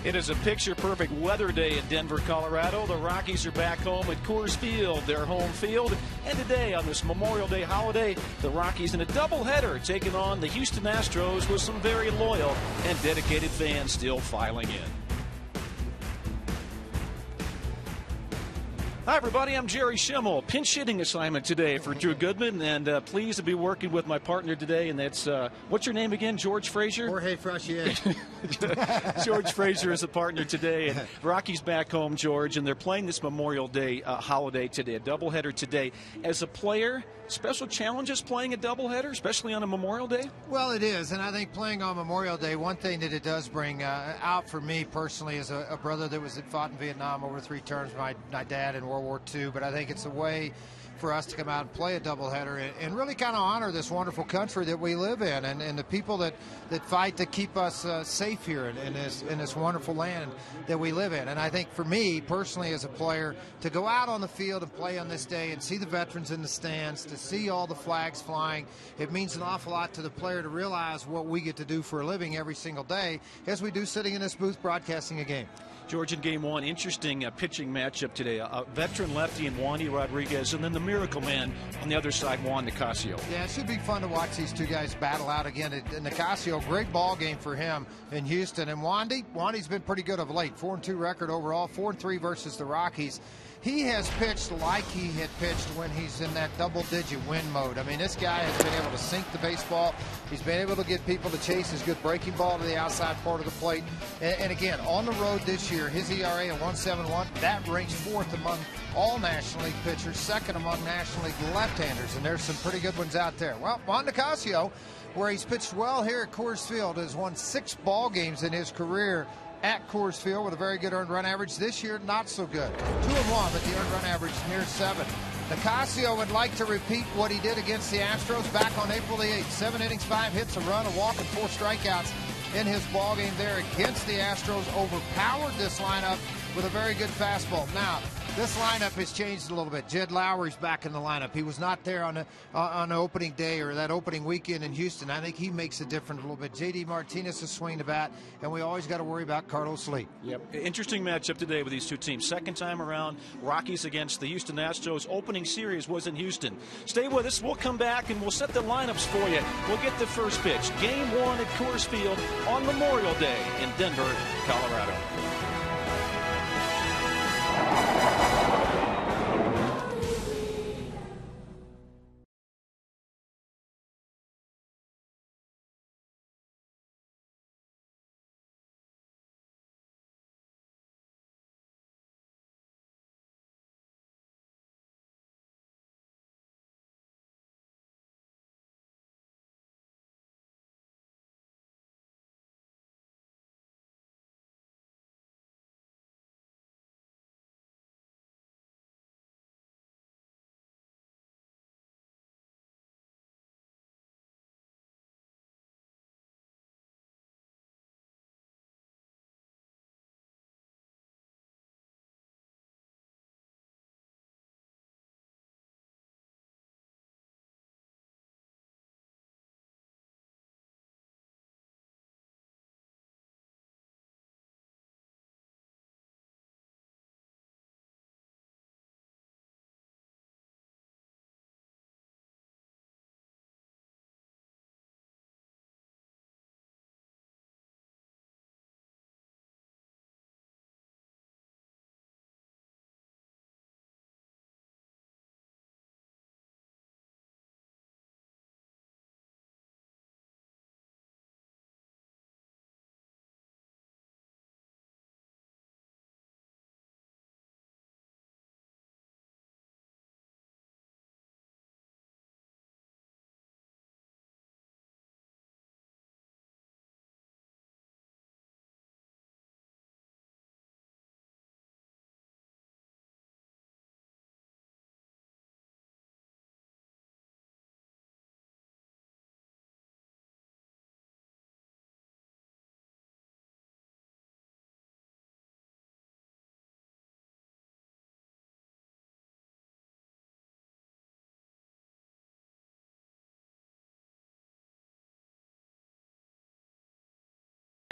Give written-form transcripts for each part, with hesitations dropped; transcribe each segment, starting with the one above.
It is a picture-perfect weather day in Denver, Colorado. The Rockies are back home at Coors Field, their home field. And today, on this Memorial Day holiday, the Rockies in a doubleheader taking on the Houston Astros with some very loyal and dedicated fans still filing in. Hi, everybody. I'm Jerry Schimmel. Pinch hitting assignment today for Drew Goodman, and pleased to be working with my partner today, and that's, what's your name again, George Frazier? Jorge Frazier. George Frazier is a partner today, and Rockies back home, George, and they're playing this Memorial Day holiday today, a doubleheader today. As a player, special challenges playing a doubleheader, especially on a Memorial Day? Well, it is, and I think playing on Memorial Day, one thing that it does bring out for me personally as a brother that fought in Vietnam over 3 terms, my dad in World War II, but I think it's a way for us to come out and play a doubleheader and really kind of honor this wonderful country that we live in and the people that fight to keep us safe here in this wonderful land that we live in. And I think for me personally as a player to go out on the field and play on this day and see the veterans in the stands, to see all the flags flying, it means an awful lot to the player to realize what we get to do for a living every single day as we do sitting in this booth broadcasting a game. George, in Game 1, interesting pitching matchup today. A veteran lefty in Wandy Rodriguez, and then the miracle man on the other side, Juan Nicasio. Yeah, it should be fun to watch these two guys battle out again. Nicasio, great ball game for him in Houston. And Wandy's been pretty good of late. 4-2 record overall, 4-3 versus the Rockies. He has pitched like he had pitched when he's in that double-digit win mode. I mean, this guy has been able to sink the baseball. He's been able to get people to chase his good breaking ball to the outside part of the plate. And again, on the road this year, his ERA at 1.71, that ranks 4th among all National League pitchers, 2nd among National League left-handers, and there's some pretty good ones out there. Well, Juan Nicasio, where he's pitched well here at Coors Field, has won 6 ball games in his career at Coors Field with a very good earned run average. This year, not so good. 2-1, but the earned run average near 7. Nicasio would like to repeat what he did against the Astros back on April the 8th. 7 innings, 5 hits, a run, a walk, and 4 strikeouts in his ball game there against the Astros. Overpowered this lineup with a very good fastball. Now, this lineup has changed a little bit. Jed Lowry's back in the lineup. He was not there on the opening day or that opening weekend in Houston. I think he makes a difference a little bit. J.D. Martinez is swinging the bat, and we always got to worry about Carlos Lee. Yep. Interesting matchup today with these two teams. Second time around, Rockies against the Houston Astros. Opening series was in Houston. Stay with us. We'll come back, and we'll set the lineups for you. We'll get the first pitch. Game 1 at Coors Field on Memorial Day in Denver, Colorado.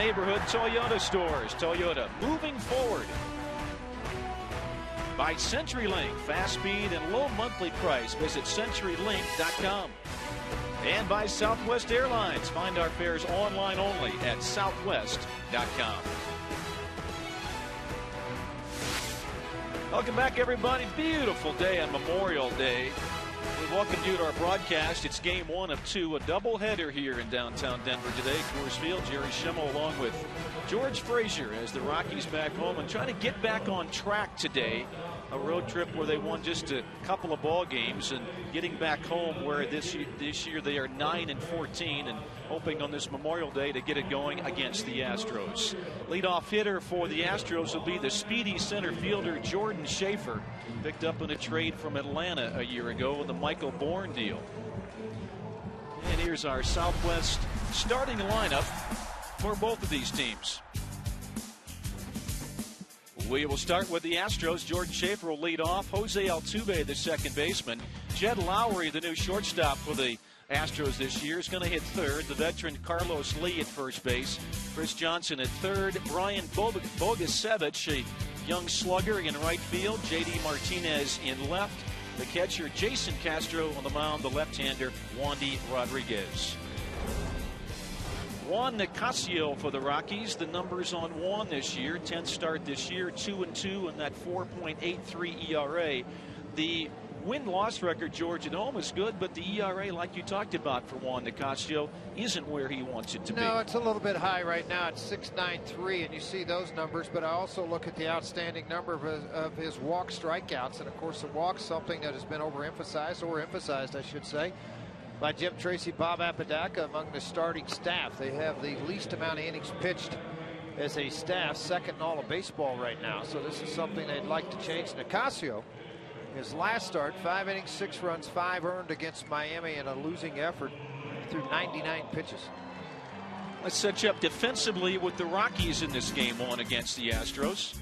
neighborhood Toyota stores. Toyota, moving forward. By CenturyLink, fast speed and low monthly price. Visit CenturyLink.com. And by Southwest Airlines. Find our fares online only at Southwest.com. Welcome back, everybody. Beautiful day on Memorial Day. We welcome you to our broadcast. It's game 1 of 2, a doubleheader here in downtown Denver today. Coors Field, Jerry Schimmel along with George Frazier as the Rockies back home and trying to get back on track today. A road trip where they won just a couple of ball games and getting back home where this year they are 9-14 and hoping on this Memorial Day to get it going against the Astros. Leadoff hitter for the Astros will be the speedy center fielder Jordan Schaefer, picked up in a trade from Atlanta a year ago with the Michael Bourne deal. And here's our Southwest starting lineup for both of these teams. We will start with the Astros. Jordan Schaefer will lead off. Jose Altuve, the second baseman. Jed Lowry, the new shortstop for the Astros this year, is going to hit third. The veteran Carlos Lee at first base. Chris Johnson at third. Brian Bogasevich, a young slugger, in right field. J.D. Martinez in left. The catcher Jason Castro on the mound. The left-hander Wandy Rodriguez. Juan Nicasio for the Rockies. The numbers on Juan this year. 10th start this year. 2-2 and that 4.83 ERA. The win-loss record, George, at home is good, but the ERA, like you talked about for Juan Nicasio, isn't where he wants it to be. No, it's a little bit high right now. It's 6.93, and you see those numbers, but I also look at the outstanding number of his walk strikeouts, and of course the walk's something that has been overemphasized, or emphasized, I should say, by Jim Tracy, Bob Apodaca among the starting staff. They have the least amount of innings pitched as a staff, second in all of baseball right now. So this is something they'd like to change. Nicasio, his last start, 5 innings, 6 runs, 5 earned against Miami in a losing effort through 99 pitches. Let's set you up defensively with the Rockies in this game 1 against the Astros.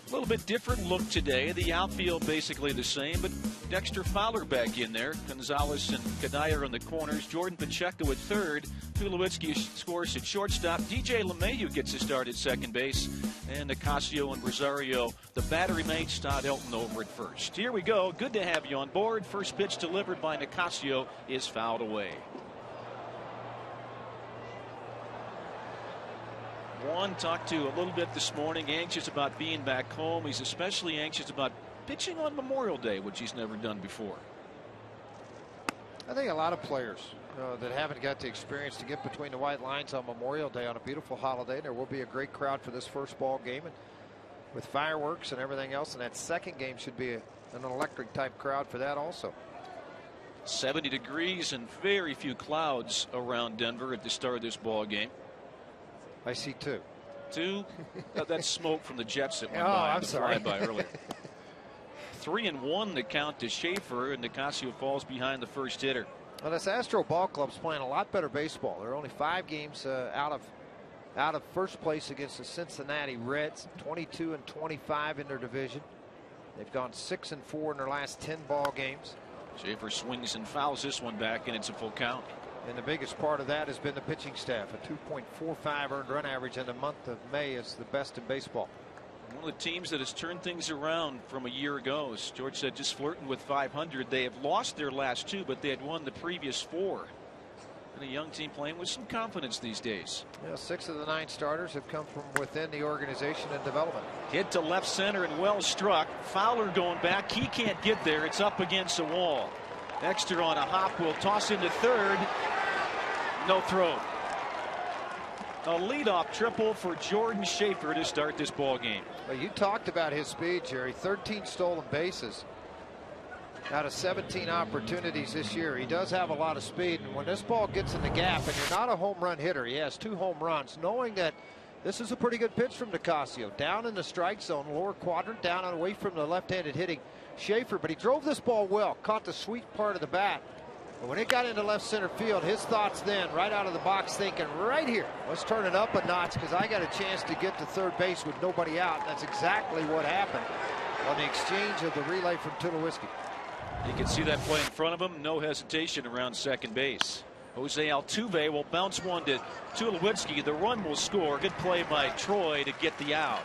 A little bit different look today. The outfield basically the same, but Dexter Fowler back in there. Gonzalez and Kadire in the corners. Jordan Pacheco at third. Tulowitzki scores at shortstop. DJ LeMahieu gets a start at second base. And Nicasio and Rosario, the battery mates, Todd Elton over at first. Here we go. Good to have you on board. First pitch delivered by Nicasio is fouled away. Juan talked to a little bit this morning, anxious about being back home. He's especially anxious about pitching on Memorial Day, which he's never done before. I think a lot of players that haven't got the experience to get between the white lines on Memorial Day on a beautiful holiday. There will be a great crowd for this first ball game, and with fireworks and everything else, and that second game should be an electric type crowd for that also. 70 degrees and very few clouds around Denver at the start of this ball game. I see 2. 2? That's smoke from the Jets that went I'm sorry. by earlier. 3-1 the count to Schaefer, and Nicasio falls behind the first hitter. Well, this Astro ball club's playing a lot better baseball. They're only 5 games out of first place against the Cincinnati Reds. 22-25 in their division. They've gone 6-4 in their last 10 ball games. Schaefer swings and fouls this one back, and it's a full count. And the biggest part of that has been the pitching staff. A 2.45 earned run average in the month of May is the best in baseball. One of the teams that has turned things around from a year ago, as George said, just flirting with 500. They have lost their last 2, but they had won the previous 4. And a young team playing with some confidence these days. Yeah, 6 of the 9 starters have come from within the organization and development. Hit to left center and well struck. Fowler going back. He can't get there. It's up against the wall. Dexter on a hop will toss into third. No throw. A leadoff triple for Jordan Schaefer to start this ball game. Well, you talked about his speed, Jerry. 13 stolen bases out of 17 opportunities this year. He does have a lot of speed, and when this ball gets in the gap, and you're not a home run hitter, he has 2 home runs, knowing that this is a pretty good pitch from Nicasio. Down in the strike zone, lower quadrant, down and away from the left-handed hitting Schaefer, but he drove this ball well, caught the sweet part of the bat. But when it got into left center field, his thoughts then, right out of the box, thinking, right here, let's turn it up a notch because I got a chance to get to third base with nobody out. And that's exactly what happened on the exchange of the relay from Tulowitzki. You can see that play in front of him. No hesitation around second base. Jose Altuve will bounce one to Tulowitzki. The run will score. Good play by Troy to get the out.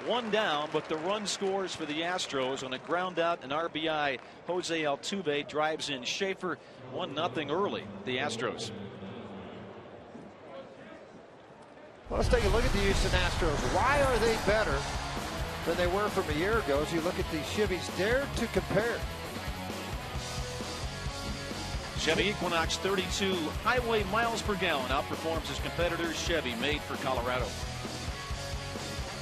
One down, but the run scores for the Astros on a ground out and RBI. Jose Altuve drives in Schaefer. 1-0 early, the Astros. Well, let's take a look at the Houston Astros. Why are they better than they were from a year ago? As you look at these Chevys, dare to compare. Chevy Equinox 32 highway miles per gallon outperforms his competitors. Chevy, made for Colorado.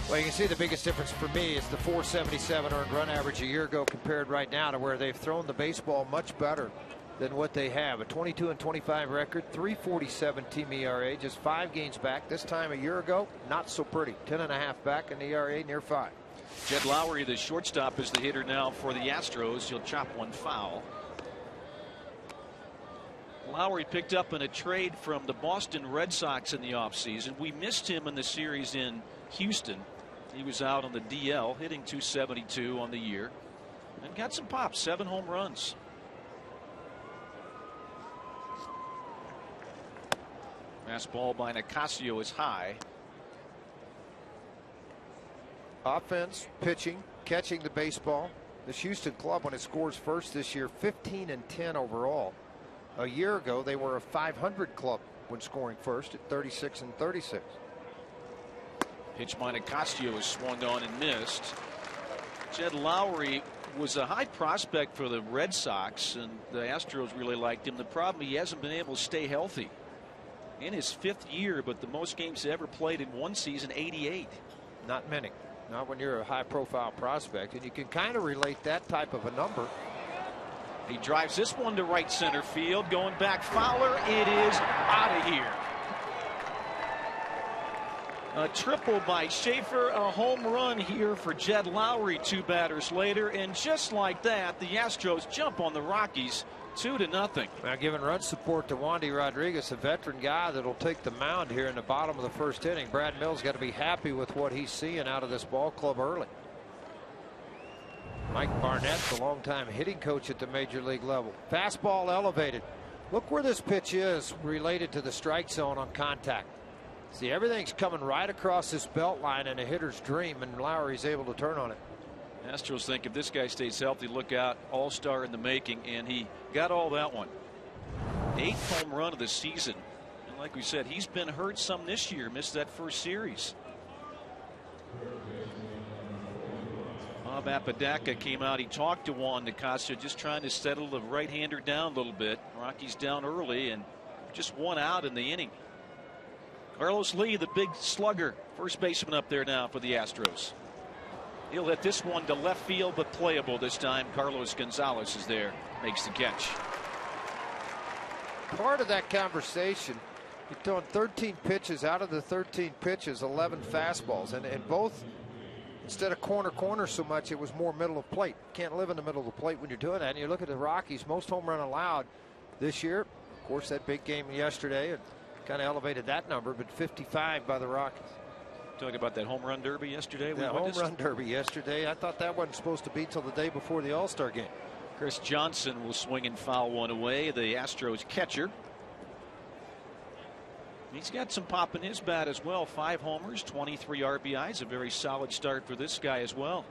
Well, you can see the biggest difference for me is the 477 earned run average a year ago compared right now to where they've thrown the baseball much better than what they have. A 22-25 record, 3.47 team ERA, just 5 games back. This time a year ago, not so pretty. 10.5 back, and the ERA near 5. Jed Lowry, the shortstop, is the hitter now for the Astros. He'll chop one foul. Lowry picked up in a trade from the Boston Red Sox in the offseason. We missed him in the series in Houston. He was out on the DL, hitting .272 on the year, and got some pops, 7 home runs. Fastball by Nicasio is high. Offense, pitching, catching the baseball. This Houston club, when it scores first this year, 15-10 overall. A year ago, they were a 500 club when scoring first at 36-36. Pitch by Nicasio is swung on and missed. Jed Lowry was a high prospect for the Red Sox, and the Astros really liked him. The problem, he hasn't been able to stay healthy. In his 5th year, but the most games ever played in one season, 88. Not many. Not when you're a high-profile prospect, and you can kind of relate that type of a number. He drives this one to right center field, going back. Fowler, it is out of here. A triple by Schaefer, a home run here for Jed Lowry 2 batters later, and just like that, the Astros jump on the Rockies 2-0. Now giving run support to Wandy Rodriguez, a veteran guy that'll take the mound here in the bottom of the 1st inning. Brad Mills got to be happy with what he's seeing out of this ball club early. Mike Barnett, the longtime hitting coach at the major league level. Fastball elevated. Look where this pitch is related to the strike zone on contact. See, everything's coming right across this belt line in a hitter's dream, and Lowry's able to turn on it. Astros think if this guy stays healthy, look out, all-star in the making, and he got all that one. 8th home run of the season. And like we said, he's been hurt some this year, missed that first series. Bob Apodaca came out. He talked to Juan Nicasio, just trying to settle the right-hander down a little bit. Rockies down early and just 1 out in the inning. Carlos Lee, the big slugger, first baseman up there now for the Astros. He'll hit this one to left field, but playable this time. Carlos Gonzalez is there, makes the catch. Part of that conversation, he's throwing 13 pitches. Out of the 13 pitches, 11 fastballs, and both, instead of corner so much, it was more middle of plate. Can't live in the middle of the plate when you're doing that. And you look at the Rockies, most home run allowed this year. Of course, that big game yesterday and kind of elevated that number, but 55 by the Rockies. Talking about that home run derby yesterday. Yeah, home run derby yesterday. I thought that wasn't supposed to be till the day before the All-Star game. Chris Johnson will swing and foul one away, the Astros catcher. He's got some pop in his bat as well. 5 homers, 23 RBIs. A very solid start for this guy as well.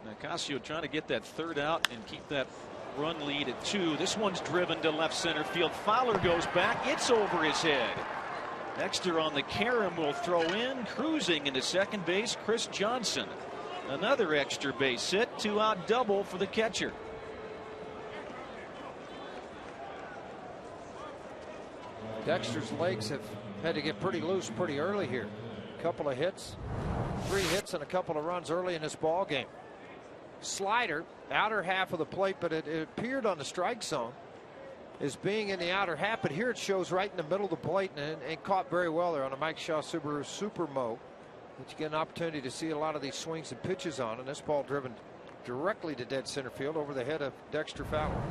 Nicasio trying to get that 3rd out and keep that run lead at 2. This one's driven to left center field. Fowler goes back. It's over his head. Dexter on the carom will throw in. Cruising into second base, Chris Johnson. Another extra base hit. 2-out double for the catcher. Dexter's legs have had to get pretty loose pretty early here. A couple of hits, 3 hits and a couple of runs early in this ball game. Slider, outer half of the plate, but it appeared on the strike zone as being in the outer half, but here it shows right in the middle of the plate and caught very well there on a Mike Shaw Subaru Super Mo, that you get an opportunity to see a lot of these swings and pitches on, and this ball driven directly to dead center field over the head of Dexter Fowler.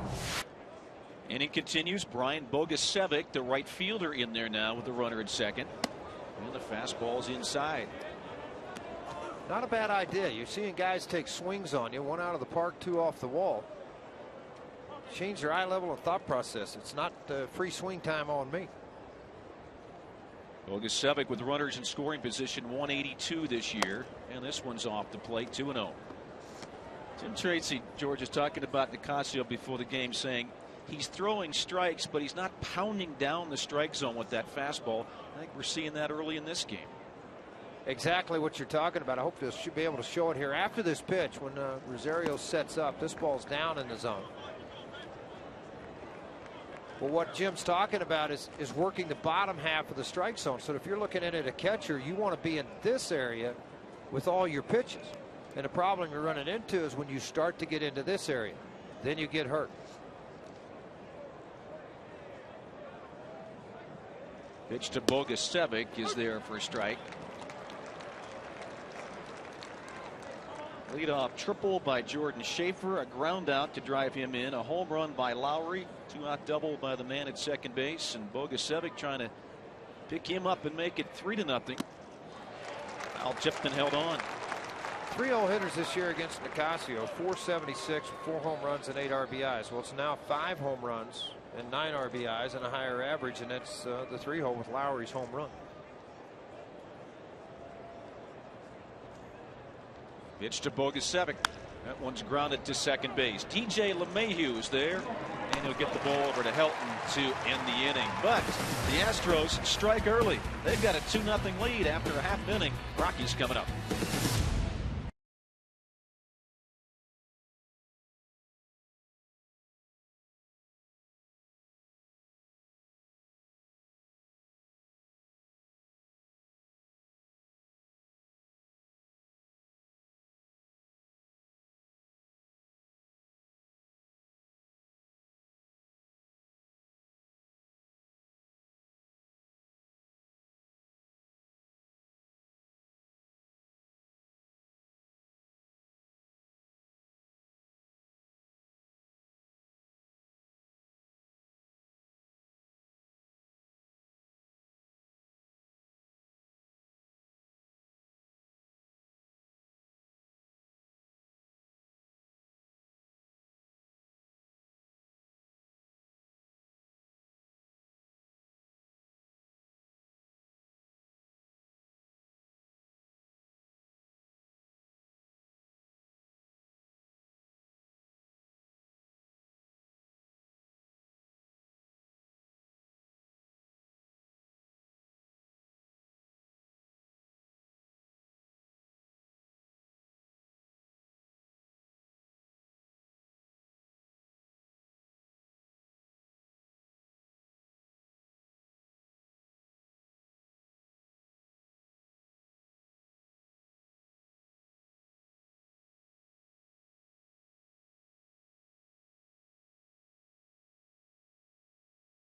Inning continues. Brian Bogusevic, the right fielder, in there now with the runner at second. And the fastball's inside. Not a bad idea. You're seeing guys take swings on you, one out of the park, two off the wall. Change your eye level and thought process. It's not free swing time on me. Bogusevic with runners in scoring position, 182 this year, and this one's off the plate, 2-0. Tim Tracy, George, is talking about Nicasio before the game, saying he's throwing strikes, but he's not pounding down the strike zone with that fastball. I think we're seeing that early in this game. Exactly what you're talking about. I hope this should be able to show it here after this pitch when Rosario sets up. This ball's down in the zone. Well, what Jim's talking about is working the bottom half of the strike zone. So if you're looking at it, a catcher, you want to be in this area with all your pitches. And the problem you're running into is when you start to get into this area, then you get hurt. Pitch to Bogusevic is there for a strike. Leadoff triple by Jordan Schaefer, a ground out to drive him in, a home run by Lowry, 2-out double by the man at second base, and Bogusevic trying to pick him up and make it 3-0. Foul tipped and held on. 3-0 hitters this year against Nicasio, 476, 4 home runs and 8 RBIs. Well, it's now 5 home runs and 9 RBIs and a higher average, and that's the 3-hole with Lowry's home run. Pitch to Bogusevic. That one's grounded to second base. DJ LeMahieu is there, and he'll get the ball over to Helton to end the inning. But the Astros strike early. They've got a 2-0 lead after a half inning. Rockies coming up.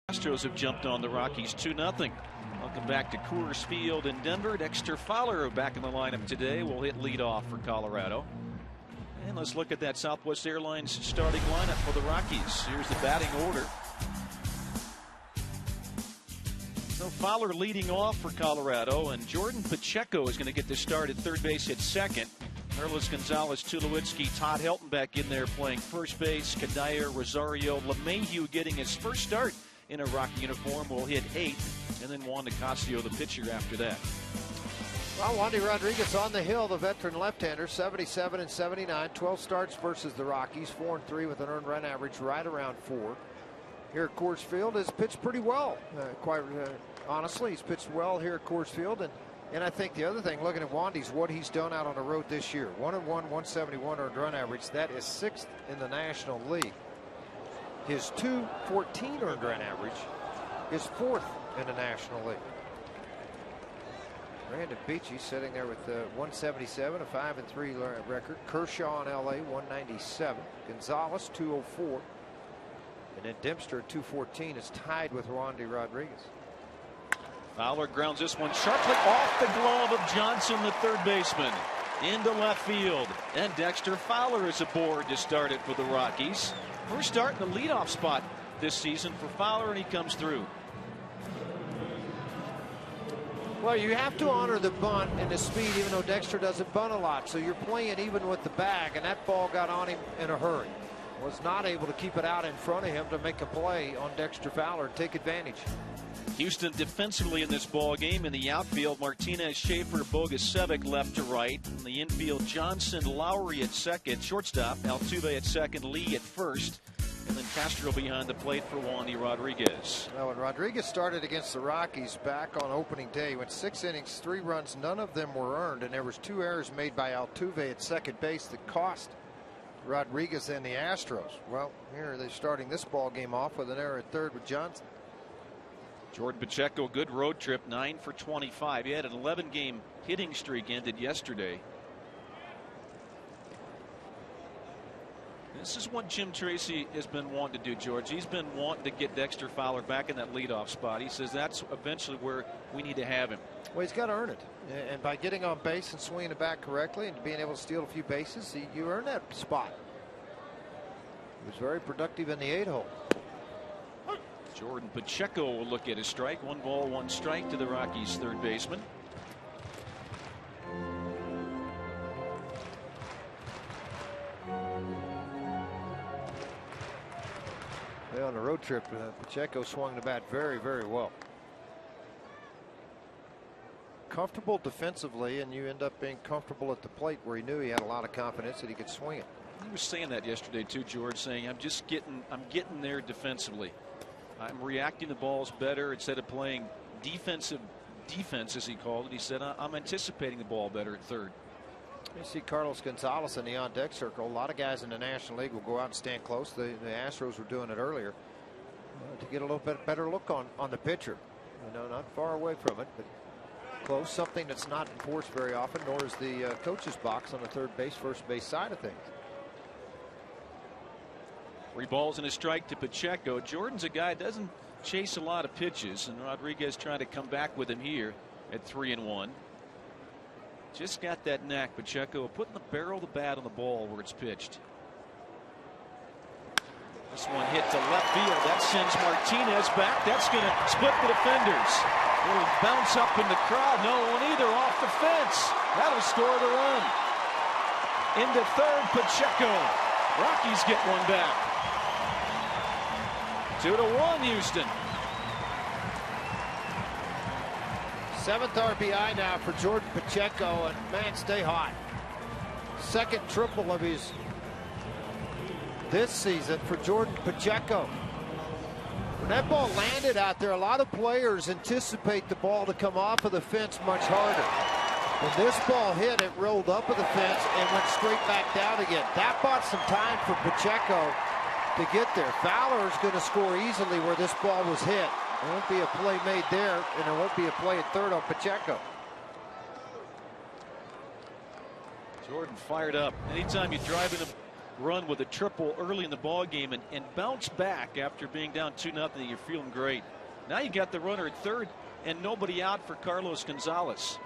Astros have jumped on the Rockies 2-0. Welcome back to Coors Field in Denver. Dexter Fowler back in the lineup today. Will hit leadoff for Colorado. And let's look at that Southwest Airlines starting lineup for the Rockies. Here's the batting order. So Fowler leading off for Colorado, and Jordan Pacheco is going to get the start at third base, hit second. Carlos Gonzalez, Tulowitzki, Todd Helton back in there playing first base. Kadire, Rosario, LeMahieu getting his first start in a Rocky uniform will hit 8th, and then Juan Nicasio, the pitcher, after that. Well, Wandy Rodriguez on the hill, the veteran left-hander, 77 and 79, 12 starts versus the Rockies, 4-3 with an earned run average right around 4. Here at Coors Field has pitched pretty well. Quite honestly, he's pitched well here at Coors Field, and I think the other thing, looking at Wandy's, what he's done out on the road this year, 1-1, 171 earned run average. That is 6th in the National League. His 214 earned run average is 4th in the National League. Brandon Beachy sitting there with 177, a 5-3 record. Kershaw in LA, 197. Gonzalez, 204. And then Dempster at 214 is tied with Wandy Rodriguez. Fowler grounds this one sharply off the glove of Johnson, the third baseman, into left field. And Dexter Fowler is aboard to start it for the Rockies. First start in the leadoff spot this season for Fowler, and he comes through. Well, you have to honor the bunt and the speed, even though Dexter doesn't bunt a lot. So you're playing even with the bag, and that ball got on him in a hurry. Was not able to keep it out in front of him to make a play on Dexter Fowler and take advantage. Houston defensively in this ball game. In the outfield, Martinez, Schaefer, Bogusevic left to right. In the infield, Johnson, Lowry at second. Shortstop, Altuve at second, Lee at first. And then Castro behind the plate for Wandy Rodriguez. Now, when Rodriguez started against the Rockies back on opening day, went 6 innings, 3 runs, none of them were earned, and there was 2 errors made by Altuve at second base that cost Rodriguez and the Astros. Well, here they're starting this ball game off with an error at third with Johnson. Jordan Pacheco, good road trip, 9 for 25. He had an 11-game hitting streak ended yesterday. This is what Jim Tracy has been wanting to do, George. He's been wanting to get Dexter Fowler back in that leadoff spot. He says that's eventually where we need to have him. Well, he's got to earn it. And by getting on base and swinging it back correctly and being able to steal a few bases, you earn that spot. He was very productive in the 8-hole. Jordan Pacheco will look at his strike. 1 ball, 1 strike to the Rockies' third baseman. On the road trip, Pacheco swung the bat very, very well. Comfortable defensively, and you end up being comfortable at the plate where he knew he had a lot of confidence that he could swing it. He was saying that yesterday too, George, saying I'm getting there defensively. I'm reacting to balls better instead of playing defense, as he called it. He said I'm anticipating the ball better at third. You see Carlos Gonzalez in the on-deck circle. A lot of guys in the National League will go out and stand close. The Astros were doing it earlier to get a little bit better look on the pitcher. You know, not far away from it, but close. Something that's not enforced very often, nor is the coach's box on the third base, first base side of things. 3 balls and a strike to Pacheco. Jordan's a guy that doesn't chase a lot of pitches, and Rodriguez trying to come back with him here at 3-1. Just got that knack. Pacheco putting the barrel of the bat on the ball where it's pitched. This one hit to left field. That sends Martinez back. That's going to split the defenders. It'll bounce up in the crowd. No one either off the fence. That'll score the run. Into third, Pacheco. Rockies get one back. 2-1 Houston. 7th RBI now for Jordan Pacheco, and man, stay hot. 2nd triple of his this season for Jordan Pacheco. When that ball landed out there, a lot of players anticipate the ball to come off of the fence much harder. When this ball hit, it rolled up of the fence and went straight back down again. That bought some time for Pacheco to get there. Fowler is going to score easily where this ball was hit. There won't be a play made there, and there won't be a play at third on Pacheco. Jordan fired up. Anytime you drive in a run with a triple early in the ball game and bounce back after being down 2-0, you're feeling great. Now you got the runner at third and nobody out for Carlos Gonzalez.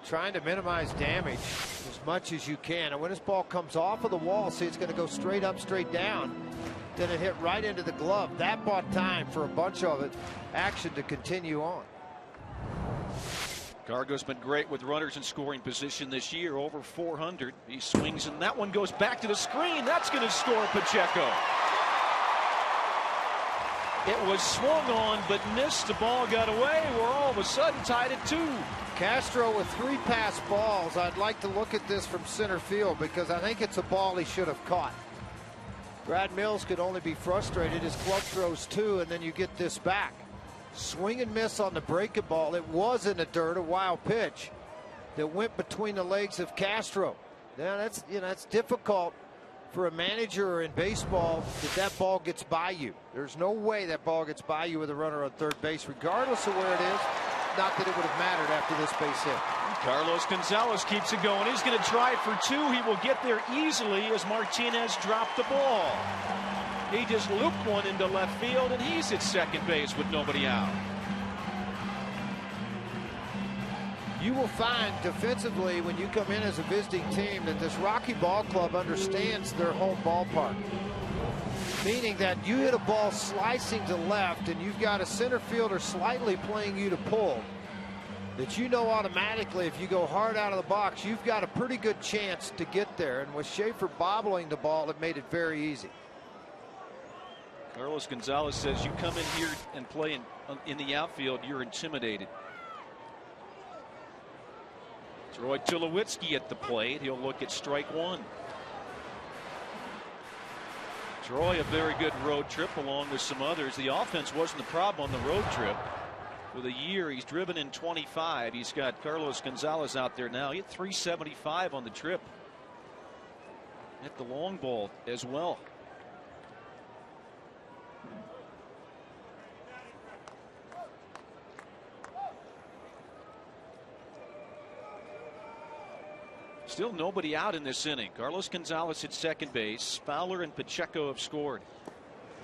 Trying to minimize damage as much as you can. And when this ball comes off of the wall, see, it's going to go straight up, straight down. Then it hit right into the glove. That bought time for a bunch of it action to continue on. Gargo's been great with runners in scoring position this year, over 400. He swings, and that one goes back to the screen. That's going to score Pacheco. It was swung on but missed. The ball got away. We're all of a sudden tied at 2. Castro with 3 pass balls. I'd like to look at this from center field because I think it's a ball he should have caught. Brad Mills could only be frustrated. His club throws 2, and then you get this back. Swing and miss on the breaking ball. It was in the dirt, a wild pitch that went between the legs of Castro. Now that's difficult for a manager in baseball that ball gets by you. There's no way that ball gets by you with a runner on third base, regardless of where it is. Not that it would have mattered after this base hit. Carlos Gonzalez keeps it going. He's going to try for 2. He will get there easily as Martinez dropped the ball. He just looped one into left field, and he's at second base with nobody out. You will find defensively when you come in as a visiting team that this Rocky Ball Club understands their home ballpark. Meaning that you hit a ball slicing to left and you've got a center fielder slightly playing you to pull, that you know automatically if you go hard out of the box, you've got a pretty good chance to get there. And with Schaefer bobbling the ball, it made it very easy. Carlos Gonzalez says you come in here and play in the outfield, you're intimidated. Troy Tulowitzki at the plate. He'll look at strike one. Troy, a very good road trip along with some others. The offense wasn't the problem on the road trip. For the year, he's driven in 25. He's got Carlos Gonzalez out there now. He hit 375 on the trip. Hit the long ball as well. Still nobody out in this inning. Carlos Gonzalez at second base. Fowler and Pacheco have scored.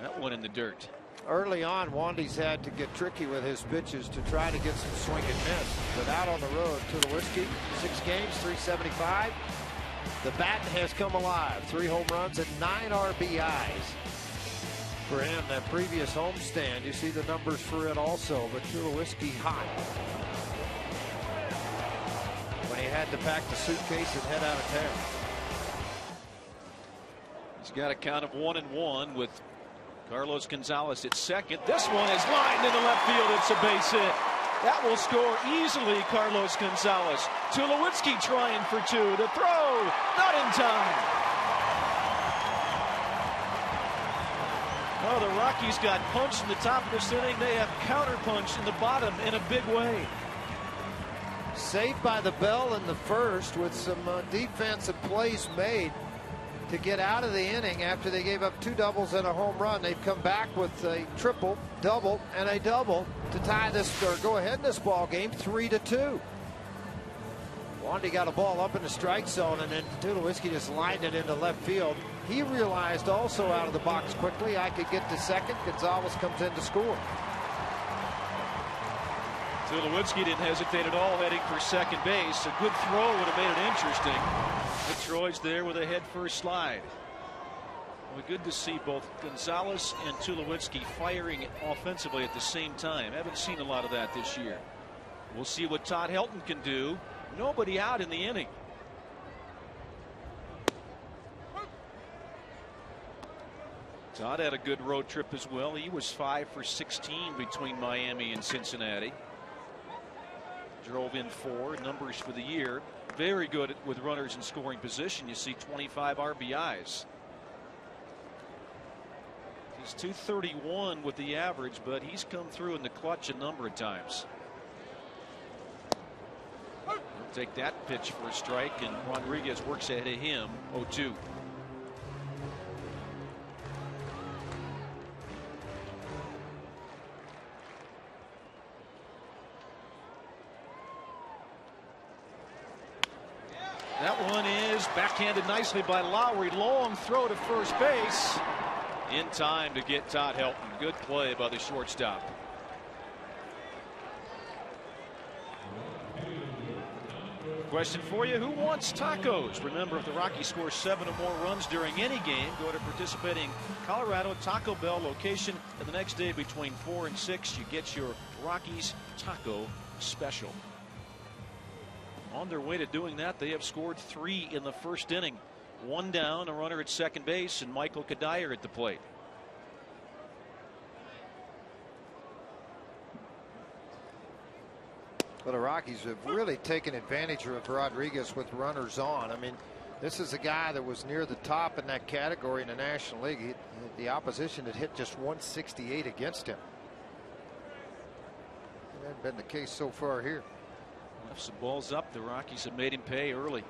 That one in the dirt. Early on, Wandy's had to get tricky with his pitches to try to get some swing and miss. But out on the road, Tulowitzki, 6 games, 375. The bat has come alive. 3 home runs and 9 RBIs for him. That previous homestand, you see the numbers for it also. But Tulowitzki hot when he had to pack the suitcase and head out of town. He's got a count of 1-1 with Carlos Gonzalez at second. This one is lined in the left field. It's a base hit. That will score easily, Carlos Gonzalez. Tulowitzki trying for 2. The throw, not in time. Oh, the Rockies got punched in the top of this inning. They have counterpunched in the bottom in a big way. Saved by the bell in the first with some defensive plays made to get out of the inning after they gave up 2 doubles and a home run. They've come back with a triple, double, and a double to tie this or go ahead in this ball game 3-2. Wandy got a ball up in the strike zone, and then Tulowitzki just lined it into left field. He realized also out of the box quickly, I could get to second. Gonzalez comes in to score. Tulowitzki didn't hesitate at all heading for second base. A good throw would have made it interesting. But Troy's there with a head first slide. Well, good to see both Gonzalez and Tulowitzki firing offensively at the same time. Haven't seen a lot of that this year. We'll see what Todd Helton can do. Nobody out in the inning. Todd had a good road trip as well. He was 5 for 16 between Miami and Cincinnati. Drove in 4 numbers for the year. Very good with runners in scoring position. You see 25 RBIs. He's 231 with the average, but he's come through in the clutch a number of times. He'll take that pitch for a strike, and Rodriguez works ahead of him. 0-2. That one is backhanded nicely by Lowry. Long throw to first base. In time to get Todd Helton. Good play by the shortstop. Question for you: who wants tacos? Remember, if the Rockies score 7 or more runs during any game, go to participating Colorado Taco Bell location. And the next day between 4 and 6, you get your Rockies taco special. On their way to doing that, they have scored 3 in the first inning. 1 down, a runner at second base, and Michael Kadire at the plate. Well, the Rockies have really taken advantage of Rodriguez with runners on. I mean, this is a guy that was near the top in that category in the National League. The opposition had hit just 168 against him. That hasn't been the case so far here. Left some balls up. The Rockies have made him pay early.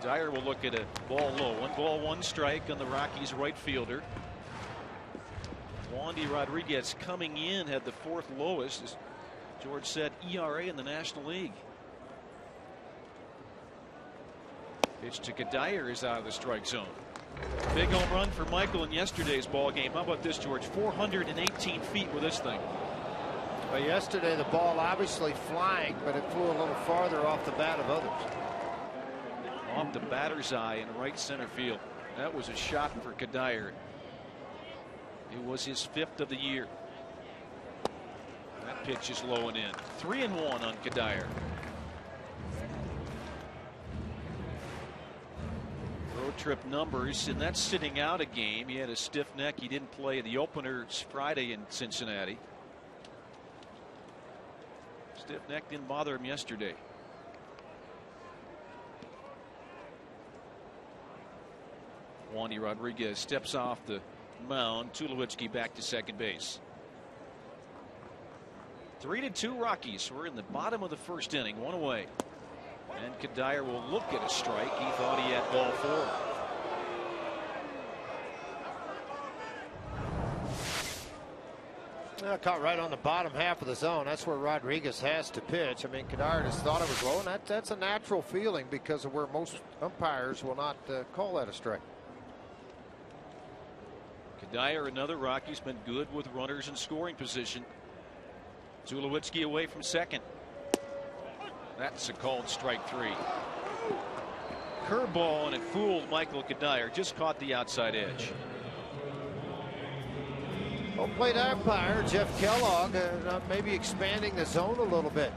Dyer will look at a ball low. 1 ball, 1 strike on the Rockies right fielder. Wandy Rodriguez coming in had the 4th lowest, as George said, ERA in the National League. Pitch to Kadire is out of the strike zone. Big home run for Michael in yesterday's ball game. How about this, George? 418 feet with this thing. Well, yesterday the ball obviously flying, but it flew a little farther off the bat of others. Off the batter's eye in right center field. That was a shot for Kadire. It was his 5th of the year. That pitch is low and in. 3-1 on Kadire. Road trip numbers, and that's sitting out a game. He had a stiff neck. He didn't play the openers Friday in Cincinnati. Stiff neck didn't bother him yesterday. Wandy Rodriguez steps off the mound. Tulowitzki back to second base. 3-2 Rockies. We're in the bottom of the first inning, 1 away. And Kadire will look at a strike. He thought he had ball 4. Caught right on the bottom half of the zone. That's where Rodriguez has to pitch. I mean, Kadire just thought it was low, and that's a natural feeling because of where most umpires will not call that a strike. Kadire, another Rocky's been good with runners in scoring position. Tulowitzki away from second. That's a called strike 3. Curveball, and it fooled Michael Kadire. Just caught the outside edge. Home plate umpire Jeff Kellogg maybe expanding the zone a little bit.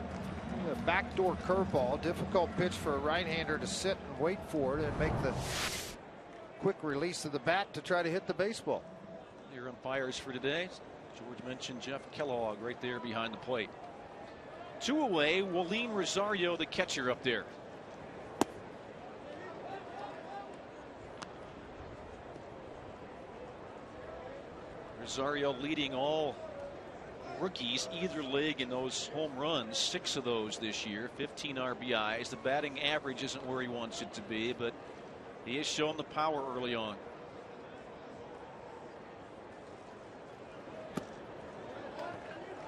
A backdoor curveball, difficult pitch for a right-hander to sit and wait for it and make the quick release of the bat to try to hit the baseball. Your umpires for today, George mentioned Jeff Kellogg right there behind the plate. 2 away, Wallin Rosario, the catcher, up there. Rosario leading all rookies either league in those home runs, 6 of those this year, 15 RBIs. The batting average isn't where he wants it to be, but he has shown the power early on.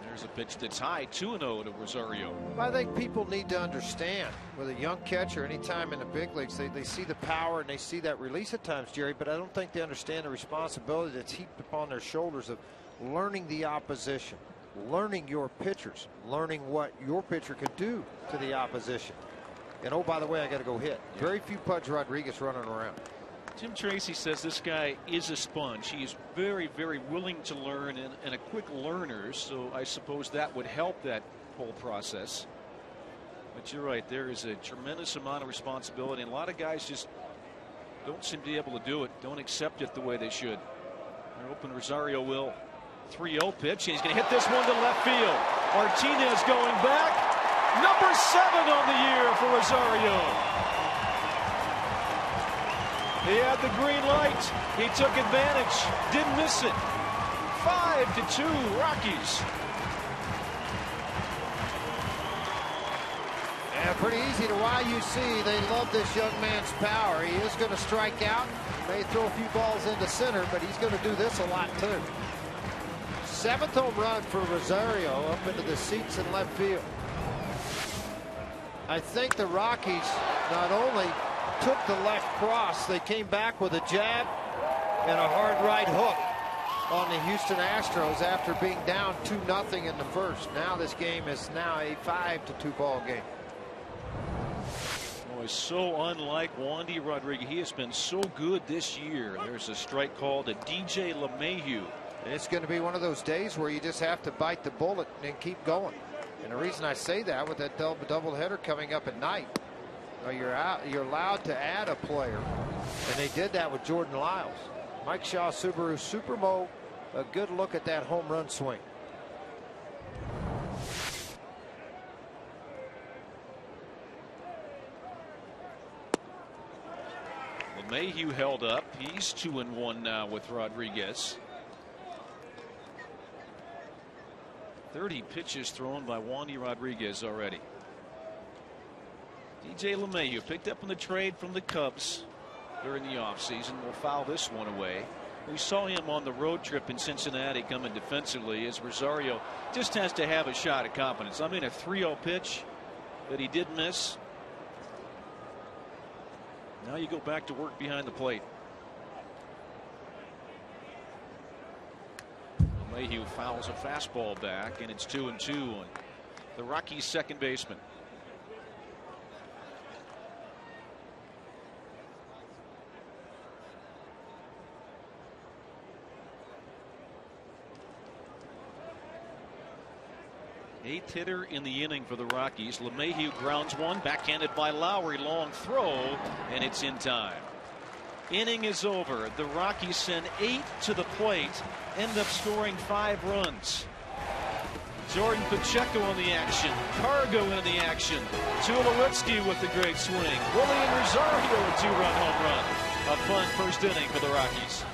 There's a pitch that's high, 2-0 to Rosario. I think people need to understand with a young catcher, anytime in the big leagues, they see the power and they see that release at times, Jerry, but I don't think they understand the responsibility that's heaped upon their shoulders of learning the opposition, learning your pitchers, learning what your pitcher could do to the opposition. And oh, by the way, I got to go hit. Very few Pudge Rodriguez running around. Jim Tracy says this guy is a sponge. He is very, very willing to learn and a quick learner. So I suppose that would help that whole process. But you're right. There is a tremendous amount of responsibility. And a lot of guys just don't seem to be able to do it. Don't accept it the way they should. They're hoping Rosario will. 3-0 pitch. And he's going to hit this one to left field. Martinez going back. Number 7 on the year for Rosario. He had the green light. He took advantage. Didn't miss it. 5-2 Rockies. Yeah, pretty easy to YUC. They love this young man's power. He is going to strike out. He may throw a few balls into center, but he's going to do this a lot too. 7th home run for Rosario up into the seats in left field. I think the Rockies not only took the left cross, they came back with a jab and a hard right hook on the Houston Astros after being down 2-0 in the first. Now this game is now a 5-2 ball game. Boy, so unlike Wandy Rodriguez. He has been so good this year. There's a strike called to DJ LeMahieu. It's going to be one of those days where you just have to bite the bullet and keep going. And the reason I say that, with that doubleheader coming up at night, you're allowed to add a player, and they did that with Jordan Lyles. Mike Shaw, Subaru Supermo, a good look at that home run swing. LeMahieu held up. He's 2-1 now with Rodriguez. 30 pitches thrown by Wandy Rodriguez already. DJ LeMahieu picked up in the trade from the Cubs during the offseason. Will foul this one away. We saw him on the road trip in Cincinnati coming defensively, as Rosario just has to have a shot at confidence. I mean, a 3-0 pitch that he did miss. Now you go back to work behind the plate. LeMahieu fouls a fastball back, and it's 2-2 on the Rockies' second baseman. 8th hitter in the inning for the Rockies. LeMahieu grounds one, backhanded by Lowry, long throw, and it's in time. Inning is over. The Rockies send 8 to the plate, end up scoring 5 runs. Jordan Pacheco on the action. Cargo in the action. Tulowitzki with the great swing. William Rosario, a 2-run home run. A fun first inning for the Rockies.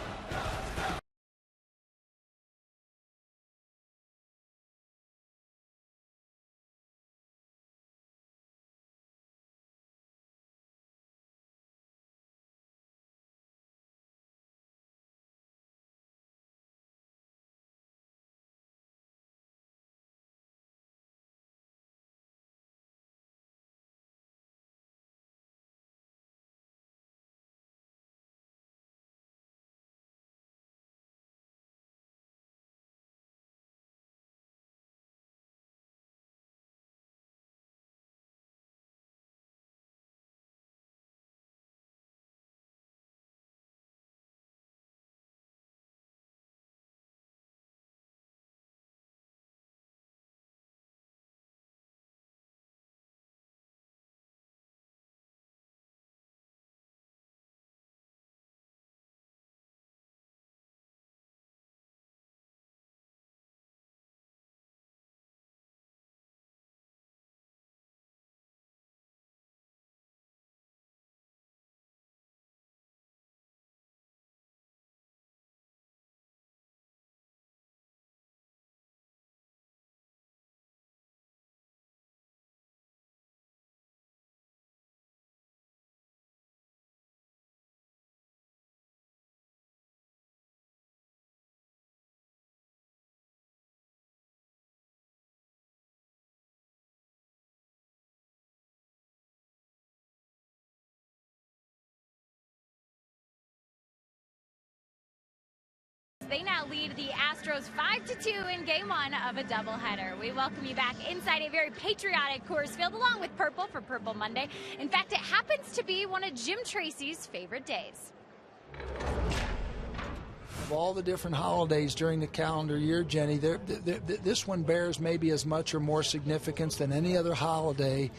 They now lead the Astros 5-2 in Game 1 of a doubleheader. We welcome you back inside a very patriotic Coors Field, along with Purple for Purple Monday. In fact, it happens to be one of Jim Tracy's favorite days. Of all the different holidays during the calendar year, Jenny, this one bears maybe as much or more significance than any other holiday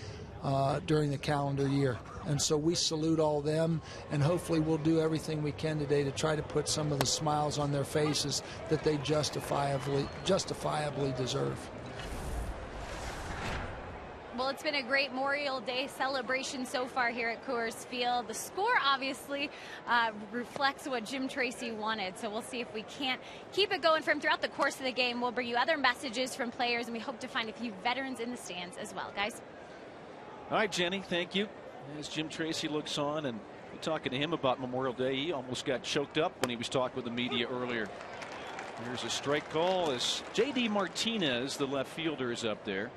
during the calendar year. And so we salute all them, and hopefully we'll do everything we can today to try to put some of the smiles on their faces that they justifiably deserve. Well, it's been a great Memorial Day celebration so far here at Coors Field. The score obviously reflects what Jim Tracy wanted, so we'll see if we can't keep it going from throughout the course of the game. We'll bring you other messages from players, and we hope to find a few veterans in the stands as well, guys. All right, Jenny, thank you. As Jim Tracy looks on, and we're talking to him about Memorial Day, he almost got choked up when he was talking with the media earlier. Here's a strike call as J.D. Martinez, the left fielder, is up there.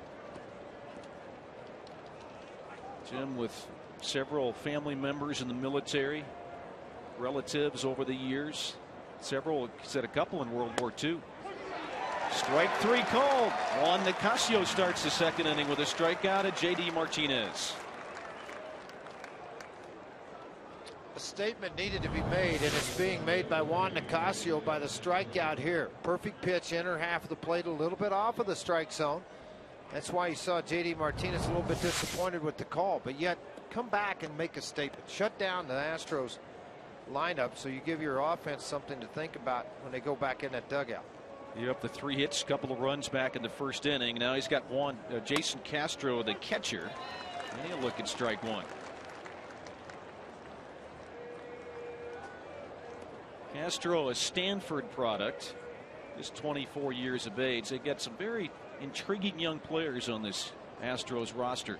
Jim with several family members in the military, relatives over the years. Several, said a couple in World War II. Strike 3 called. Juan Nicasio starts the second inning with a strikeout at J.D. Martinez. A statement needed to be made, and it's being made by Juan Nicasio by the strikeout here. Perfect pitch, inner half of the plate, a little bit off of the strike zone. That's why you saw J.D. Martinez a little bit disappointed with the call, but yet come back and make a statement. Shut down the Astros lineup so you give your offense something to think about when they go back in that dugout. You're up to 3 hits, couple of runs back in the first inning. Now he's got Jason Castro, the catcher, and he'll look at strike 1. Castro, a Stanford product, is 24 years of age. They got some very intriguing young players on this Astros roster.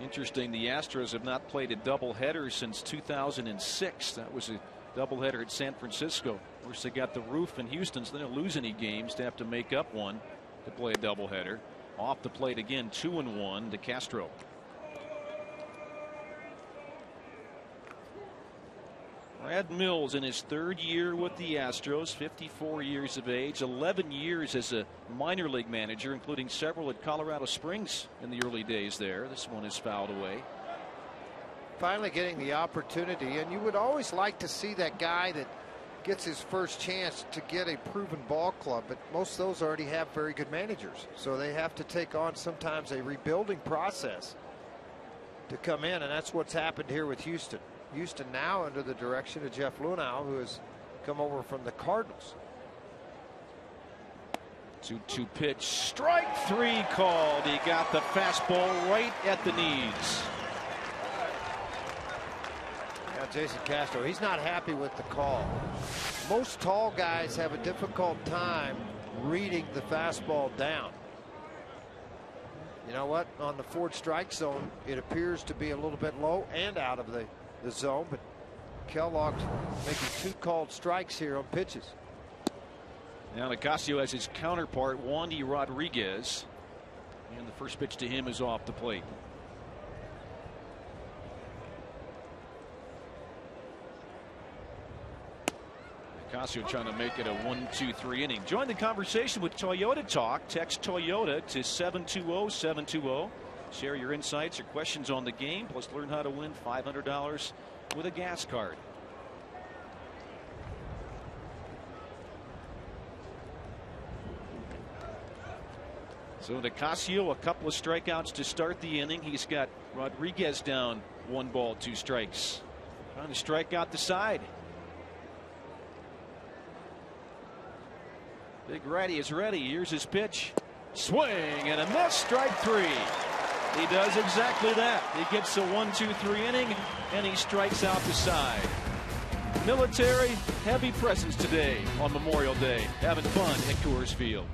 Interesting, the Astros have not played a doubleheader since 2006. That was a doubleheader at San Francisco. Of course, they got the roof in Houston, so they don't lose any games to have to make up one to play a doubleheader. Off the plate again, 2-1 to Castro. Brad Mills in his 3rd year with the Astros, 54 years of age, 11 years as a minor league manager, including several at Colorado Springs in the early days there. This one is fouled away. Finally getting the opportunity, and you would always like to see that guy that gets his first chance to get a proven ball club, but most of those already have very good managers, so they have to take on sometimes a rebuilding process to come in, and that's what's happened here with Houston. Houston now under the direction of Jeff Lunau, who has come over from the Cardinals. 2-2 pitch, strike three called. He got the fastball right at the knees. Yeah, Jason Castro, he's not happy with the call. Most tall guys have a difficult time reading the fastball down. You know what? On the Ford strike zone, it appears to be a little bit low and out of the zone, but Kellogg's making 2 called strikes here on pitches. Now Nicasio has his counterpart, Wandy Rodriguez, and the first pitch to him is off the plate. Nicasio trying to make it a 1-2-3 inning. Join the conversation with Toyota Talk. Text Toyota to 720-720. Share your insights or questions on the game, plus learn how to win $500 with a gas card. So Nicasio, a couple of strikeouts to start the inning. He's got Rodriguez down 1 ball, 2 strikes. Trying to strike out the side. Big Ratty is ready. Here's his pitch. Swing and a miss. Strike 3. He does exactly that. He gets a 1-2-3 inning and he strikes out the side. Military heavy presence today on Memorial Day. Having fun at Coors Field.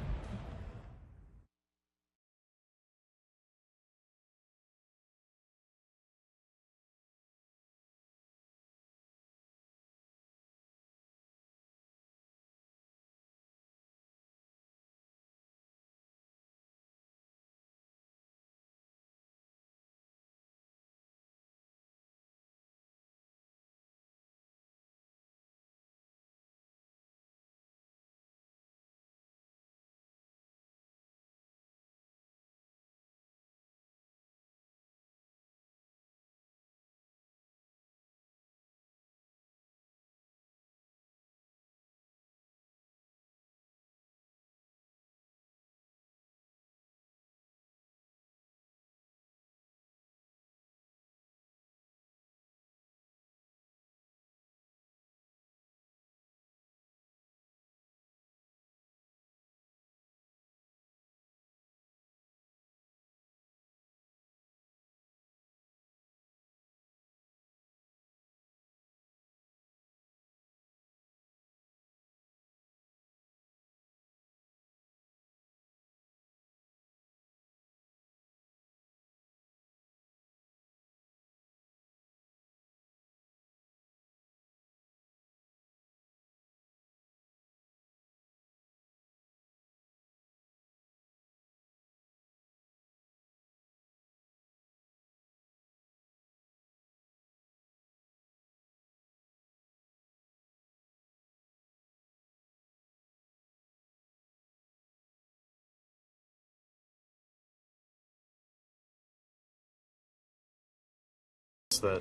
That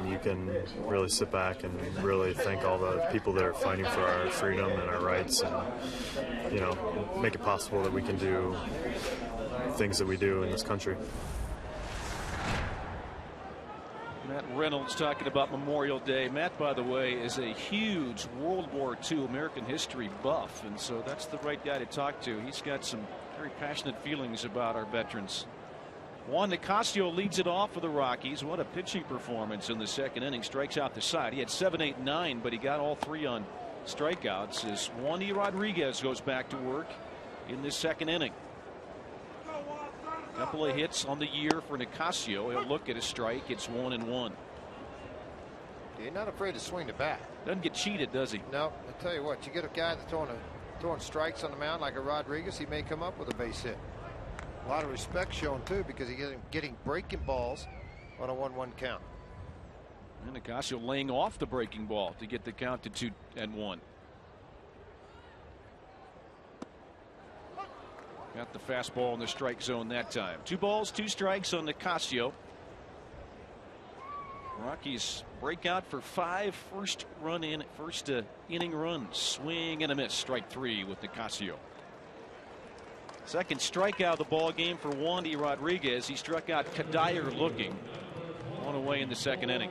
you can really sit back and really thank all the people that are fighting for our freedom and our rights, and you know, make it possible that we can do things that we do in this country. Matt Reynolds talking about Memorial Day. Matt, by the way, is a huge World War II American history buff, and so that's the right guy to talk to. He's got some very passionate feelings about our veterans. Juan Nicasio leads it off for the Rockies. What a pitching performance in the second inning. Strikes out the side. He had 7, 8, 9, but he got all 3 on strikeouts as Wandy Rodriguez goes back to work in this second inning. Couple of hits on the year for Nicasio. He'll look at a strike. It's 1-1. He's not afraid to swing the bat. Doesn't get cheated, does he? No. I tell you what, you get a guy that's throwing strikes on the mound like a Rodriguez, he may come up with a base hit. A lot of respect shown too, because he's getting breaking balls on a 1-1 count. And Nicasio laying off the breaking ball to get the count to 2-1. Got the fastball in the strike zone that time. 2 balls, 2 strikes on Nicasio. Rockies break out for 5 first inning runs. Swing and a miss. Strike 3 with Nicasio. Second strikeout of the ball game for Wandy Rodriguez. He struck out Kadir looking. 1 away in the second inning.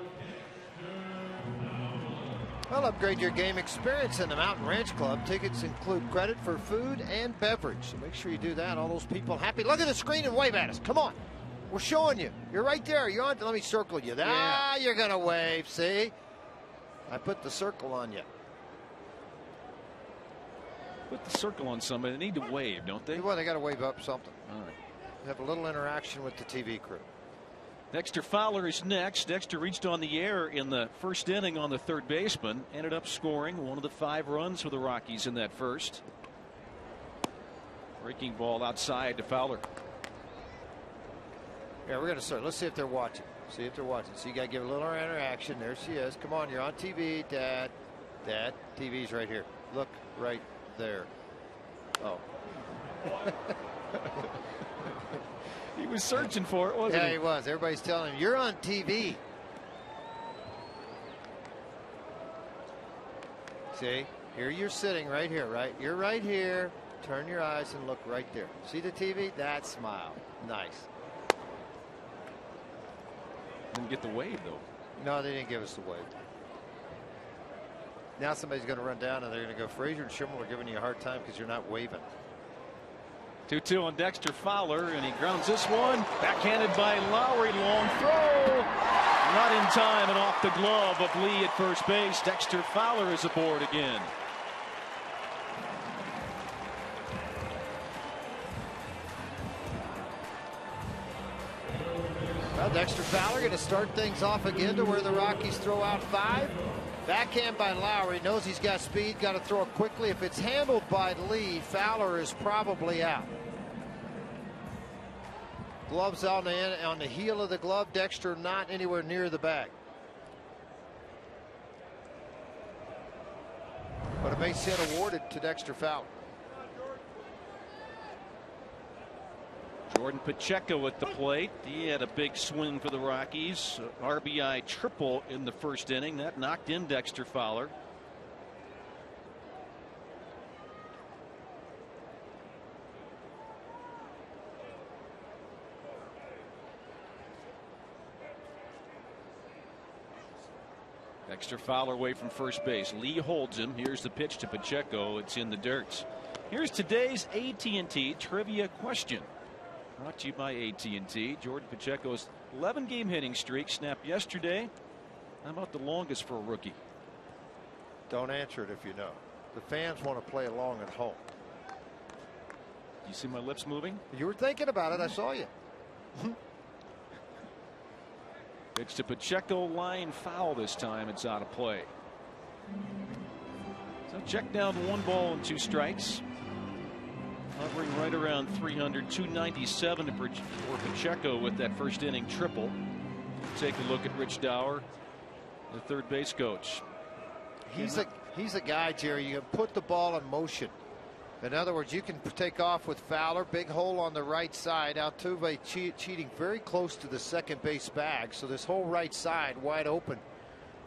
Well, upgrade your game experience in the Mountain Ranch Club. Tickets include credit for food and beverage. So make sure you do that. All those people happy. Look at the screen and wave at us. Come on. We're showing you. You're right there. You're on. Let me circle you. Ah, you're going to wave. See? I put the circle on you. Put the circle on somebody. They need to wave, don't they? Well, they got to wave up something. All right. Have a little interaction with the TV crew. Dexter Fowler is next. Dexter reached on the air in the first inning on the third baseman. Ended up scoring one of the 5 runs for the Rockies in that first. Breaking ball outside to Fowler. Yeah, we're going to start. Let's see if they're watching. See if they're watching. So you got to give a little interaction. There she is. Come on, you're on TV, Dad. Dad, TV's right here. Look right there. Oh. He was searching for it, wasn't he? Yeah, he was. Everybody's telling him, you're on TV. See? Here you're sitting right here, right? You're right here. Turn your eyes and look right there. See the TV? That smile. Nice. Didn't get the wave, though. No, they didn't give us the wave. Now somebody's going to run down and they're going to go, Frazier and Schimmel are giving you a hard time because you're not waving. 2-2 on Dexter Fowler, and he grounds this one. Backhanded by Lowry. Long throw. Not in time and off the glove of Lee at first base. Dexter Fowler is aboard again. Well, Dexter Fowler going to start things off again to where the Rockies throw out 5. Backhand by Lowry. Knows he's got speed. Got to throw it quickly. If it's handled by Lee, Fowler is probably out. Gloves on the heel of the glove. Dexter not anywhere near the bag. But a base hit awarded to Dexter Fowler. Jordan Pacheco at the plate. He had a big swing for the Rockies. RBI triple in the first inning. That knocked in Dexter Fowler. Dexter Fowler away from first base. Lee holds him. Here's the pitch to Pacheco. It's in the dirt. Here's today's AT&T trivia question. Brought to you by AT&T. Jordan Pacheco's 11-game hitting streak snapped yesterday. How about the longest for a rookie? Don't answer it if you know. The fans want to play along at home. You see my lips moving? You were thinking about it. I saw you. Pitch to Pacheco, line foul this time. It's out of play. So check down 1 ball and 2 strikes. Hovering right around 300, 297 for Pacheco with that first inning triple. Take a look at Rich Dower, the third base coach. He's a guy, Jerry. You can put the ball in motion. In other words, you can take off with Fowler. Big hole on the right side. Altuve cheating very close to the second base bag. So this whole right side wide open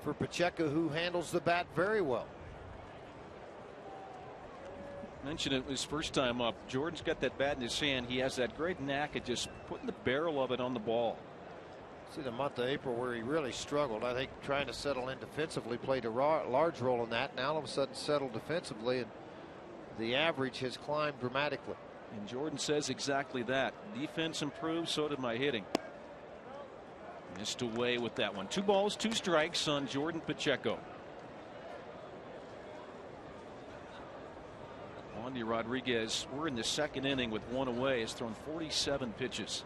for Pacheco, who handles the bat very well. Mentioned it his first time up. Jordan's got that bat in his hand. He has that great knack at just putting the barrel of it on the ball. See the month of April where he really struggled. I think trying to settle in defensively played a large role in that. Now all of a sudden settled defensively, and the average has climbed dramatically. And Jordan says exactly that. Defense improved, so did my hitting. Missed away with that one. 2 balls, 2 strikes on Jordan Pacheco. Wandy Rodriguez, we're in the second inning with 1 away, has thrown 47 pitches.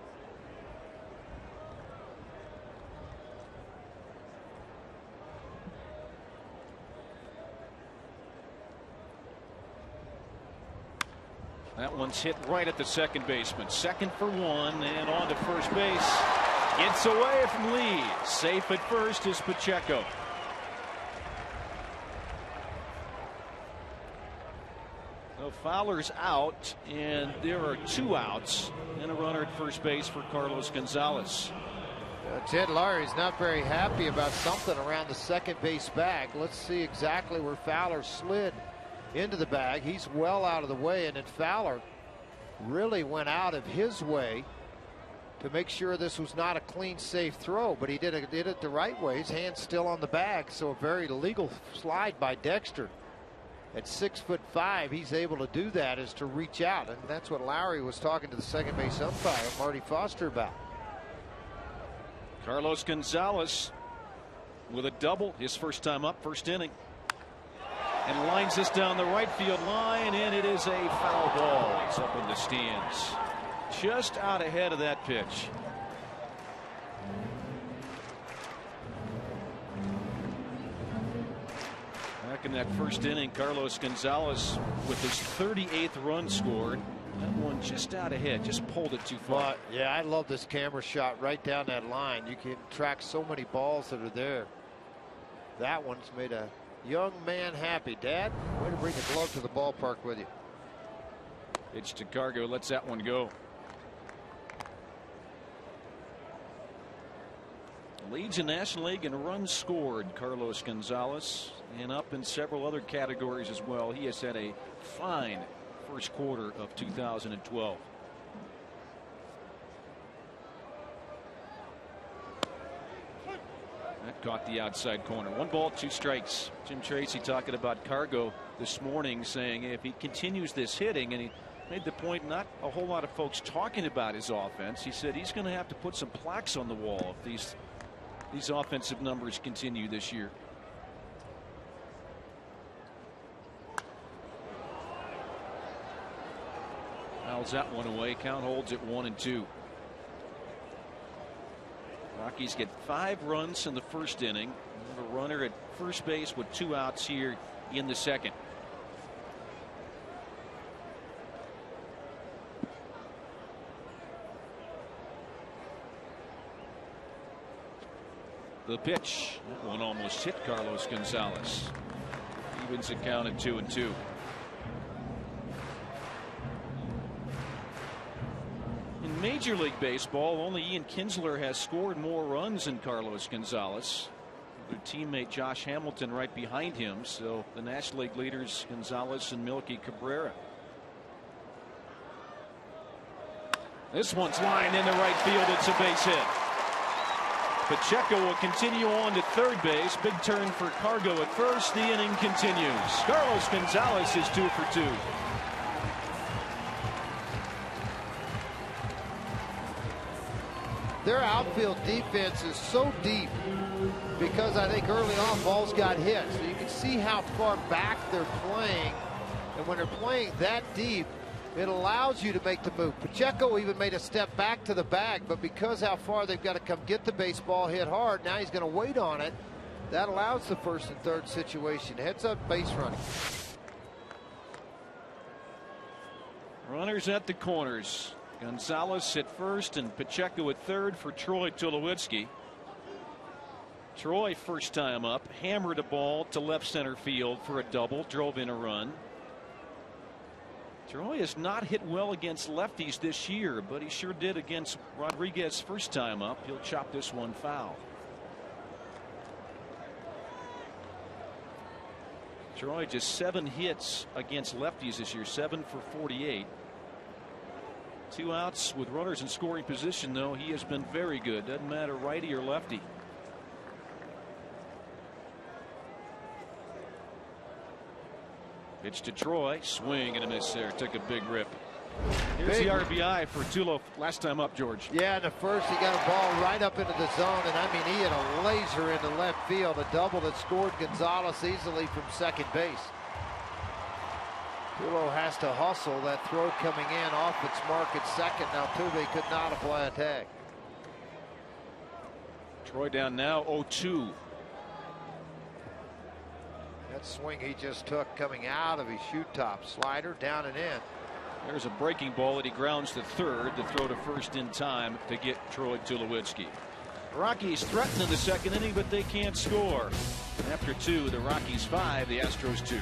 That one's hit right at the second baseman. Second for 1 and on to first base. Gets away from Lee. Safe at first is Pacheco. So Fowler's out, and there are 2 outs and a runner at first base for Carlos Gonzalez. Ted Lowry's not very happy about something around the second base bag. Let's see exactly where Fowler slid into the bag. He's well out of the way, and then Fowler really went out of his way to make sure this was not a clean, safe throw, but he did it the right way. His hand's still on the bag, so a very legal slide by Dexter. At 6'5", he's able to do that, is to reach out, and that's what Lowry was talking to the second base umpire, Marty Foster, about. Carlos Gonzalez with a double, his first time up, first inning. And lines this down the right field line, and it is a foul ball. It's up in the stands. Just out ahead of that pitch. Back in that first inning, Carlos Gonzalez with his 38th run scored. That one just out ahead, just pulled it too far. Yeah, I love this camera shot right down that line. You can track so many balls that are there. That one's made a young man happy. Dad, way to bring the glove to the ballpark with you. Pitch to Cargo, lets that one go. Leads the National League in runs scored, Carlos Gonzalez, and up in several other categories as well. He has had a fine first quarter of 2012. That caught the outside corner. 1 ball, 2 strikes. Jim Tracy talking about Cargo this morning, saying if he continues this hitting, and he made the point not a whole lot of folks talking about his offense. He said he's going to have to put some plaques on the wall if these offensive numbers continue this year. Fouls that one away. Count holds at 1-2. Rockies get 5 runs in the first inning. A runner at first base with 2 outs here in the second. The pitch. That one almost hit Carlos Gonzalez. Evens it count at 2-2. In Major League Baseball, only Ian Kinsler has scored more runs than Carlos Gonzalez. Their teammate Josh Hamilton right behind him. So the National League leaders, Gonzalez and Milky Cabrera. This one's lined into right field. It's a base hit. Pacheco will continue on to third base. Big turn for Cargo at first. The inning continues. Carlos Gonzalez is 2 for 2. Their outfield defense is so deep because I think early on balls got hit. So you can see how far back they're playing. And when they're playing that deep, it allows you to make the move. Pacheco even made a step back to the bag, but because how far they've got to come get the baseball hit hard, now he's going to wait on it. That allows the first and third situation. Heads up base running. Runners at the corners. Gonzalez at first and Pacheco at third for Troy Tulowitzki. Troy, first time up, hammered a ball to left center field for a double, drove in a run. Troy has not hit well against lefties this year, but he sure did against Rodriguez first time up. He'll chop this one foul. Troy just 7 hits against lefties this year, 7 for 48. 2 outs with runners in scoring position, though. He has been very good. Doesn't matter righty or lefty. Pitch to Troy. Swing and a miss there. Took a big rip. Here's the RBI for Tulo last time up, George. Yeah, in the first he got a ball right up into the zone, and I mean he had a laser into left field. A double that scored Gonzalez easily from second base. Tulo has to hustle. That throw coming in off its mark at second. Now Tuve could not apply a tag. Troy down now 0-2. That swing he just took coming out of his shoot top. Slider down and in. There's a breaking ball that he grounds to third to throw to first in time to get Troy Tulowitzki. Rockies threaten in the second inning, but they can't score. After 2, the Rockies 5, the Astros 2.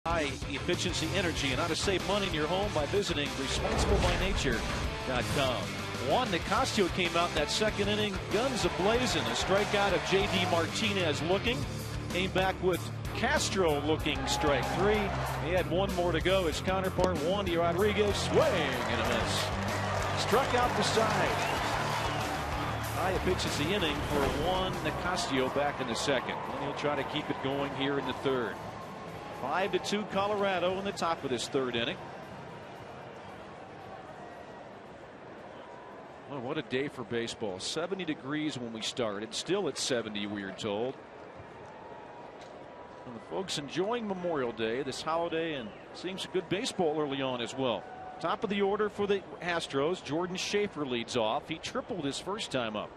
High efficiency energy and how to save money in your home by visiting responsiblebynature.com. Juan Nicasio came out in that second inning, guns a-blazing. A strikeout of J.D. Martinez looking. Came back with Castro looking strike three. He had one more to go. His counterpart, Wandy Rodriguez, swing and a miss. Struck out the side. High efficiency inning for Juan Nicasio back in the second. And he'll try to keep it going here in the third. 5-2 Colorado in the top of this third inning. Well, what a day for baseball. 70 degrees when we started. Still at 70, we are told. And the folks enjoying Memorial Day, this holiday, and seeing some good baseball early on as well. Top of the order for the Astros. Jordan Schaefer leads off. He tripled his first time up.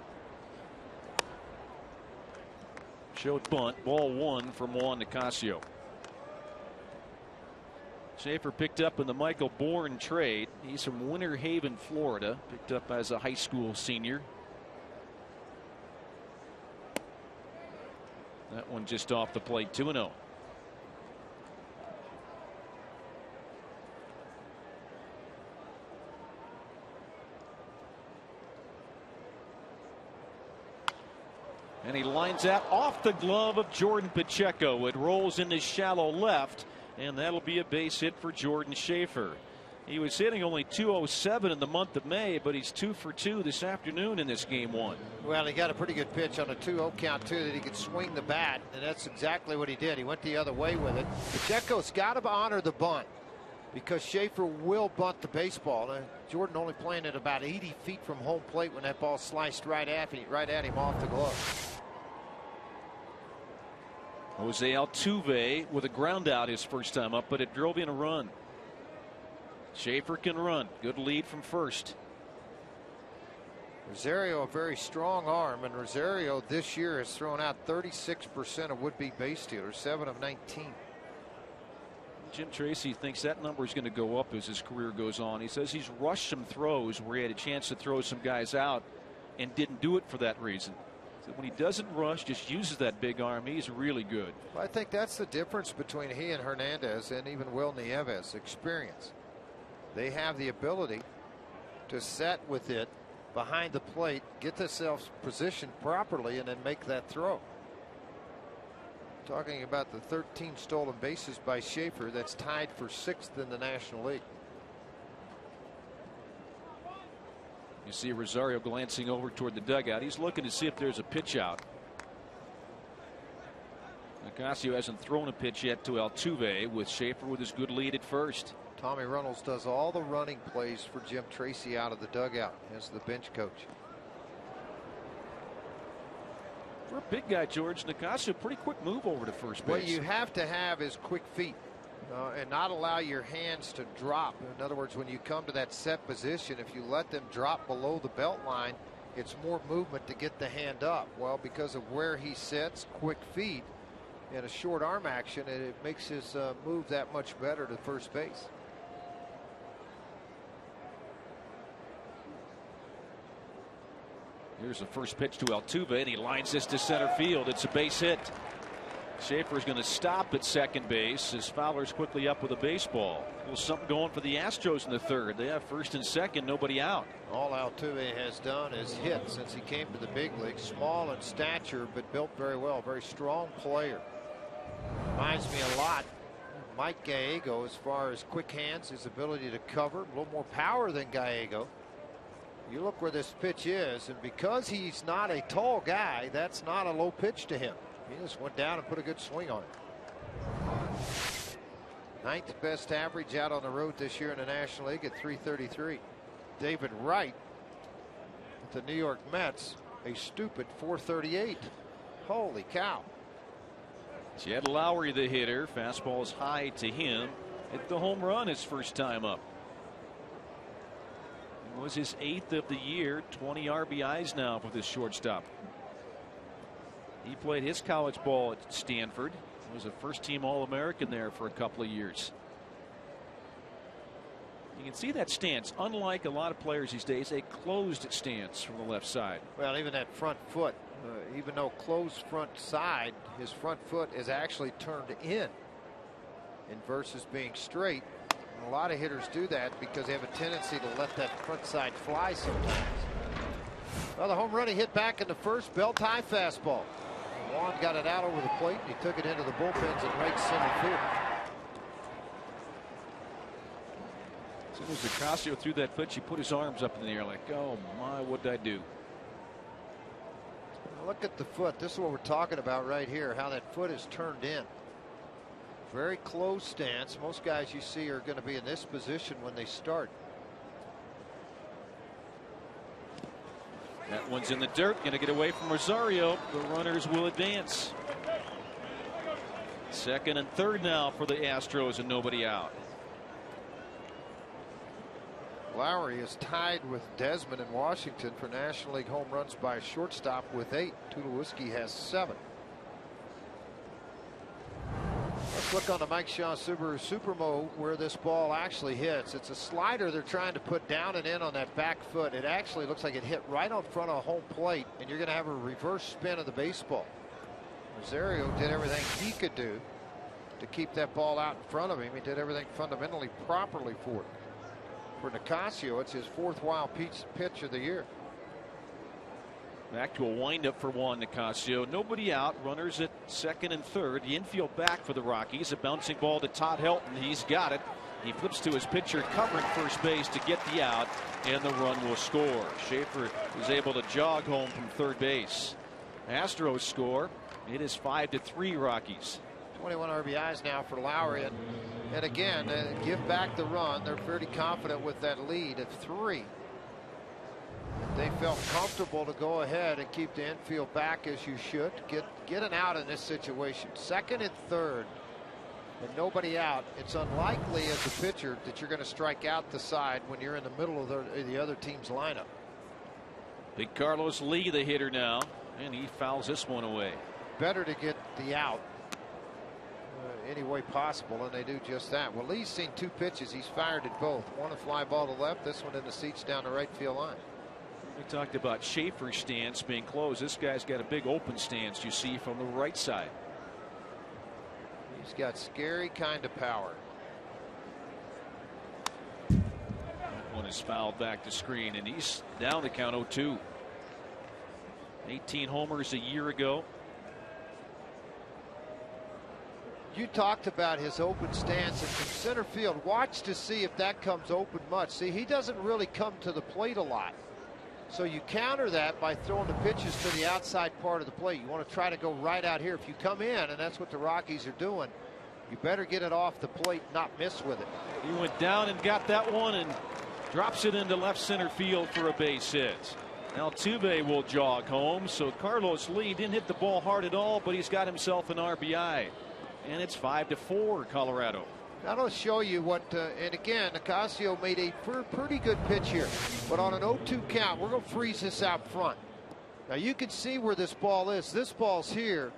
Showed bunt. Ball one from Juan Nicasio. Schaefer picked up in the Michael Bourne trade. He's from Winter Haven, Florida. Picked up as a high school senior. That one just off the plate, 2-0. And he lines that off the glove of Jordan Pacheco. It rolls into shallow left, and that'll be a base hit for Jordan Schaefer. He was hitting only .207 in the month of May, but he's 2 for 2 this afternoon in this game one. Well, he got a pretty good pitch on a 2-0 count, too, that he could swing the bat, and that's exactly what he did. He went the other way with it. Pacheco's got to honor the bunt because Schaefer will bunt the baseball. Jordan only playing at about 80 feet from home plate when that ball sliced right at him off the glove. Jose Altuve with a ground out his first time up, but it drove in a run. Schaefer can run. Good lead from first. Rosario, a very strong arm, and Rosario this year has thrown out 36% of would-be base stealers, 7 of 19. Jim Tracy thinks that number is going to go up as his career goes on. He says he's rushed some throws where he had a chance to throw some guys out and didn't do it for that reason. So when he doesn't rush, just uses that big arm, he's really good. Well, I think that's the difference between he and Hernandez and even Will Nieves. Experience. They have the ability to set with it behind the plate, get themselves positioned properly, and then make that throw. Talking about the 13 stolen bases by Schaefer, that's tied for 6th in the National League. You see Rosario glancing over toward the dugout. He's looking to see if there's a pitch out. Nicasio hasn't thrown a pitch yet to Altuve, with Schaefer with his good lead at first. Tommy Reynolds does all the running plays for Jim Tracy out of the dugout as the bench coach. For a big guy, George, Nicasio, pretty quick move over to first base. What you have to have is quick feet. And not allow your hands to drop. In other words, when you come to that set position, if you let them drop below the belt line, it's more movement to get the hand up. Well, because of where he sits, quick feet, and a short arm action, it makes his move that much better to first base. Here's the first pitch to Altuve, and he lines this to center field. It's a base hit. Schaefer's going to stop at second base as Fowler's quickly up with a baseball. A little something going for the Astros in the third. They have first and second, nobody out. All Altuve has done is hit since he came to the big leagues. Small in stature, but built very well. Very strong player. Reminds me a lot of Mike Gallego as far as quick hands, his ability to cover. A little more power than Gallego. You look where this pitch is, and because he's not a tall guy, that's not a low pitch to him. He just went down and put a good swing on it. 9th best average out on the road this year in the National League at .333. David Wright with the New York Mets, a stupid .438. Holy cow. Jed Lowry, the hitter. Fastball is high to him. Hit the home run his first time up. It was his 8th of the year. 20 RBIs now for this shortstop. He played his college ball at Stanford. He was a first-team All-American there for a couple of years. You can see that stance. Unlike a lot of players these days, a closed stance from the left side. Well, even that front foot, even though closed front side, his front foot is actually turned in. and versus being straight. And a lot of hitters do that because they have a tendency to let that front side fly sometimes. Well, the home run he hit back in the first, belt high fastball. Juan got it out over the plate, and he took it into the bullpens at right center field. As soon as Nicasio threw that pitch, he put his arms up in the air like, oh my, what did I do? Look at the foot. This is what we're talking about right here, how that foot is turned in. Very close stance. Most guys you see are going to be in this position when they start. That one's in the dirt, going to get away from Rosario. The runners will advance. Second and third now for the Astros, and nobody out. Lowry is tied with Desmond in Washington for National League home runs by a shortstop with 8. Tulowitzki has 7. Let's look on the Mike Shaw Subaru Supermo where this ball actually hits. It's a slider they're trying to put down and in on that back foot. It actually looks like it hit right on front of home plate, and you're going to have a reverse spin of the baseball. Rosario did everything he could do to keep that ball out in front of him. He did everything fundamentally properly for it. For Nicasio, it's his 4th wild pitch of the year. Back to a windup for Juan Nicasio. Nobody out. Runners at second and third. The infield back for the Rockies. A bouncing ball to Todd Helton. He's got it. He flips to his pitcher covering first base to get the out, and the run will score. Schaefer was able to jog home from third base. Astros score. It is 5-3 Rockies. 21 RBIs now for Lowry, and again, give back the run. They're pretty confident with that lead of 3. They felt comfortable to go ahead and keep the infield back as you should. Get an out in this situation. Second and third, and nobody out. It's unlikely as a pitcher that you're going to strike out the side when you're in the middle of the other team's lineup. Big Carlos Lee, the hitter now, and he fouls this one away. Better to get the out any way possible, and they do just that. Well, Lee's seen 2 pitches. He's fired at both. One a fly ball to left, this one in the seats down the right field line. We talked about Schaefer's stance being closed. This guy's got a big open stance, you see, from the right side. He's got scary kind of power. That one is fouled back to screen, and he's down the count 0-2. 18 homers a year ago. You talked about his open stance, and from center field, watch to see if that comes open much. See, he doesn't really come to the plate a lot. So you counter that by throwing the pitches to the outside part of the plate. You want to try to go right out here. If you come in, and that's what the Rockies are doing, you better get it off the plate, not miss with it. He went down and got that one and drops it into left center field for a base hit. Altuve will jog home. So Carlos Lee didn't hit the ball hard at all, but he's got himself an RBI. And it's 5-4 Colorado. That'll show you what, and again, Nicasio made a pretty good pitch here. But on an 0-2 count, we're going to freeze this out front. Now you can see where this ball is. This ball's here,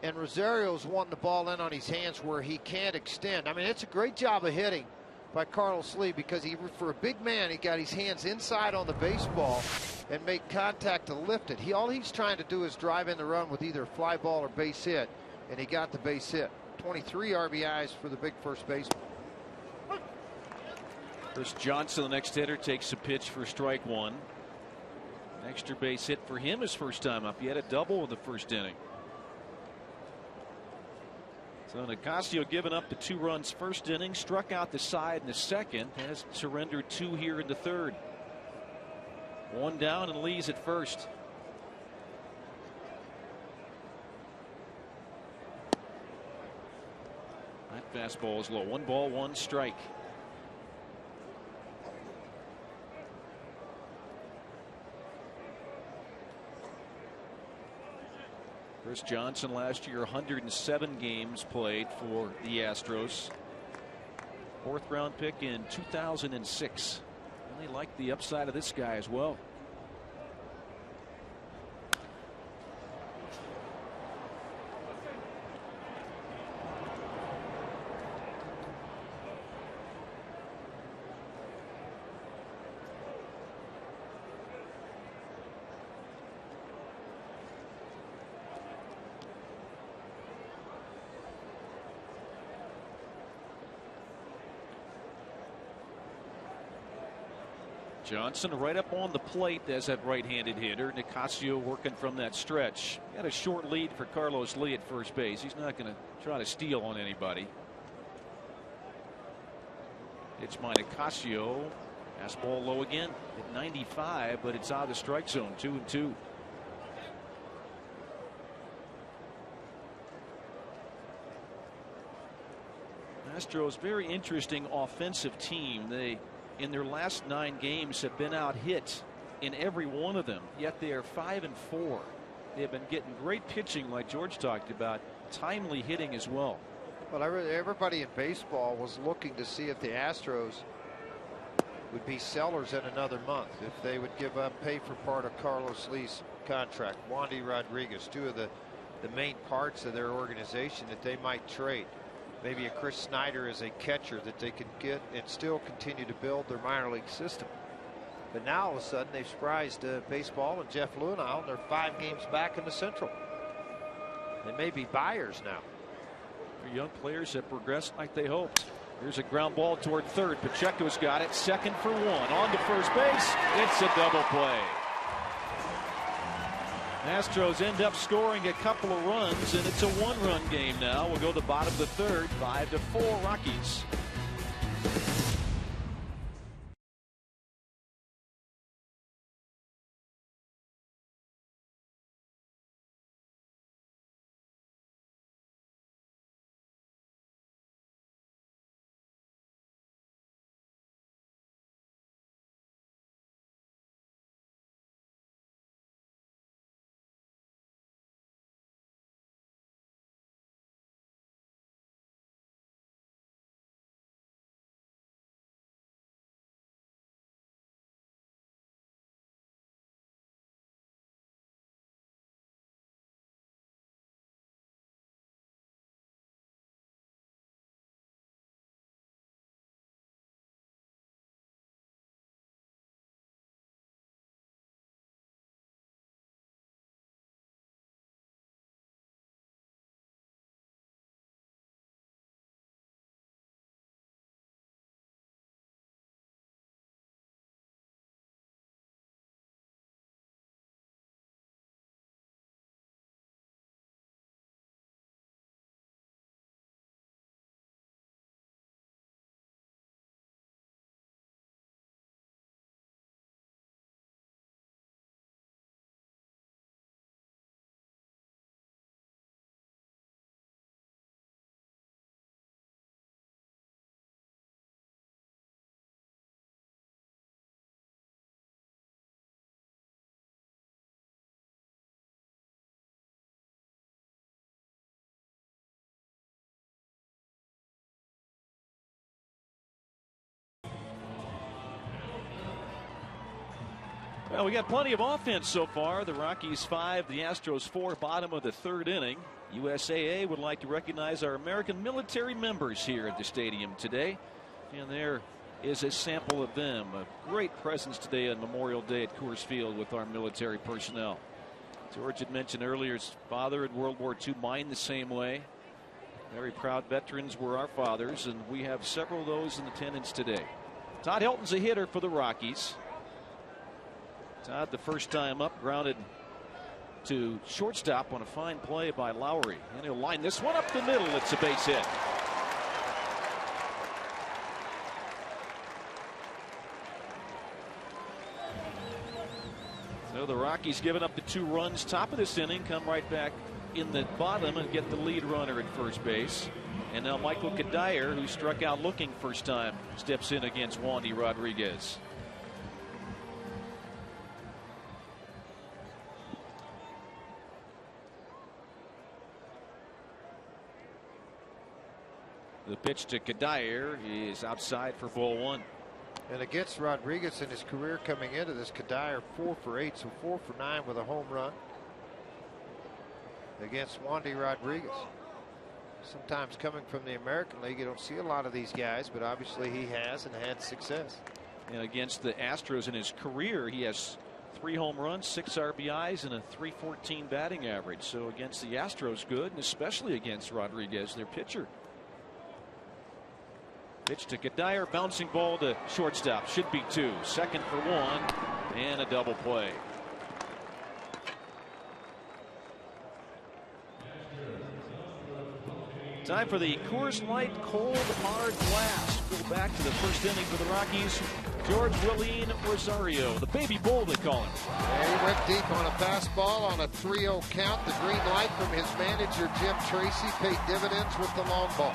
and Rosario's wanting the ball in on his hands where he can't extend. I mean, it's a great job of hitting by Carlos Lee, because for a big man, he got his hands inside on the baseball and make contact to lift it. All he's trying to do is drive in the run with either a fly ball or base hit, and he got the base hit. 23 RBIs for the big first baseman. Chris Johnson, the next hitter, takes a pitch for strike one. Extra base hit for him his first time up. He had a double in the first inning. So Nicasio giving up the 2 runs first inning, struck out the side in the second, has surrendered 2 here in the third. 1 down, and Lee's at first. That fastball is low. 1 ball, 1 strike. Chris Johnson last year, 107 games played for the Astros. 4th round pick in 2006. Really like the upside of this guy as well. Johnson right up on the plate as that right-handed hitter. Nicasio working from that stretch. Got a short lead for Carlos Lee at first base. He's not going to try to steal on anybody. Pitch by Nicasio. Fastball low again at 95, but it's out of the strike zone. 2-2. Astros, very interesting offensive team. They, in their last 9 games, have been out hit in every one of them, yet they are 5-4. They have been getting great pitching, like George talked about, timely hitting as well. Well, everybody in baseball was looking to see if the Astros would be sellers in another month, if they would give up, pay for part of Carlos Lee's contract. Wandy Rodriguez, 2 of the main parts of their organization that they might trade. Maybe a Chris Snyder as a catcher that they could get and still continue to build their minor league system. But now all of a sudden they've surprised baseball and Jeff Luhnow, and they're 5 games back in the Central. They may be buyers now. Their young players have progressed like they hoped. Here's a ground ball toward third. Pacheco's got it. Second for 1. On to first base. It's a double play. Astros end up scoring a couple of runs, and it's a 1-run game now. We'll go to the bottom of the third. 5-4 Rockies. Well, we got plenty of offense so far. The Rockies 5, the Astros 4, bottom of the 3rd inning. USAA would like to recognize our American military members here at the stadium today. And there is a sample of them. A great presence today on Memorial Day at Coors Field with our military personnel. George had mentioned earlier his father in World War II mined the same way. Very proud veterans were our fathers, and we have several of those in attendance today. Todd Helton's a hitter for the Rockies. Todd, the first time up, grounded to shortstop on a fine play by Lowry. And he'll line this one up the middle. It's a base hit. So the Rockies giving up the 2 runs top of this inning, come right back in the bottom and get the lead runner at first base. And now Michael Kadire, who struck out looking first time, steps in against Wandy Rodriguez. The pitch to Kadire is outside for ball 1. And against Rodriguez in his career coming into this, Kadire 4 for 8, so 4 for 9 with a home run against Wandy Rodriguez. Sometimes coming from the American League, you don't see a lot of these guys, but obviously he has and had success. And against the Astros in his career, he has 3 home runs, 6 RBIs, and a .314 batting average. So against the Astros, good, and especially against Rodriguez, their pitcher. Pitch to Kadire, bouncing ball to shortstop. Should be 2. Second for 1, and a double play. Time for the Coors Light Cold Hard Blast. Go back to the first inning for the Rockies. George Willeen Rosario, the baby bull they call him. Yeah, he went deep on a fastball on a 3-0 count. The green light from his manager Jim Tracy paid dividends with the long ball.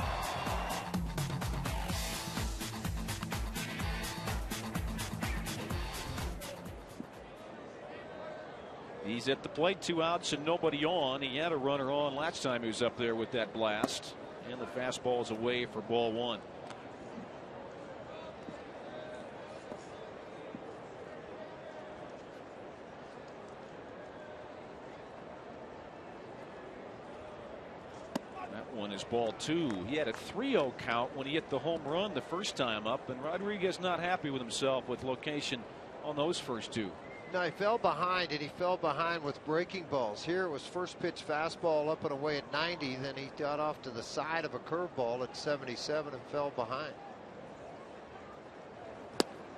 He's at the plate, 2 outs and nobody on. He had a runner on last time he was up there with that blast. And the fastball is away for ball 1. That one is ball 2. He had a 3-0 count when he hit the home run the first time up, and Rodriguez not happy with himself with location on those first 2. No, he fell behind, and he fell behind with breaking balls. Here it was first pitch fastball up and away at 90. Then he got off to the side of a curveball at 77 and fell behind.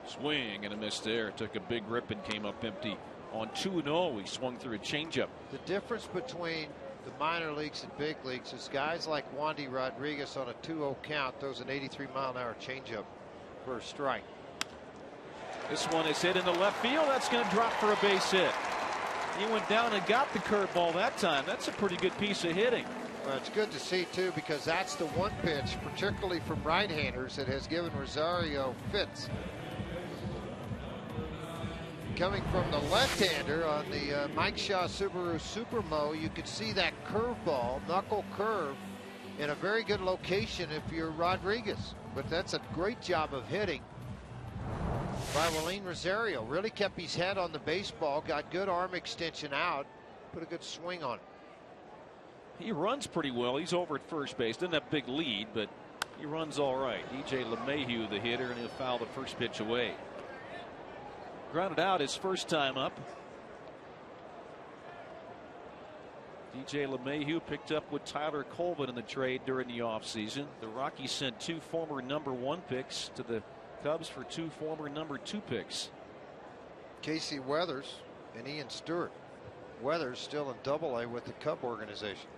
Swing and a miss there. Took a big rip and came up empty. On 2-0, he swung through a changeup. The difference between the minor leagues and big leagues is guys like Wandy Rodriguez on a 2-0 count throws an 83-mile-an-hour changeup for a strike. This one is hit in the left field. That's going to drop for a base hit. He went down and got the curveball that time. That's a pretty good piece of hitting. Well, it's good to see, too, because that's the one pitch, particularly from right-handers, that has given Rosario fits. Coming from the left-hander on the Mike Shaw Subaru Supermo, you could see that curveball, knuckle curve, in a very good location if you're Rodriguez. But that's a great job of hitting by Willeen Rosario. Really kept his head on the baseball, got good arm extension out, put a good swing on it. He runs pretty well. He's over at first base. Doesn't have a big lead, but he runs all right. DJ LeMahieu, the hitter, and he'll foul the first pitch away. Grounded out his first time up. DJ LeMahieu picked up with Tyler Colvin in the trade during the offseason. The Rockies sent 2 former #1 picks to the Cubs for 2 former #2 picks. Casey Weathers and Ian Stewart. Weathers still in Double-A with the Cub organization.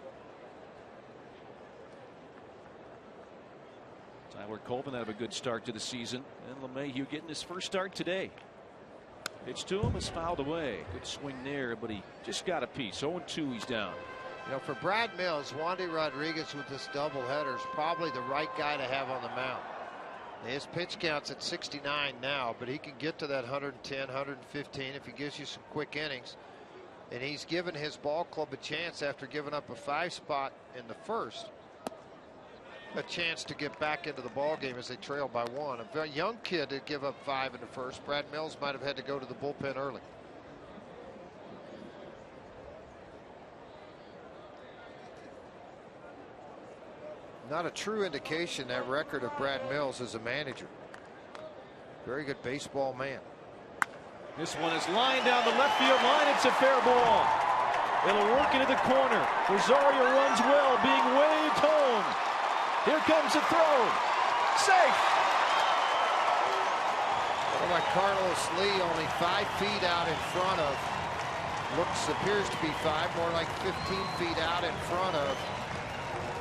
Tyler Colvin had a good start to the season, and LeMahieu getting his first start today. Pitch to him is fouled away. Good swing there, but he just got a piece. 0-2, he's down. You know, for Brad Mills, Wandy Rodriguez with this doubleheader is probably the right guy to have on the mound. His pitch count's at 69 now, but he can get to that 110, 115 if he gives you some quick innings. And he's given his ball club a chance after giving up a 5 spot in the first. A chance to get back into the ball game as they trail by 1. A very young kid to give up 5 in the first. Brad Mills might have had to go to the bullpen early. Not a true indication, that record of Brad Mills as a manager. Very good baseball man. This one is lined down the left field line. It's a fair ball. It'll work into the corner. Rosario runs well, being waved home. Here comes the throw. Safe. Well, like Carlos Lee, only 5 feet out in front of. Appears to be 5, more like 15 feet out in front of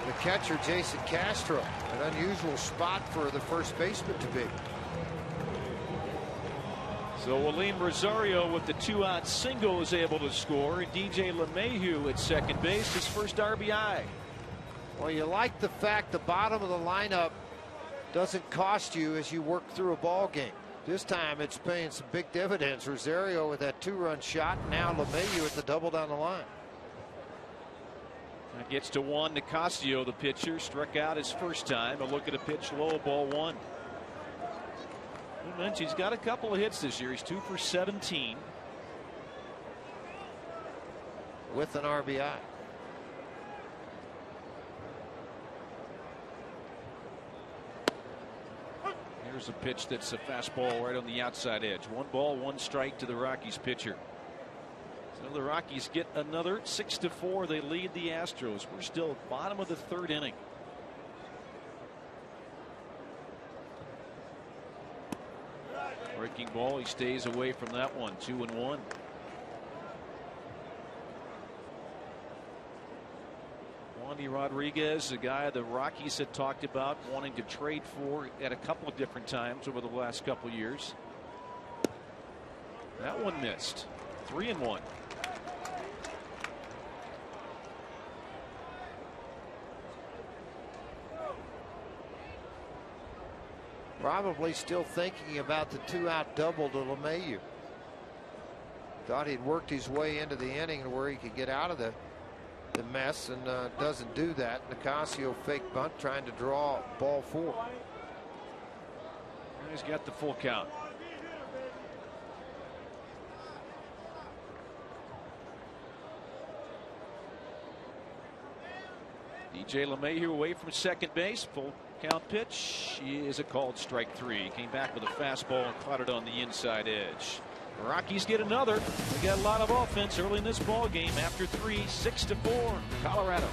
the catcher, Jason Castro. An unusual spot for the first baseman to be. So Willeen Rosario with the 2-out single is able to score. DJ LeMahieu at second base, his first RBI. Well, you like the fact the bottom of the lineup doesn't cost you as you work through a ball game. This time it's paying some big dividends. Rosario with that 2-run shot. Now LeMahieu at the double down the line. That gets to Juan Nicasio, the pitcher, struck out his first time. A look at a pitch low, ball 1. He's got a couple of hits this year. He's 2 for 17 with an RBI. Here's a pitch that's a fastball right on the outside edge. 1 ball, 1 strike to the Rockies pitcher. So the Rockies get another 6-4. They lead the Astros. We're still bottom of the 3rd inning. Breaking ball. He stays away from that one. 2-1. Wandy Rodriguez, the guy the Rockies had talked about wanting to trade for at a couple of different times over the last couple of years. That one missed. 3-1. Probably still thinking about the 2-out double to LeMahieu. Thought he'd worked his way into the inning where he could get out of the mess, and doesn't do that. Nicasio fake bunt trying to draw ball 4. He's got the full count. DJ LeMahieu away from second base. Full count pitch is a called strike 3. Came back with a fastball and caught it on the inside edge. The Rockies get another. They got a lot of offense early in this ball game. After 3, 6-4, Colorado.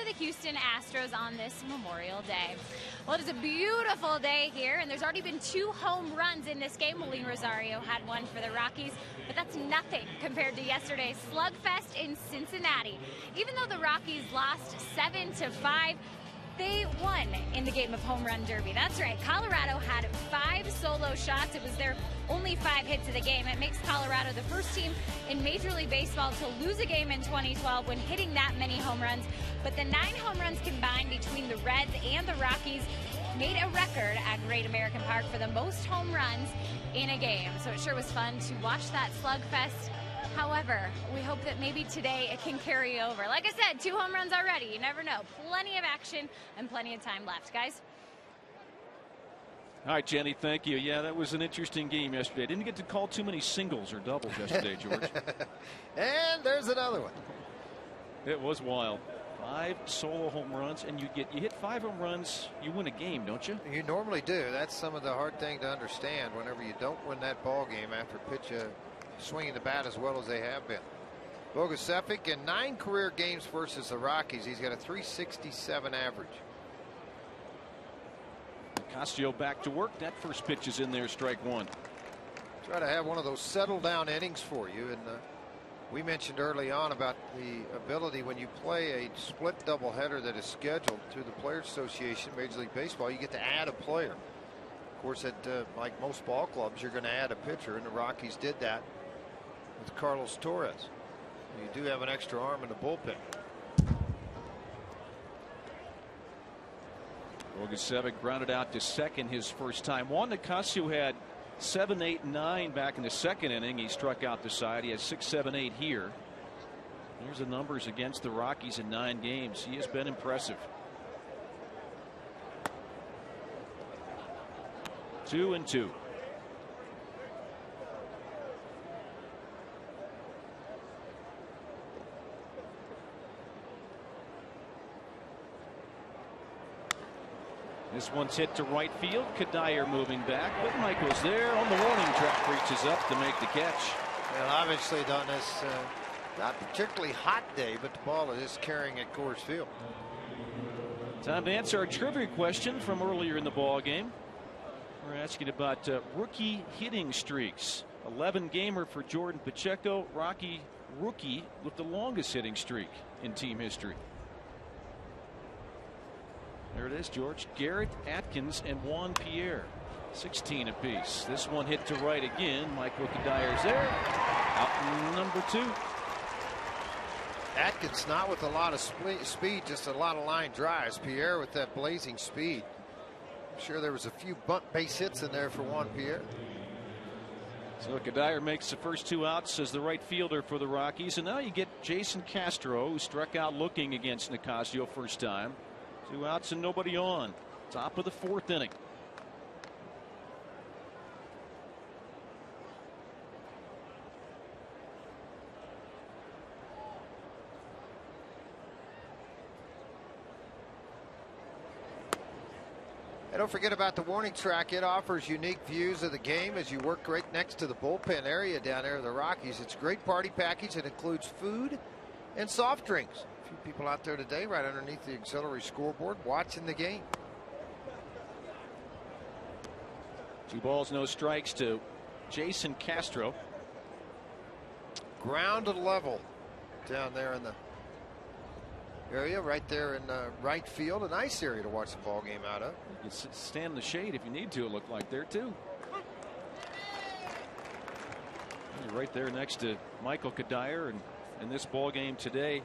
The Houston Astros on this Memorial Day. Well, it is a beautiful day here, and there's already been 2 home runs in this game. Willie Rosario had one for the Rockies, but that's nothing compared to yesterday's slugfest in Cincinnati. Even though the Rockies lost 7-5, they won in the game of home run derby. That's right. Colorado had 5 solo shots. It was their only 5 hits of the game. It makes Colorado the first team in Major League Baseball to lose a game in 2012 when hitting that many home runs. But the 9 home runs combined between the Reds and the Rockies made a record at Great American Park for the most home runs in a game. So it sure was fun to watch that slugfest. However, we hope that maybe today it can carry over. Like I said, 2 home runs already. You never know. Plenty of action and plenty of time left, guys. All right, Jenny, thank you. Yeah, that was an interesting game yesterday. Didn't get to call too many singles or doubles yesterday, George. And there's another one. It was wild. 5 solo home runs, and you hit 5 home runs, you win a game, don't you? You normally do. That's some of the hard thing to understand whenever you don't win that ball game after pitch swinging the bat as well as they have been. Bogusevic in 9 career games versus the Rockies. He's got a .367 average. Castillo back to work. That first pitch is in there, strike 1. Try to have one of those settle down innings for you. And we mentioned early on about the ability when you play a split doubleheader that is scheduled through the Players Association, Major League Baseball, you get to add a player. Of course, like most ball clubs, you're going to add a pitcher, and the Rockies did that with Carlos Torres. You do have an extra arm in the bullpen. Bogusevic grounded out to second his first time. Juan Nicasio had 7, 8, 9 back in the second inning. He struck out the side. He has 6, 7, 8 here. Here's the numbers against the Rockies in 9 games. He has been impressive. 2-2. This one's hit to right field. Kadire moving back, but Michael's there on the warning track, reaches up to make the catch. Well, obviously on this not particularly hot day, but the ball is carrying at Coors Field. Time to answer our trivia question from earlier in the ball game. We're asking about rookie hitting streaks. 11 gamer for Jordan Pacheco, Rocky rookie with the longest hitting streak in team history. There it is, George. Garrett, Atkins, and Juan Pierre. 16 apiece. This one hit to right again. Michael Kadire's there. Out number 2. Atkins not with a lot of speed, just a lot of line drives. Pierre with that blazing speed. I'm sure there was a few bunt base hits in there for Juan Pierre. So Kadire makes the first 2 outs as the right fielder for the Rockies. And now you get Jason Castro, who struck out looking against Nicasio first time. 2 outs and nobody on. Top of the 4th inning. And don't forget about the warning track. It offers unique views of the game as you work right next to the bullpen area down there of the Rockies. It's a great party package. It includes food and soft drinks. A few people out there today right underneath the auxiliary scoreboard watching the game. 2 balls, no strikes to Jason Castro. Ground level down there in the area, right there in right field. A nice area to watch the ball game out of. You can stand in the shade if you need to. It looked like there too. You're right there next to Michael Kadire, and in this ball game today,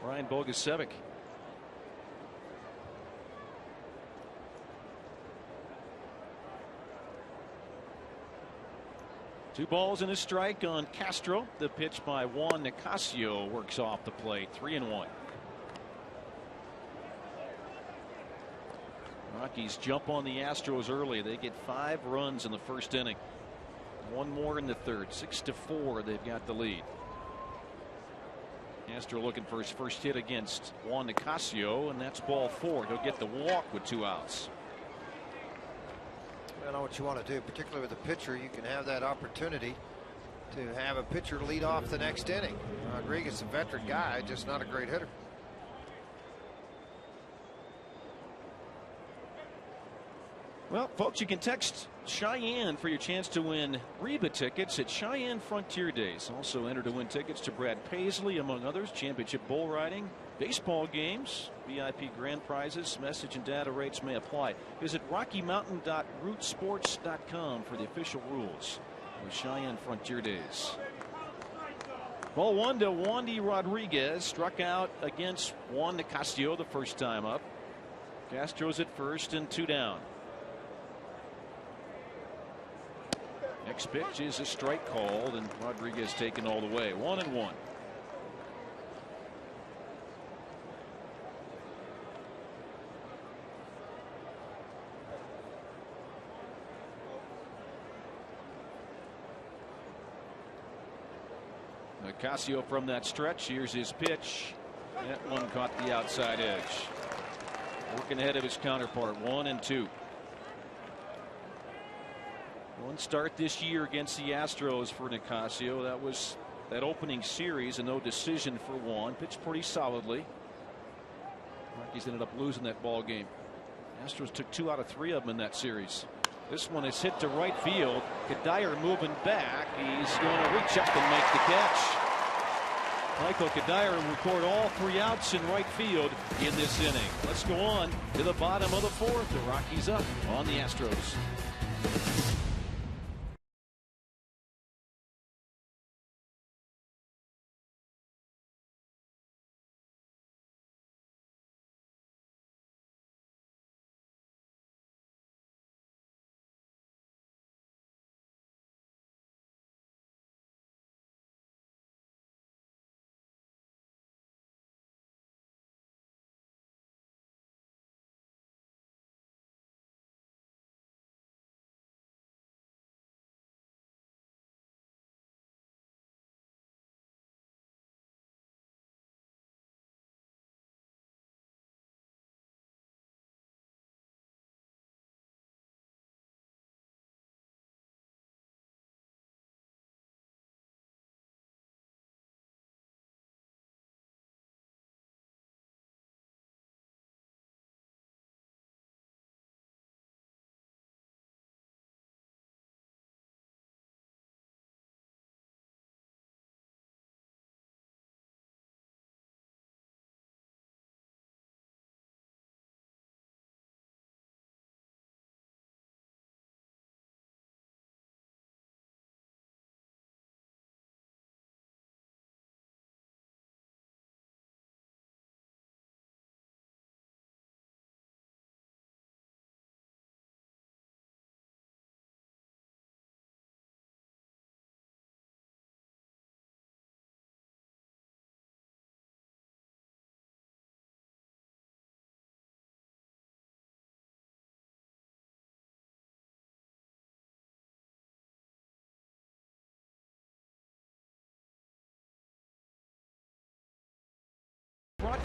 Ryan Bogusevic. Two balls and a strike on Castro. The pitch by Juan Nicasio works off the plate. 3-1. Rockies jump on the Astros early. They get 5 runs in the first inning. 1 more in the third. 6-4. They've got the lead. Castro looking for his first hit against Juan Nicasio, and that's ball 4. He'll get the walk with 2 outs. I know what you want to do, particularly with a pitcher. You can have that opportunity to have a pitcher lead off the next inning. Rodriguez is a veteran guy, just not a great hitter. Well, folks, you can text Cheyenne for your chance to win Reba tickets at Cheyenne Frontier Days. Also enter to win tickets to Brad Paisley, among others, championship bull riding, baseball games, VIP grand prizes. Message and data rates may apply. Visit RockyMountain.rootsports.com for the official rules of Cheyenne Frontier Days. Ball 1 to Wandy Rodriguez. Struck out against Juan Nicasio the first time up. Castro's at first and 2 down. Next pitch is a strike called, and Rodriguez taken all the way. 1-1. Nicasio from that stretch. Here's his pitch. That one caught the outside edge. Working ahead of his counterpart. 1-2. One start this year against the Astros for Nicasio. That was that opening series, and no decision for Juan. Pitched pretty solidly. Rockies ended up losing that ball game. Astros took 2 out of 3 of them in that series. This one is hit to right field. Kadire moving back. He's going to reach up and make the catch. Michael Kadire will record all 3 outs in right field in this inning. Let's go on to the bottom of the 4th. The Rockies up on the Astros.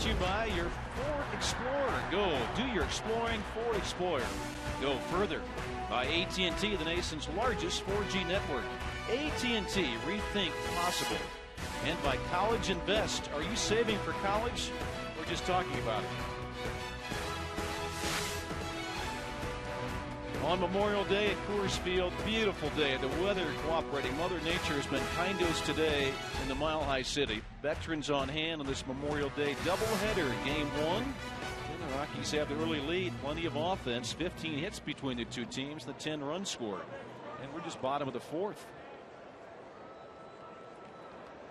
brought to you by your Ford Explorer. Go do your exploring Ford Explorer. Go further by AT&T, the nation's largest 4G network. AT&T, rethink possible. And by College Invest. Are you saving for college or just talking about it? On Memorial Day at Coors Field, beautiful day. The weather cooperating. Mother Nature has been kind to us today in the Mile High City. Veterans on hand on this Memorial Day doubleheader. Game 1. And the Rockies have the early lead. Plenty of offense. 15 hits between the two teams. The 10 runs scored. And we're just bottom of the 4th.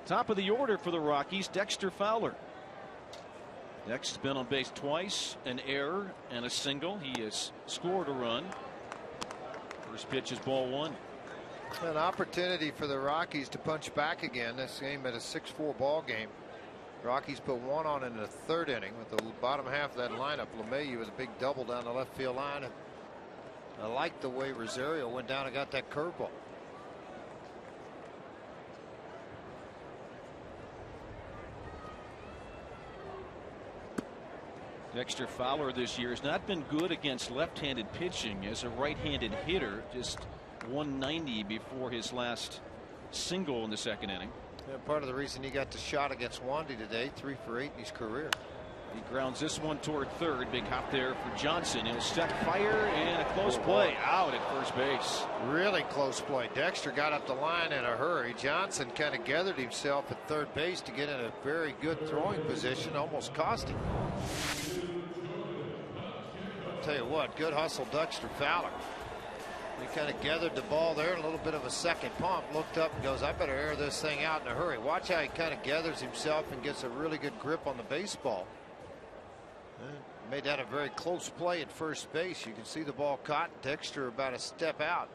Top of the order for the Rockies, Dexter Fowler. Dex has been on base twice, an error and a single. He has scored a run. First pitch is ball 1. An opportunity for the Rockies to punch back again. This game at a 6-4 ball game. Rockies put one on in the 3rd inning with the bottom half of that lineup. LeMahieu with a big double down the left field line. And I like the way Rosario went down and got that curveball. Dexter Fowler this year has not been good against left-handed pitching as a right-handed hitter. Just 190 before his last single in the 2nd inning. Yeah, part of the reason he got the shot against Wandy today, 3 for 8 in his career. He grounds this one toward 3rd. Big hop there for Johnson. He'll step fire and a close play out at first base. Really close play. Dexter got up the line in a hurry. Johnson kind of gathered himself at 3rd base to get in a very good throwing position. Almost cost him. I'll tell you what, good hustle, Dexter Fowler. He kind of gathered the ball there, a little bit of a second pump, looked up and goes, I better air this thing out in a hurry. Watch how he kind of gathers himself and gets a really good grip on the baseball. Made that a very close play at first base. You can see the ball caught. Dexter about a step out.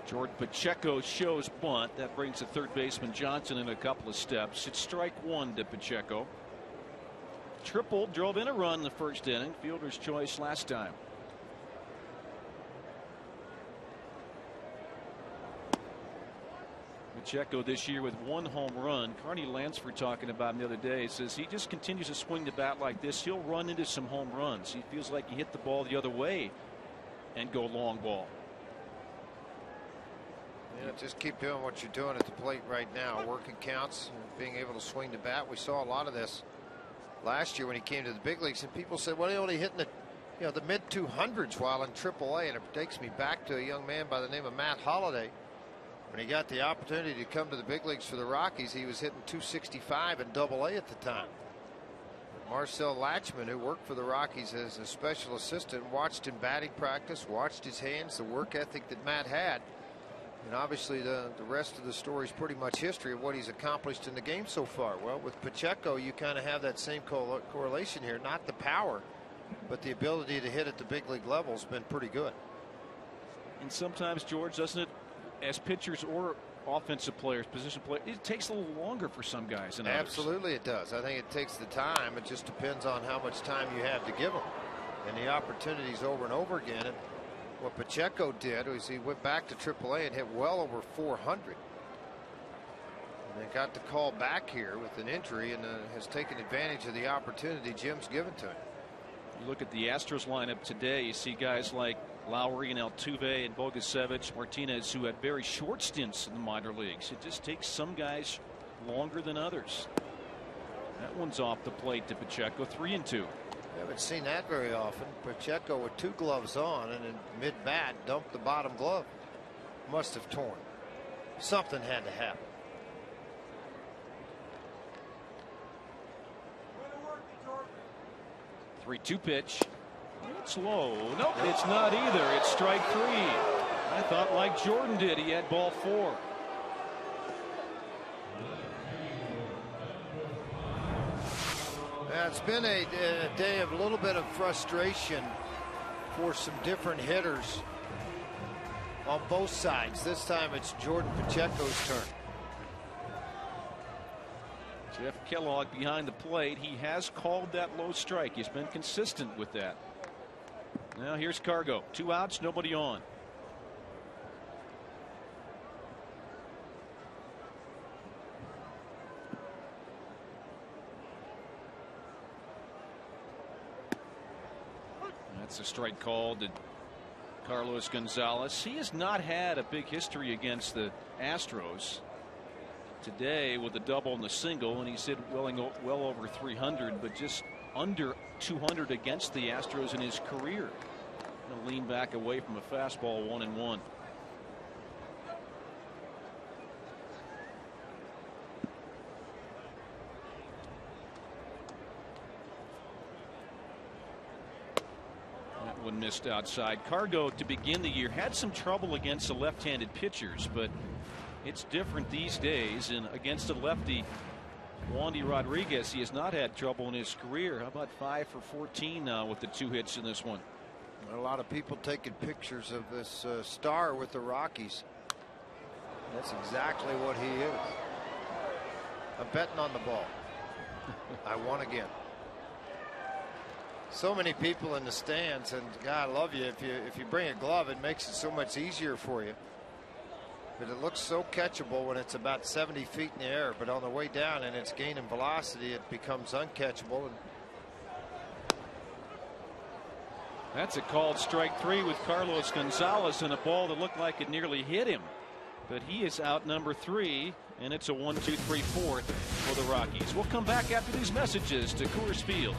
Jordan Pacheco shows bunt. That brings the 3rd baseman Johnson in a couple of steps. It's strike 1 to Pacheco. Tripled, drove in a run in the 1st inning. Fielder's choice last time. Pacheco this year with 1 home run. Carney Lansford talking about him the other day says he just continues to swing the bat like this. He'll run into some home runs. He feels like he hit the ball the other way and go long ball. Yeah, just keep doing what you're doing at the plate right now. Working counts, being able to swing the bat. We saw a lot of this last year when he came to the big leagues, and people said, well, he only hitting the mid 200s while in AAA, and it takes me back to a young man by the name of Matt Holliday. When he got the opportunity to come to the big leagues for the Rockies, he was hitting 265 in AA at the time. Marcel Latchman, who worked for the Rockies as a special assistant, watched him batting practice, watched his hands, the work ethic that Matt had. And obviously the rest of the story is pretty much history of what he's accomplished in the game so far. Well, with Pacheco, you kind of have that same correlation here. Not the power, but the ability to hit at the big league level has been pretty good. And sometimes, George, doesn't it, as pitchers or offensive players, position players, it takes a little longer for some guys than others. Absolutely it does. I think it takes the time. It just depends on how much time you have to give them and the opportunities over and over again. And what Pacheco did was he went back to AAA and hit well over 400. And then got the call back here with an injury and has taken advantage of the opportunity Jim's given to him. You look at the Astros lineup today, you see guys like Lowry and Altuve and Bogasevich, Martinez, who had very short stints in the minor leagues. It just takes some guys longer than others. That one's off the plate to Pacheco. 3-2. Haven't seen that very often. Pacheco with 2 gloves on and in mid-bat dumped the bottom glove. Must have torn. Something had to happen. Three-two pitch. It's low. Nope, it's not either. It's strike 3. I thought like Jordan did, he had ball 4. It's been a day of a little bit of frustration for some different hitters on both sides. This time it's Jordan Pacheco's turn. Jeff Kellogg behind the plate. He has called that low strike. He's been consistent with that. Now here's Cargo. 2 outs, nobody on. That's a strike called to Carlos Gonzalez. He has not had a big history against the Astros. Today with the double and the single, and he's hit well over 300, but just under 200 against the Astros in his career. Gonna lean back away from a fastball, 1-1. That one missed outside. Cargo to begin the year had some trouble against the left-handed pitchers, but it's different these days, and against a lefty, Wandy Rodriguez, he has not had trouble in his career. How about 5 for 14 now with the 2 hits in this one? A lot of people taking pictures of this star with the Rockies. That's exactly what he is. I'm betting on the ball. I won again. So many people in the stands, and God, I love you. If you bring a glove, it makes it so much easier for you. But it looks so catchable when it's about 70 feet in the air, but on the way down and it's gaining velocity, it becomes uncatchable. And that's a called strike 3 with Carlos Gonzalez, and a ball that looked like it nearly hit him. But he is out number 3, and it's a 1-2-3-4 for the Rockies. We'll come back after these messages to Coors Field.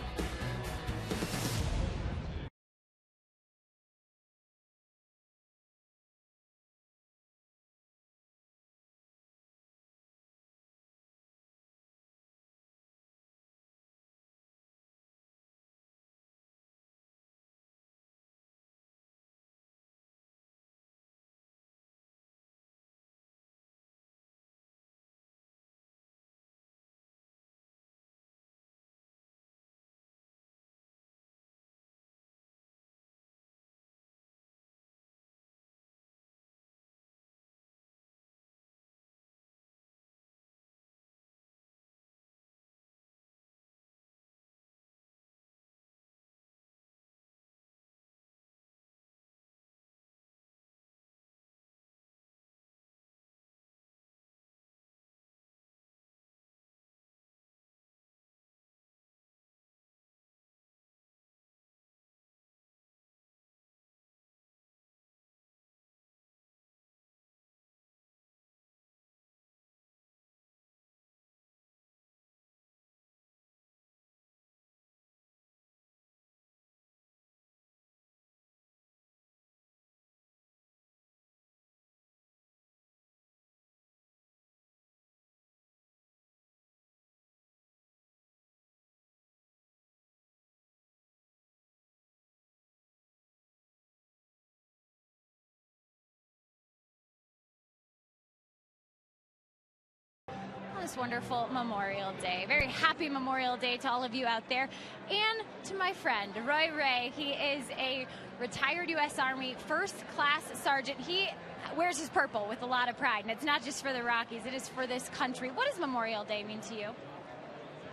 This wonderful Memorial Day. Very happy Memorial Day to all of you out there, and to my friend Roy Ray. He is a retired U.S. Army first-class sergeant. He wears his purple with a lot of pride, and it's not just for the Rockies, it is for this country. What does Memorial Day mean to you?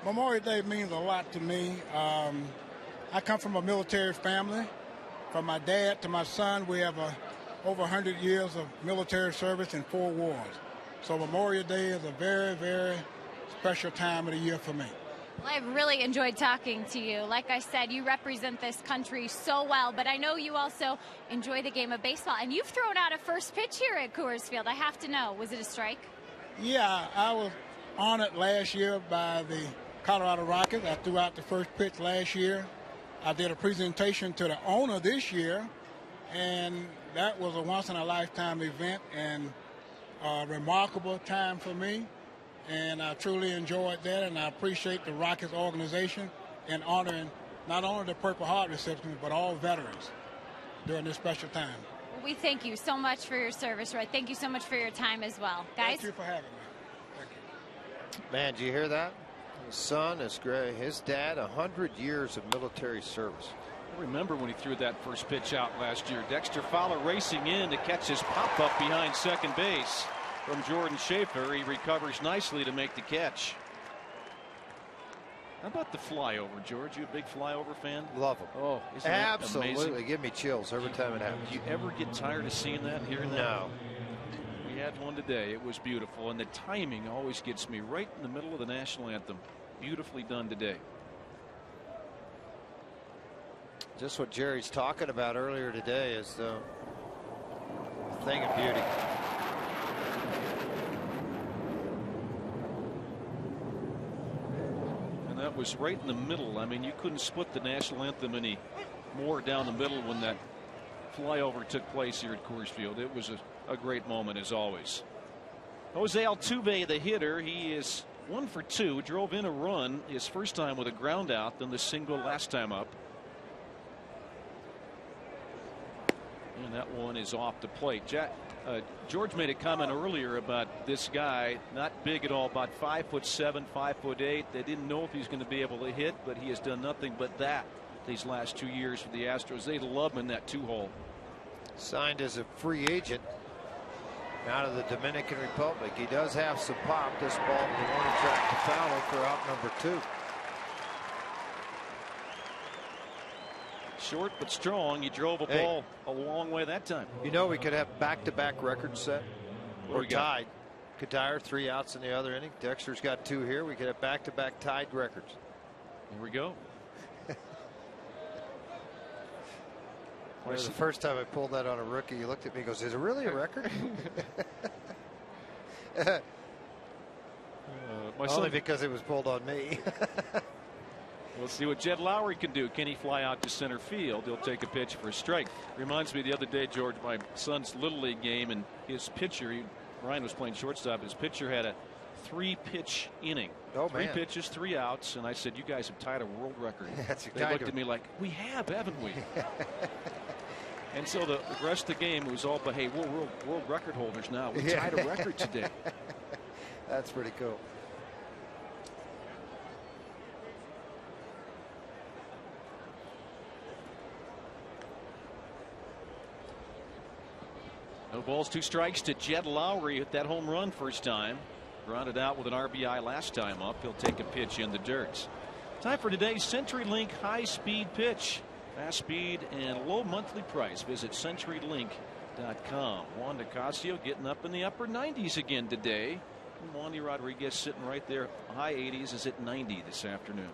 Memorial Day means a lot to me. I come from a military family. From my dad to my son, we have over 100 years of military service in 4 wars. So Memorial Day is a very, very special time of the year for me. Well, I've really enjoyed talking to you. Like I said, you represent this country so well, but I know you also enjoy the game of baseball, and you've thrown out a first pitch here at Coors Field. I have to know, was it a strike? Yeah, I was honored last year by the Colorado Rockies. I threw out the first pitch last year. I did a presentation to the owner this year, and that was a once-in-a-lifetime event, and a remarkable time for me, and I truly enjoyed that, and I appreciate the Rockies organization in honoring not only the Purple Heart recipients, but all veterans during this special time. We thank you so much for your service, Roy. Thank you so much for your time as well. Guys? Thank you for having me. Thank you. Man, did you hear that? His son is great. His dad, 100 years of military service. I remember when he threw that first pitch out last year. Dexter Fowler racing in to catch his pop-up behind second base from Jordan Schaefer. He recovers nicely to make the catch. How about the flyover, George? You a big flyover fan? Love them. Oh, isn't absolutely that amazing? Give me chills every time it happens. Do you ever get tired of seeing that and hearing that? No. We had one today. It was beautiful, and the timing always gets me right in the middle of the national anthem. Beautifully done today. Just what Jerry's talking about earlier today is the thing of beauty. And that was right in the middle. I mean, you couldn't split the national anthem any more down the middle when that flyover took place here at Coors Field. It was a great moment, as always. Jose Altuve, the hitter, he is 1 for 2, drove in a run his first time with a ground out, then the single last time up. And that one is off the plate. George made a comment earlier about this guy, not big at all, about 5'7", 5'8". They didn't know if he was going to be able to hit, but he has done nothing but that these last 2 years for the Astros. They love him in that 2-hole. Signed as a free agent out of the Dominican Republic. He does have some pop. This ball to the warning track to foul for out number 2. Short but strong. He drove a ball a long way that time. You know, we could have back-to-back records set or tied. Kadire 3 outs in the other inning. Dexter's got 2 here. We could have back-to-back tied records. Here we go. The first time I pulled that on a rookie, he looked at me and goes, "Is it really a record?" Only because it was pulled on me. We'll see what Jed Lowry can do. Can he fly out to center field? He'll take a pitch for a strike. Reminds me the other day, George, my son's Little League game, and his pitcher, Ryan was playing shortstop. His pitcher had a 3-pitch inning. Oh, 3 pitches, 3 outs. And I said, "You guys have tied a world record." They looked at me like, "We have, haven't we?" And so the rest of the game was all, but hey, we're world record holders now. We tied a record today. That's pretty cool. No balls, 2 strikes to Jed Lowry. Hit that home run first time. Grounded out with an RBI last time up. He'll take a pitch in the dirt. Time for today's CenturyLink high-speed pitch. Fast speed and low monthly price. Visit CenturyLink.com. Juan Nicasio getting up in the upper 90s again today. And Wandy Rodriguez sitting right there. High 80s is at 90 this afternoon.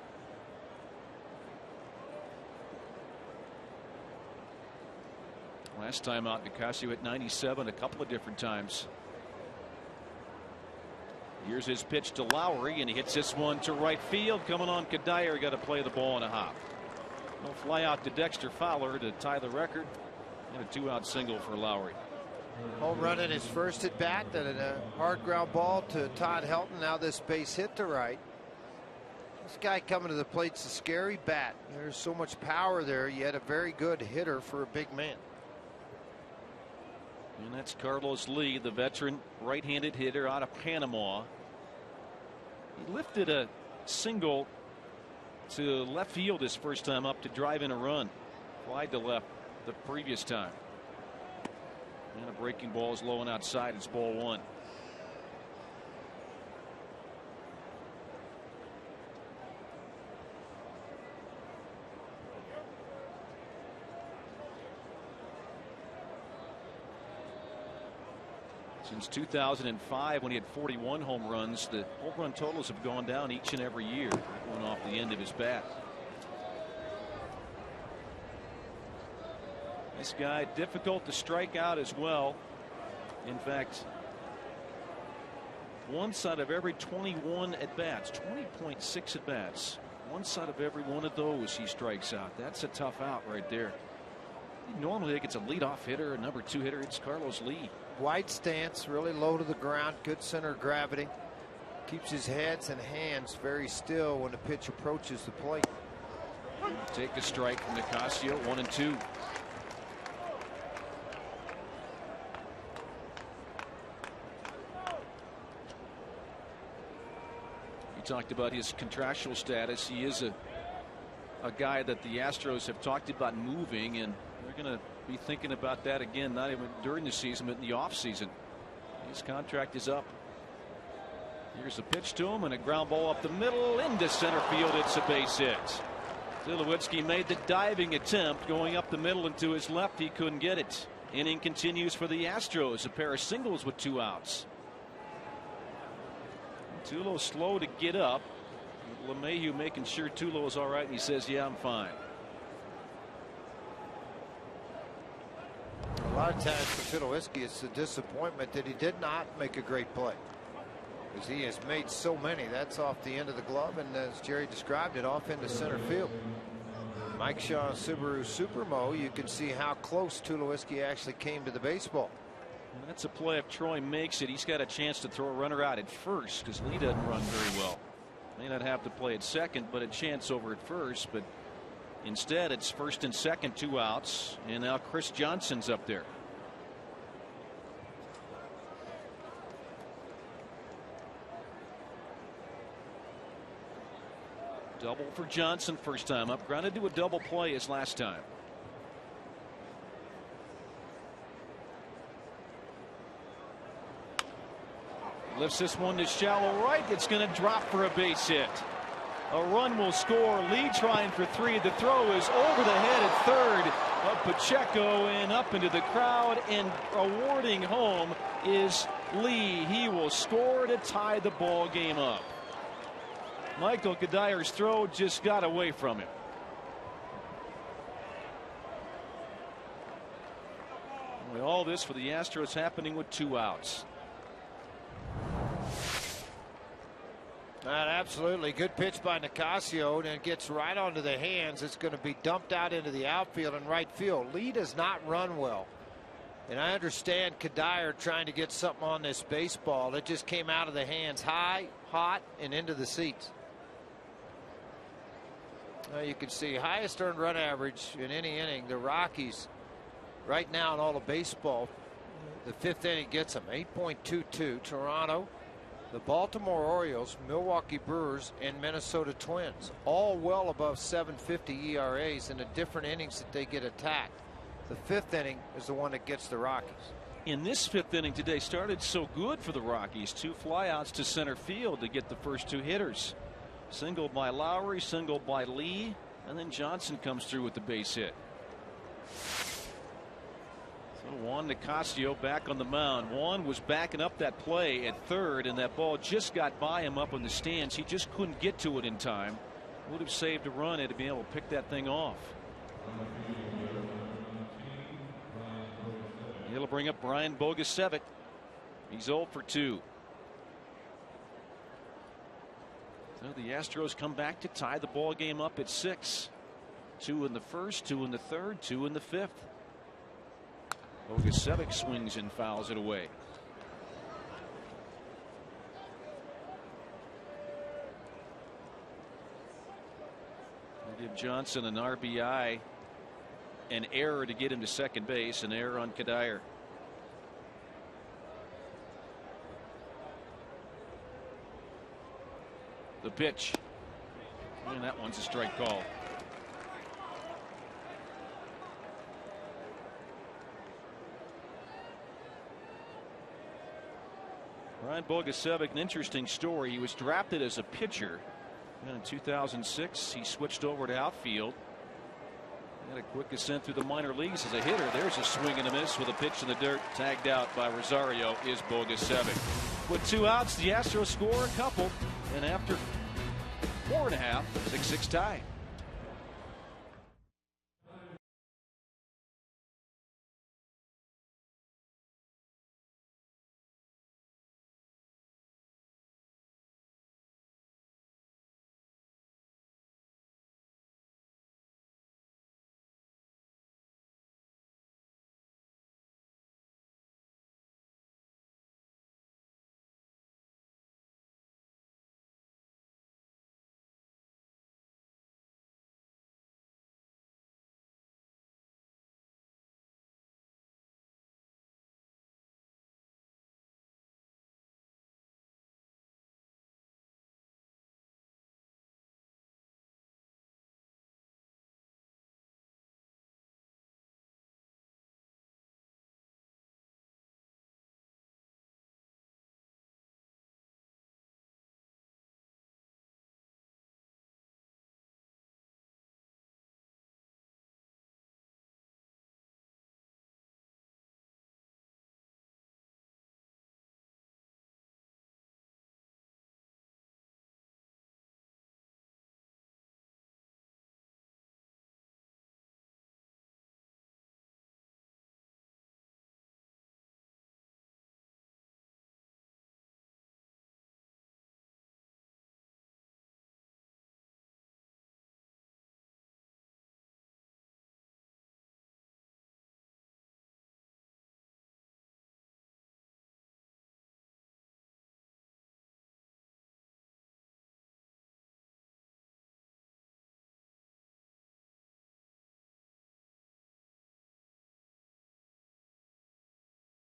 Last time out, Nicasio at 97 a couple of different times. Here's his pitch to Lowry, and he hits this one to right field. Coming on Kadire, got to play the ball and a hop. No fly out to Dexter Fowler to tie the record, and a 2-out single for Lowry. Home run in his first at bat, then a hard ground ball to Todd Helton. Now this base hit to right. This guy coming to the plate's a scary bat. There's so much power there, yet a very good hitter for a big man. And that's Carlos Lee, the veteran right-handed hitter out of Panama. He lifted a single to left field his first time up to drive in a run. Flied to left the previous time. And a breaking ball is low and outside. It's ball 1. Since 2005, when he had 41 home runs, the home run totals have gone down each and every year, going off the end of his bat. This guy difficult to strike out as well. In fact, once out of every 21 at bats, 20.6 at bats, once out of every one of those he strikes out. That's a tough out right there. Normally it gets a leadoff hitter, a number 2 hitter. It's Carlos Lee. Wide stance, really low to the ground, good center of gravity. Keeps his heads and hands very still when the pitch approaches the plate. Take a strike from Nicasio, 1-2. He talked about his contractual status. He is a guy that the Astros have talked about moving, and they're going to be thinking about that again, not even during the season, but in the offseason. His contract is up. Here's a pitch to him, and a ground ball up the middle into center field. It's a base hit. Tulowitzki made the diving attempt going up the middle and to his left. He couldn't get it. Inning continues for the Astros. A pair of singles with 2 outs. Tulo slow to get up. LeMahieu making sure Tulo is all right, and he says, "Yeah, I'm fine." lot of times for Tulowitzki, it's a disappointment that he did not make a great play, because he has made so many. That's off the end of the glove, and as Jerry described it, off into center field. Mike Shaw Subaru Supermo, you can see how close Tulowitzki actually came to the baseball. And that's a play. If Troy makes it, he's got a chance to throw a runner out at first, because Lee doesn't run very well. May not have to play at second, but a chance over at first. But instead, it's first and second, 2 outs, and now Chris Johnson's up there. Double for Johnson first time up. Grounded to a double play his last time. Lifts this one to shallow right. It's going to drop for a base hit. A run will score. Lee trying for 3. The throw is over the head at third of Pacheco and up into the crowd, and awarding home is Lee. He will score to tie the ball game up. Michael Kadyr's throw just got away from him. With all this for the Astros happening with 2 outs. Absolutely good pitch by Nicasio, and it gets right onto the hands. It's going to be dumped out into the outfield and right field. Lee does not run well, and I understand Kadyr trying to get something on this baseball. It just came out of the hands high, hot, and into the seats. You can see highest earned run average in any inning. The Rockies right now in all of baseball, the 5th inning gets them 8.22. Toronto, the Baltimore Orioles, Milwaukee Brewers, and Minnesota Twins, all well above 7.50 ERAs in the different innings that they get attacked. The 5th inning is the one that gets the Rockies. In this 5th inning today started so good for the Rockies. 2 flyouts to center field to get the first 2 hitters. Single by Lowry, single by Lee, and then Johnson comes through with the base hit. So Juan Nicasio back on the mound. Juan was backing up that play at third, and that ball just got by him up in the stands. He just couldn't get to it in time. Would have saved a run had he been able to pick that thing off. He'll bring up Brian Bogusevic. He's 0 for 2. So the Astros come back to tie the ball game up at 6. 2 in the first, 2 in the third, 2 in the 5th. Bogusevic swings and fouls it away. They give Johnson an RBI, an error to get him to second base, an error on Kadyr. The pitch, and that one's a strike call. Brian Bogusevic, an interesting story. He was drafted as a pitcher, and in 2006 he switched over to outfield. Had a quick ascent through the minor leagues as a hitter. There's a swing and a miss with a pitch in the dirt. Tagged out by Rosario is Bogusevic. With 2 outs, the Astros score a couple, and after 4.5, 6-6 tie.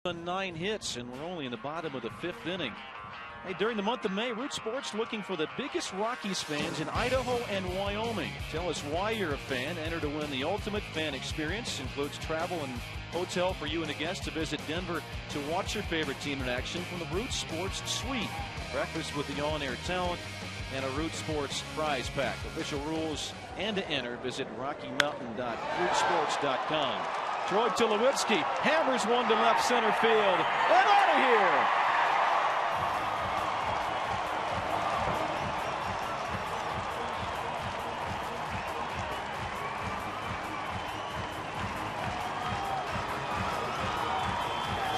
9 hits, and we're only in the bottom of the 5th inning. Hey, during the month of May, Root Sports looking for the biggest Rockies fans in Idaho and Wyoming. Tell us why you're a fan. Enter to win the ultimate fan experience. Includes travel and hotel for you and a guest to visit Denver to watch your favorite team in action from the Root Sports Suite. Breakfast with the on-air talent and a Root Sports prize pack. Official rules and to enter, visit RockyMountain.rootsports.com. Troy Tulowitzki hammers one to left center field. And out of here!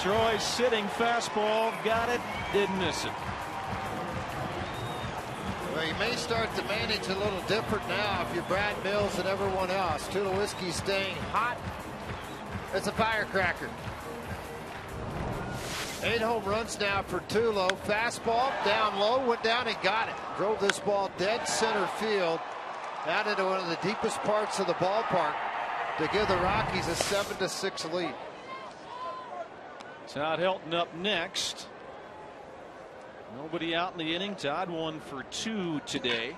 Troy sitting fastball, got it, didn't miss it. Well, you may start to manage a little different now if you're Brad Mills and everyone else. Tulowitzki staying hot as a firecracker. 8 home runs now for Tulo. Fastball down low, went down and got it. Drove this ball dead center field out into one of the deepest parts of the ballpark to give the Rockies a 7-6 lead. Todd Helton up next. Nobody out in the inning. Todd 1 for 2 today.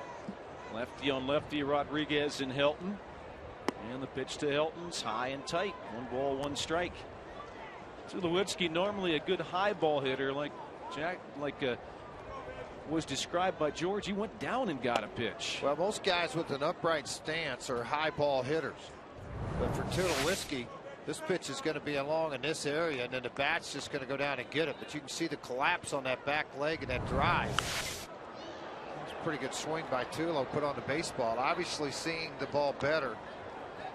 Lefty on lefty, Rodriguez and Helton. And the pitch to Helton's high and tight. 1 ball, 1 strike. Tulowitzki, normally a good high ball hitter, like was described by George. He went down and got a pitch. Well, most guys with an upright stance are high ball hitters. But for Tulowitzki, this pitch is going to be along in this area, and then the bat's just going to go down and get it. But you can see the collapse on that back leg and that drive. It's a pretty good swing by Tulo, put on the baseball. Obviously seeing the ball better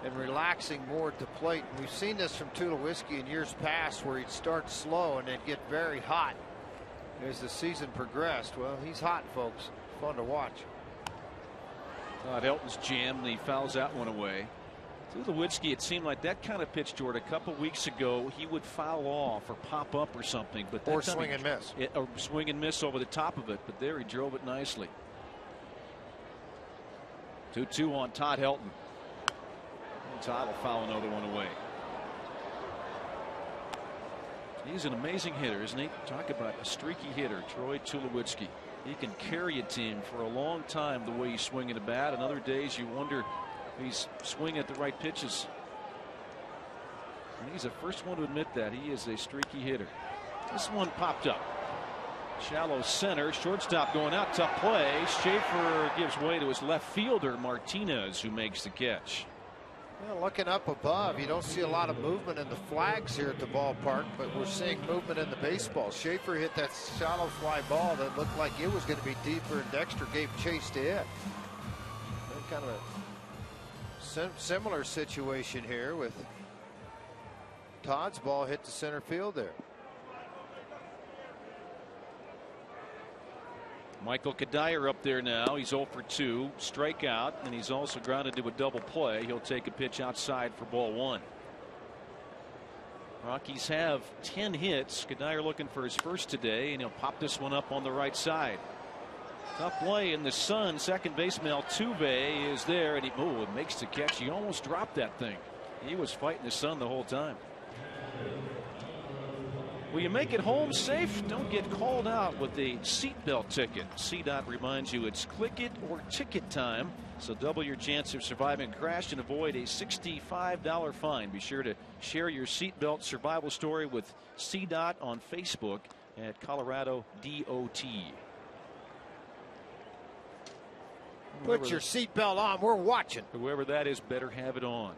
and relaxing more at the plate. And we've seen this from Tulowitzki in years past, where he'd start slow and then get very hot as the season progressed. Well, he's hot, folks. Fun to watch. Todd Helton's jammed, and he fouls that one away. Tulowitzki, it seemed like that kind of pitch, George, a couple weeks ago, he would foul off or pop up or something. But or swing and miss. Or swing and miss over the top of it. But there he drove it nicely. 2-2 on Todd Helton. And Todd will foul another one away. He's an amazing hitter, isn't he? Talk about a streaky hitter, Troy Tulowitzki. He can carry a team for a long time the way he's swinging the bat. And other days you wonder, he's swinging at the right pitches. And he's the first one to admit that he is a streaky hitter. This one popped up. Shallow center, shortstop going out, tough play. Schaefer gives way to his left fielder, Martinez, who makes the catch. Well, looking up above, you don't see a lot of movement in the flags here at the ballpark, but we're seeing movement in the baseball. Schaefer hit that shallow fly ball that looked like it was going to be deeper, and Dexter gave chase to it. Kind of a similar situation here with Todd's ball hit to center field there. Michael Kadire up there now. He's 0 for 2, strikeout, and he's also grounded to a double play. He'll take a pitch outside for ball 1. Rockies have 10 hits. Kadire looking for his first today, and he'll pop this one up on the right side. Tough play in the sun. Second baseman Altuve is there, and he makes the catch. He almost dropped that thing. He was fighting the sun the whole time. Will you make it home safe? Don't get called out with a seatbelt ticket. CDOT reminds you it's click it or ticket time. So double your chance of surviving a crash and avoid a $65 fine. Be sure to share your seatbelt survival story with CDOT on Facebook at Colorado DOT. Put your seatbelt on. We're watching. Whoever that is better have it on.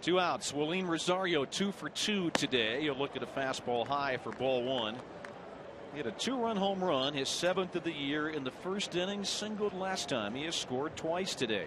2 outs. Willeen Rosario 2 for 2 today. You'll look at a fastball high for ball 1. He had a 2-run home run, his 7th of the year in the first inning, singled last time. He has scored twice today.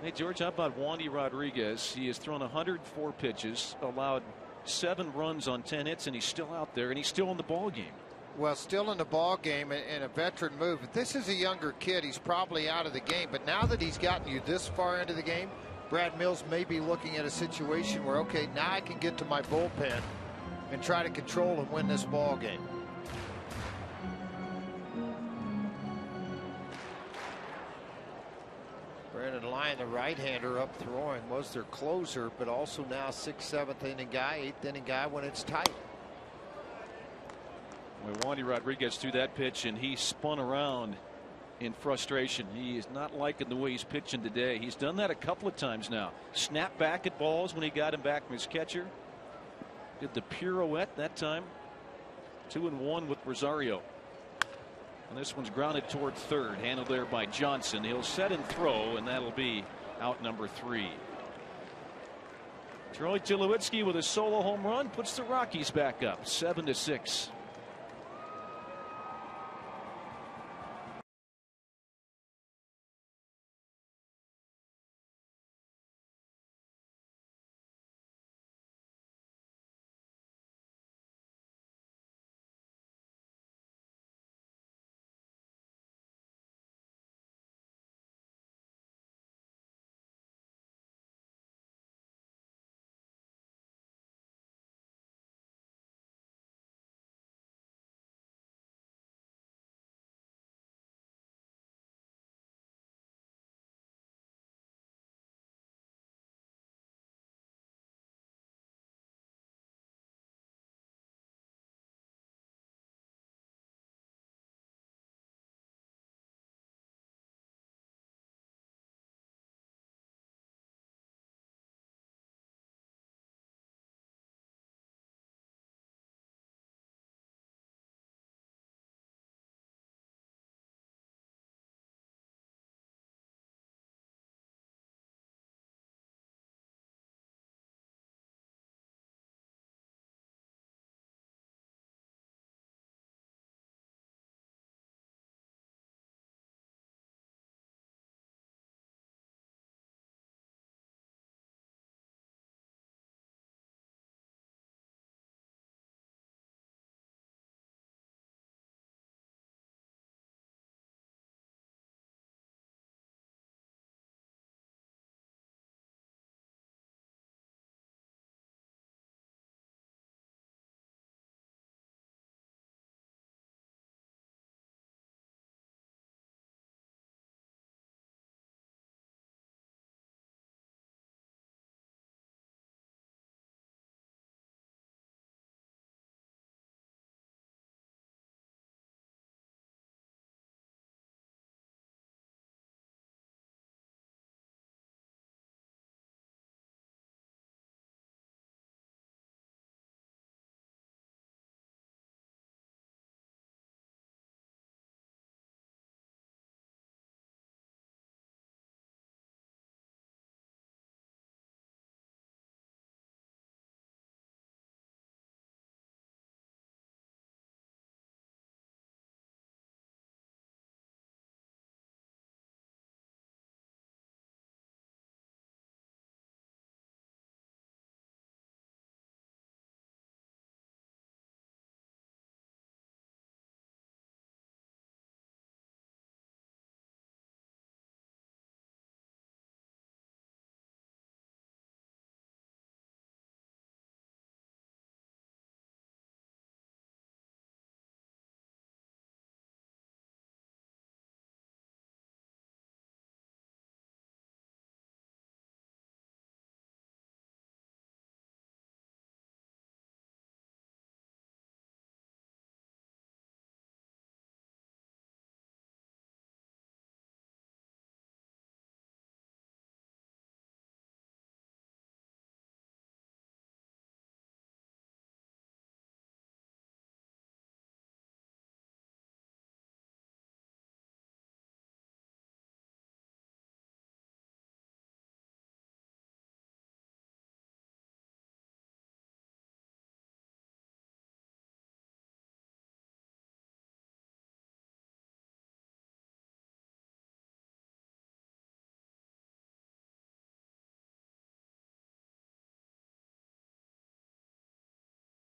Hey, George, how about Wandy Rodriguez? He has thrown 104 pitches, allowed 7 runs on 10 hits, and he's still out there, and he's still in the ball game. Well, still in the ball game and a veteran move. If this is a younger kid, he's probably out of the game. But now that he's gotten you this far into the game, Brad Mills may be looking at a situation where, okay, now I can get to my bullpen and try to control and win this ball game. Brandon Lyon, the right-hander, up throwing, was their closer, but also now 6th, 7th inning guy, 8th inning guy when it's tight. Well, Wandy Rodriguez threw that pitch, and he spun around in frustration. He is not liking the way he's pitching today. He's done that a couple of times now. Snapped back at balls when he got him back from his catcher. Did the pirouette that time. 2-1 with Rosario. And this one's grounded toward third, handled there by Johnson. He'll set and throw, and that'll be out number 3. Troy Tulowitzki with a solo home run puts the Rockies back up 7-6.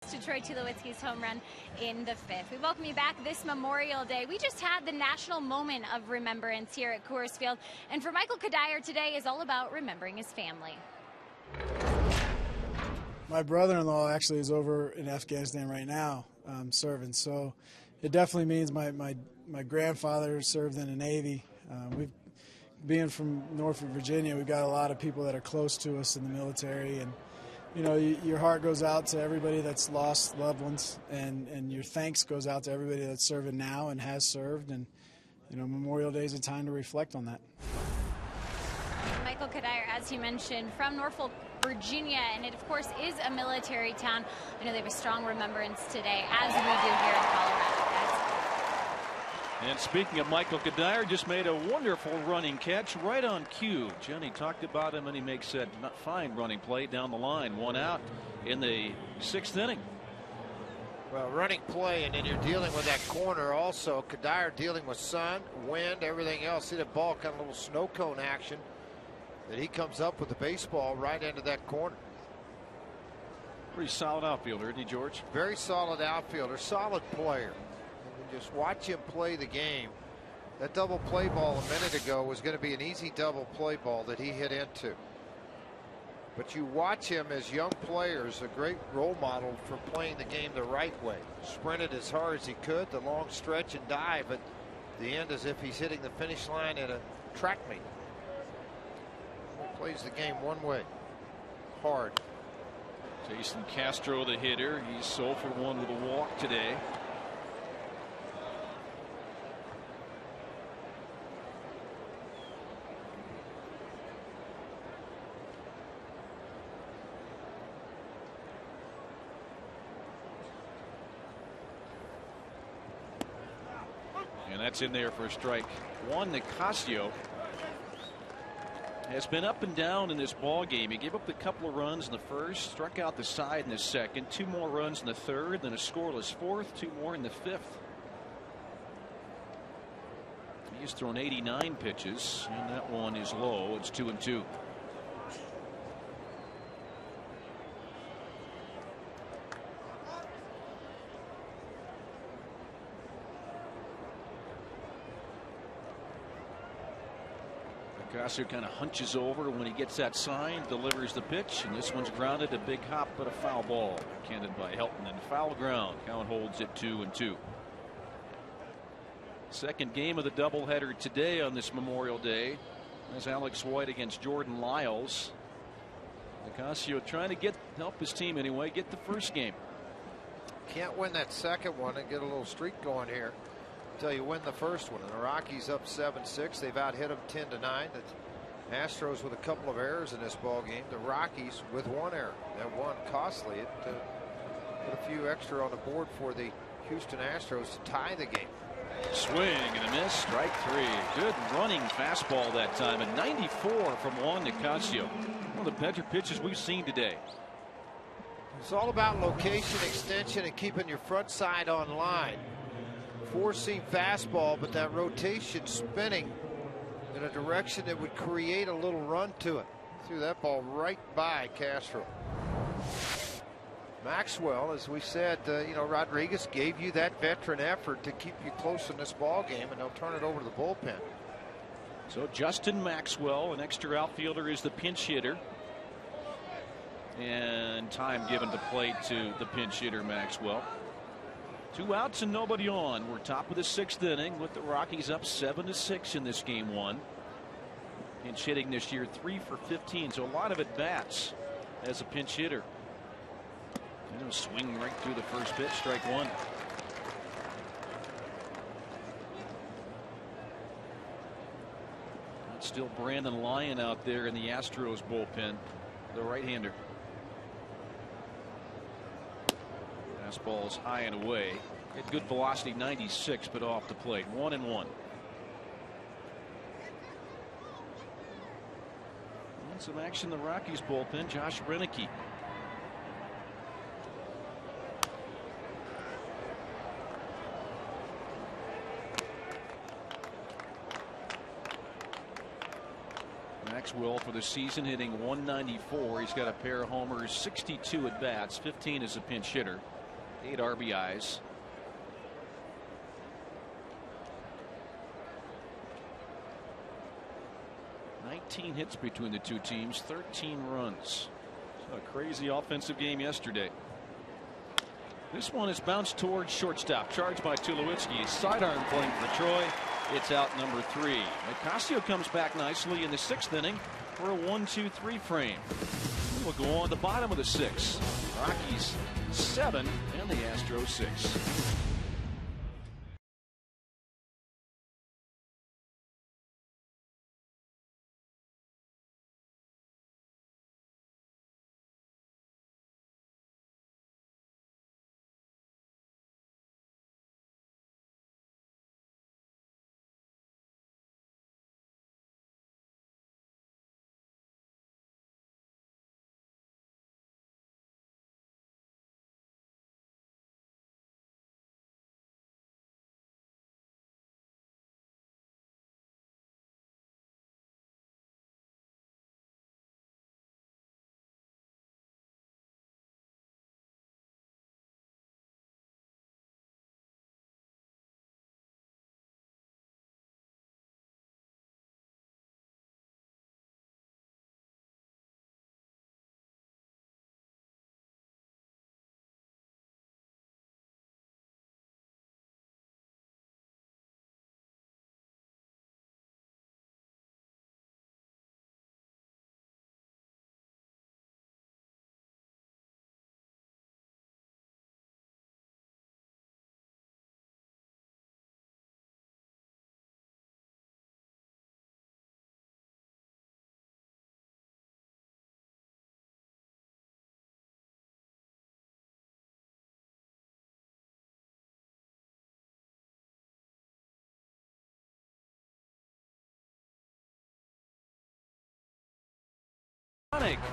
To Troy Tulowitzki's home run in the 5th. We welcome you back this Memorial Day. We just had the national moment of remembrance here at Coors Field. And for Michael Kadire, today is all about remembering his family. My brother-in-law actually is over in Afghanistan right now serving. So it definitely means my grandfather served in the Navy. We've being from Norfolk, Virginia, we've got a lot of people that are close to us in the military, and you know, your heart goes out to everybody that's lost loved ones, and your thanks goes out to everybody that's serving now and has served, and you know, Memorial Day is a time to reflect on that. Michael Kadire, as you mentioned, from Norfolk, Virginia, and it of course is a military town. I know they have a strong remembrance today, as we do here in Colorado, guys. And speaking of Michael Kadire, just made a wonderful running catch right on cue. Jenny talked about him, and he makes that fine running play down the line. 1 out in the 6th inning. Well, running play, and then you're dealing with that corner also. Kadire dealing with sun, wind, everything else. See the ball, kind of a little snow cone action. That he comes up with the baseball right into that corner. Pretty solid outfielder, isn't he, George? Very solid outfielder, solid player. And just watch him play the game. That double play ball a minute ago was going to be an easy double play ball that he hit into. But you watch him as young players, a great role model for playing the game the right way. Sprinted as hard as he could, the long stretch and dive at the end as if he's hitting the finish line at a track meet. Plays the game one way, hard. Jason Castro, the hitter, he's 0 for 1 with a walk today. And that's in there for a strike. Juan Nicasio has been up and down in this ball game. He gave up a couple of runs in the first, struck out the side in the second, 2 more runs in the third, then a scoreless fourth, 2 more in the 5th. He's thrown 89 pitches, and that one is low. It's 2-2. Nicasio kind of hunches over when he gets that sign, delivers the pitch, and this one's grounded. A big hop, but a foul ball. Canned by Helton, and foul ground. Count holds it 2-2. Second game of the doubleheader today on this Memorial Day. That's Alex White against Jordan Lyles. Nicasio trying to help his team anyway, get the first game. Can't win that second one and get a little streak going here until you win the first one. And the Rockies up 7-6. They've out hit them 10-9. The Astros with a couple of errors in this ball game. The Rockies with 1 error. That one costly. It put a few extra on the board for the Houston Astros to tie the game. Swing and a miss. Strike 3. Good running fastball that time. A 94 from Juan Nicasio. One of the better pitches we've seen today. It's all about location, extension, and keeping your front side on line. 4-seam fastball, but that rotation spinning in a direction that would create a little run to it. Threw that ball right by Castro. Maxwell, as we said, Rodriguez gave you that veteran effort to keep you close in this ball game, and they'll turn it over to the bullpen. So Justin Maxwell, an extra outfielder, is the pinch hitter. And time given to play to the pinch hitter Maxwell. 2 outs and nobody on. We're top of the 6th inning with the Rockies up 7-6 in this game 1. Pinch hitting this year 3 for 15, so a lot of at bats as a pinch hitter. Swing right through the first pitch, strike 1. It's still Brandon Lyon out there in the Astros bullpen, the right-hander. Fastball is high and away. Had good velocity, 96, but off the plate. 1-1. And some action in the Rockies bullpen. Josh Renicky. Maxwell for the season hitting 194. He's got a pair of homers, 62 at bats, 15 as a pinch hitter, 8 RBIs. Hits between the two teams, 13 runs. So a crazy offensive game yesterday. This one is bounced towards shortstop, charged by Tulowitzki. Sidearm playing for Troy. It's out number 3. Nicasio comes back nicely in the 6th inning for a 1-2-3 frame. We'll go on the bottom of the 6th. Rockies 7 and the Astros 6.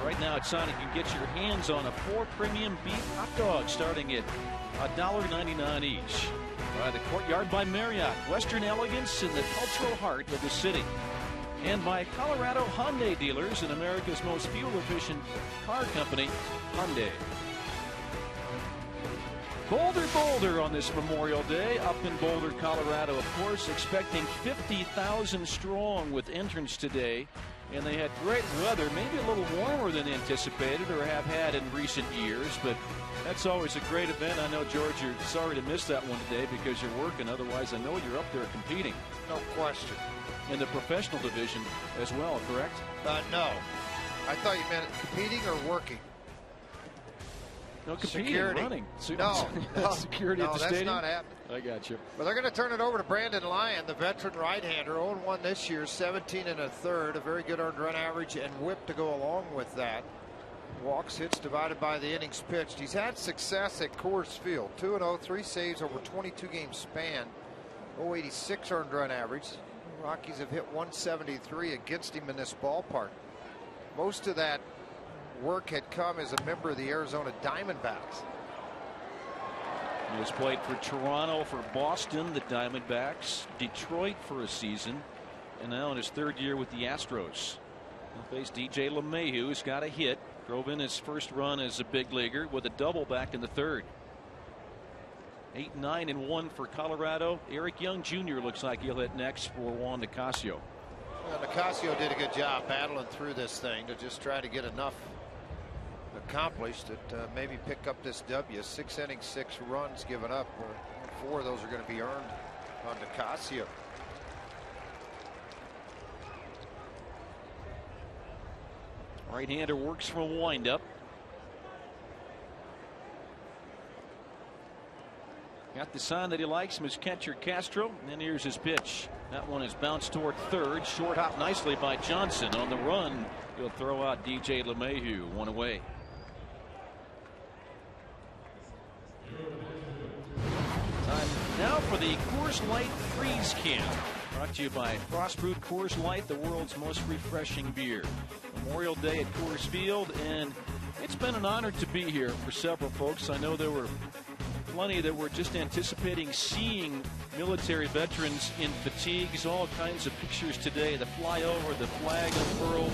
Right now at Sonic, you can get your hands on a 4 premium beef hot dogs starting at $1.99 each. By the Courtyard by Marriott, Western elegance in the cultural heart of the city. And by Colorado Hyundai dealers and America's most fuel-efficient car company, Hyundai. Boulder on this Memorial Day up in Boulder, Colorado. Of course, expecting 50,000 strong with entrance today. And they had great weather, maybe a little warmer than anticipated or have had in recent years, but that's always a great event. I know, George, you're sorry to miss that one today because you're working. Otherwise, I know you're up there competing. No question. In the professional division as well, correct? No. I thought you meant competing or working. No, competing, security. Running. No. Security at the that's stadium? not happening. I got you. But they're going to turn it over to Brandon Lyon, the veteran right-hander, 0-1 this year, 17 1/3, a very good earned run average and whip to go along with that. Walks, hits divided by the innings pitched. He's had success at Coors Field, 2-0, 3 saves over 22-game span, 0.86 earned run average. Rockies have hit 173 against him in this ballpark. Most of that work had come as a member of the Arizona Diamondbacks. He has played for Toronto, for Boston, the Diamondbacks, Detroit for a season, and now in his 3rd year with the Astros. He'll face DJ LeMahieu, who's got a hit. Drove in his first run as a big leaguer with a double back in the 3rd. 8-9-1 for Colorado. Eric Young Jr. looks like he'll hit next for Juan Nicasio. Well, Nicasio did a good job battling through this thing to just try to get enough accomplished that maybe pick up this W. 6 innings, 6 runs given up. 4 of those are going to be earned on Nicasio. Right-hander works from a windup. Got the sign that he likes from his catcher Castro. And then here's his pitch. That one is bounced toward 3rd. Short hop nicely by Johnson. On the run, he'll throw out DJ LeMahieu. 1 away. Time now for the Coors Light Freeze Can. Brought to you by Frostbrewed Coors Light, the world's most refreshing beer. Memorial Day at Coors Field, and it's been an honor to be here for several folks. I know there were plenty that were just anticipating seeing military veterans in fatigues. All kinds of pictures today. The flyover, the flag unfurled.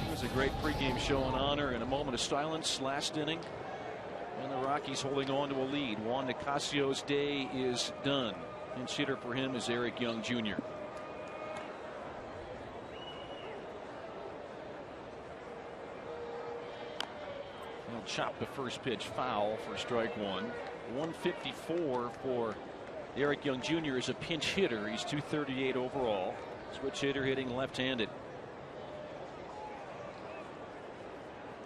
It was a great pregame show in honor, and a moment of silence last inning. And the Rockies holding on to a lead. Juan Nicasio's day is done. Pinch hitter for him is Eric Young Jr. He'll chop the first pitch foul for strike 1. 154 for Eric Young Jr. is a pinch hitter. He's 238 overall. Switch hitter hitting left-handed.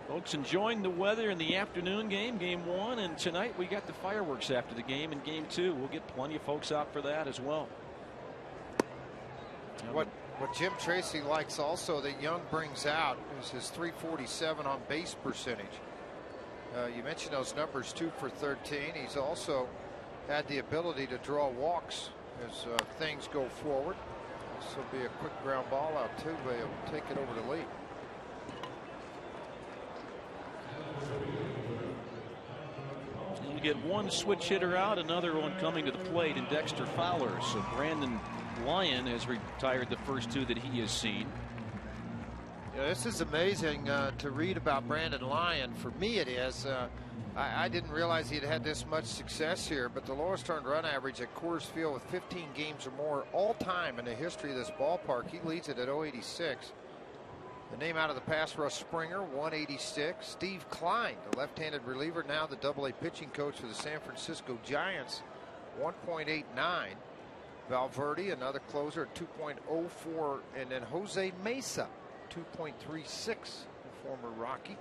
Folks enjoying the weather in the afternoon game, game 1, and tonight we got the fireworks after the game in game 2. We'll get plenty of folks out for that as well. What Jim Tracy likes also that Young brings out is his .347 on base percentage. You mentioned those numbers, 2 for 13. He's also had the ability to draw walks as things go forward. This will be a quick ground ball out too, but he'll take it over to Lee. You get one switch hitter out, another one coming to the plate, and Dexter Fowler. So Brandon Lyon has retired the first 2 that he has seen. Yeah, this is amazing to read about Brandon Lyon. For me, it is. I didn't realize he'd had this much success here, but the lowest earned run average at Coors Field with 15 games or more all time in the history of this ballpark. He leads it at .086. The name out of the pass rush Springer, 186. Steve Klein, the left-handed reliever, now the AA pitching coach for the San Francisco Giants, 1.89. Valverde, another closer at 2.04. And then Jose Mesa, 2.36. The former Rocky.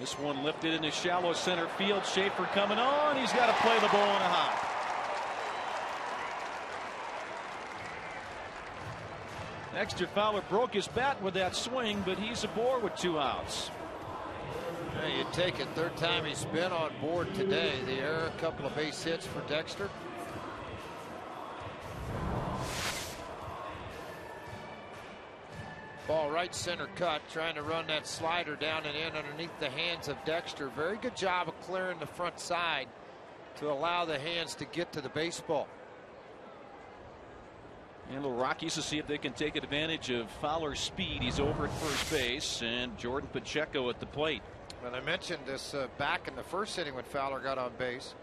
This one lifted into shallow center field. Schaefer coming on. He's got to play the ball on a hop. Dexter Fowler broke his bat with that swing, but he's aboard with 2 outs. Yeah, you take it. 3rd time he's been on board today. The error, a couple of base hits for Dexter. Ball right center cut, trying to run that slider down and in underneath the hands of Dexter. Very good job of clearing the front side to allow the hands to get to the baseball. And the Rockies to see if they can take advantage of Fowler's speed. He's over at first base, and Jordan Pacheco at the plate. And I mentioned this back in the first inning when Fowler got on base.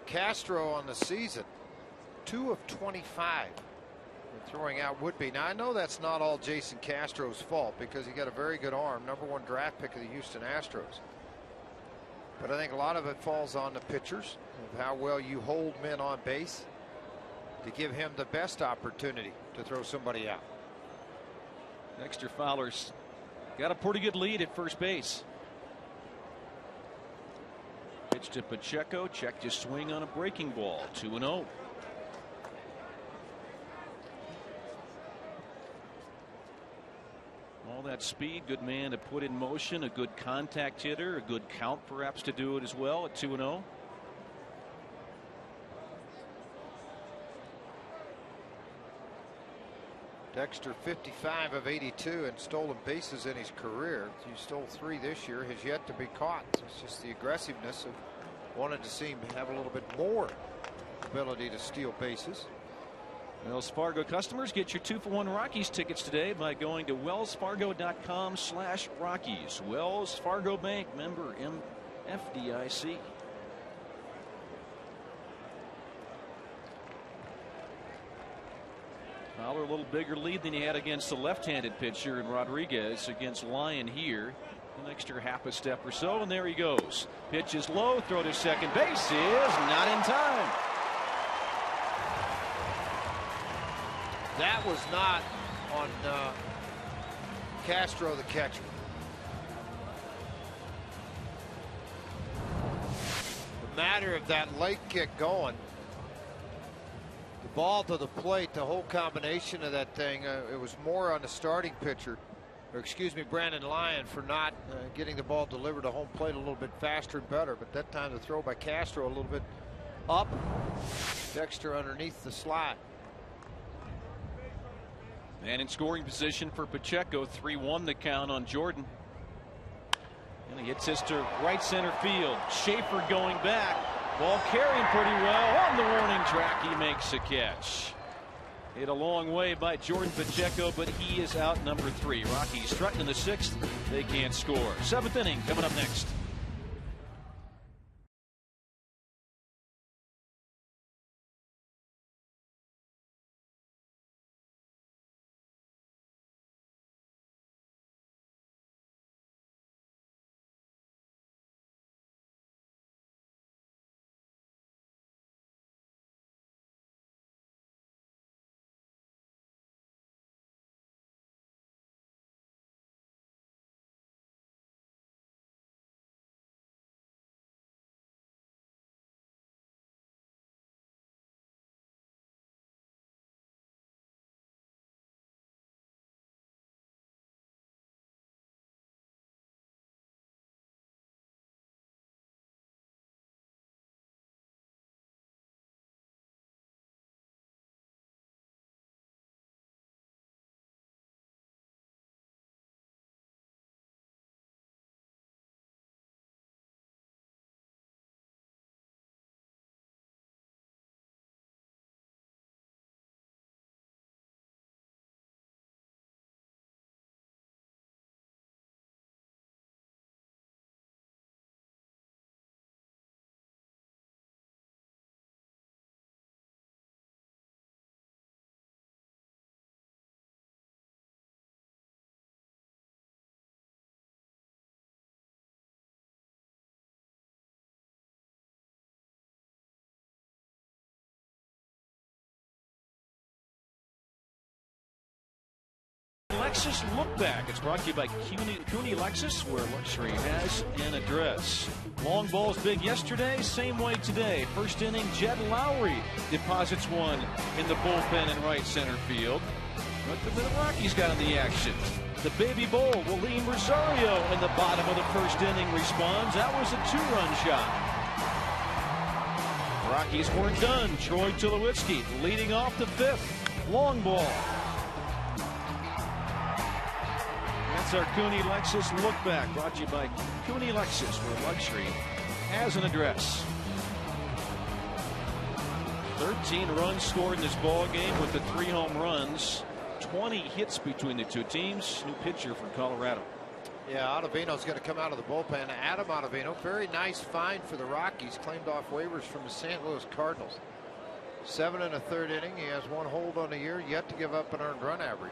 Castro on the season, 2 of 25. Throwing out Woodby. Now I know that's not all Jason Castro's fault because he got a very good arm, #1 draft pick of the Houston Astros. But I think a lot of it falls on the pitchers of how well you hold men on base to give him the best opportunity to throw somebody out. Dexter Fowler's got a pretty good lead at first base. Pitch to Pacheco, checked his swing on a breaking ball, 2-0. All that speed, good man to put in motion, a good contact hitter, a good count perhaps to do it as well at 2-0. Dexter 55 of 82 and stolen bases in his career. He stole 3 this year, has yet to be caught. It's just the aggressiveness of wanting to see him have a little bit more ability to steal bases. Wells Fargo customers, get your 2-for-1 Rockies tickets today by going to wellsfargo.com/Rockies. Wells Fargo Bank, member FDIC. Fowler a little bigger lead than he had against the left-handed pitcher in Rodriguez. Against Lyon here, an extra half a step or so, and there he goes. Pitch is low, throw to second base is not in time. That was not on Castro, the catcher. The matter of that late kick going, the ball to the plate, the whole combination of that thing, it was more on the starting pitcher, or excuse me, Brandon Lyon, for not getting the ball delivered to home plate a little bit faster and better. But that time the throw by Castro a little bit up, Dexter underneath the slide. And in scoring position for Pacheco, 3-1 the count on Jordan. And he hits this to right center field. Schaefer going back. Ball carrying pretty well on the warning track. He makes a catch. Hit a long way by Jordan Pacheco, but he is out number 3. Rockies strutting in the 6th. They can't score. 7th inning coming up next. Lexus Look Back. It's brought to you by CUNY Lexus, where luxury has an address. Long balls big yesterday, same way today. First inning, Jed Lowry deposits one in the bullpen in right center field. But the Rockies got in the action. The baby bull, William Rosario, in the bottom of the first inning responds. That was a 2-run shot. Rockies weren't done. Troy Tulowitzki leading off the 5th. Long ball. That's our CUNY Lexus Look Back, brought to you by CUNY Lexus, where luxury has an address. 13 runs scored in this ball game with the 3 home runs. 20 hits between the two teams. New pitcher for Colorado. Yeah, Ottavino's going to come out of the bullpen. Adam Ottavino, very nice find for the Rockies. Claimed off waivers from the St. Louis Cardinals. 7 1/3 inning. He has 1 hold on the year, yet to give up an earned run average.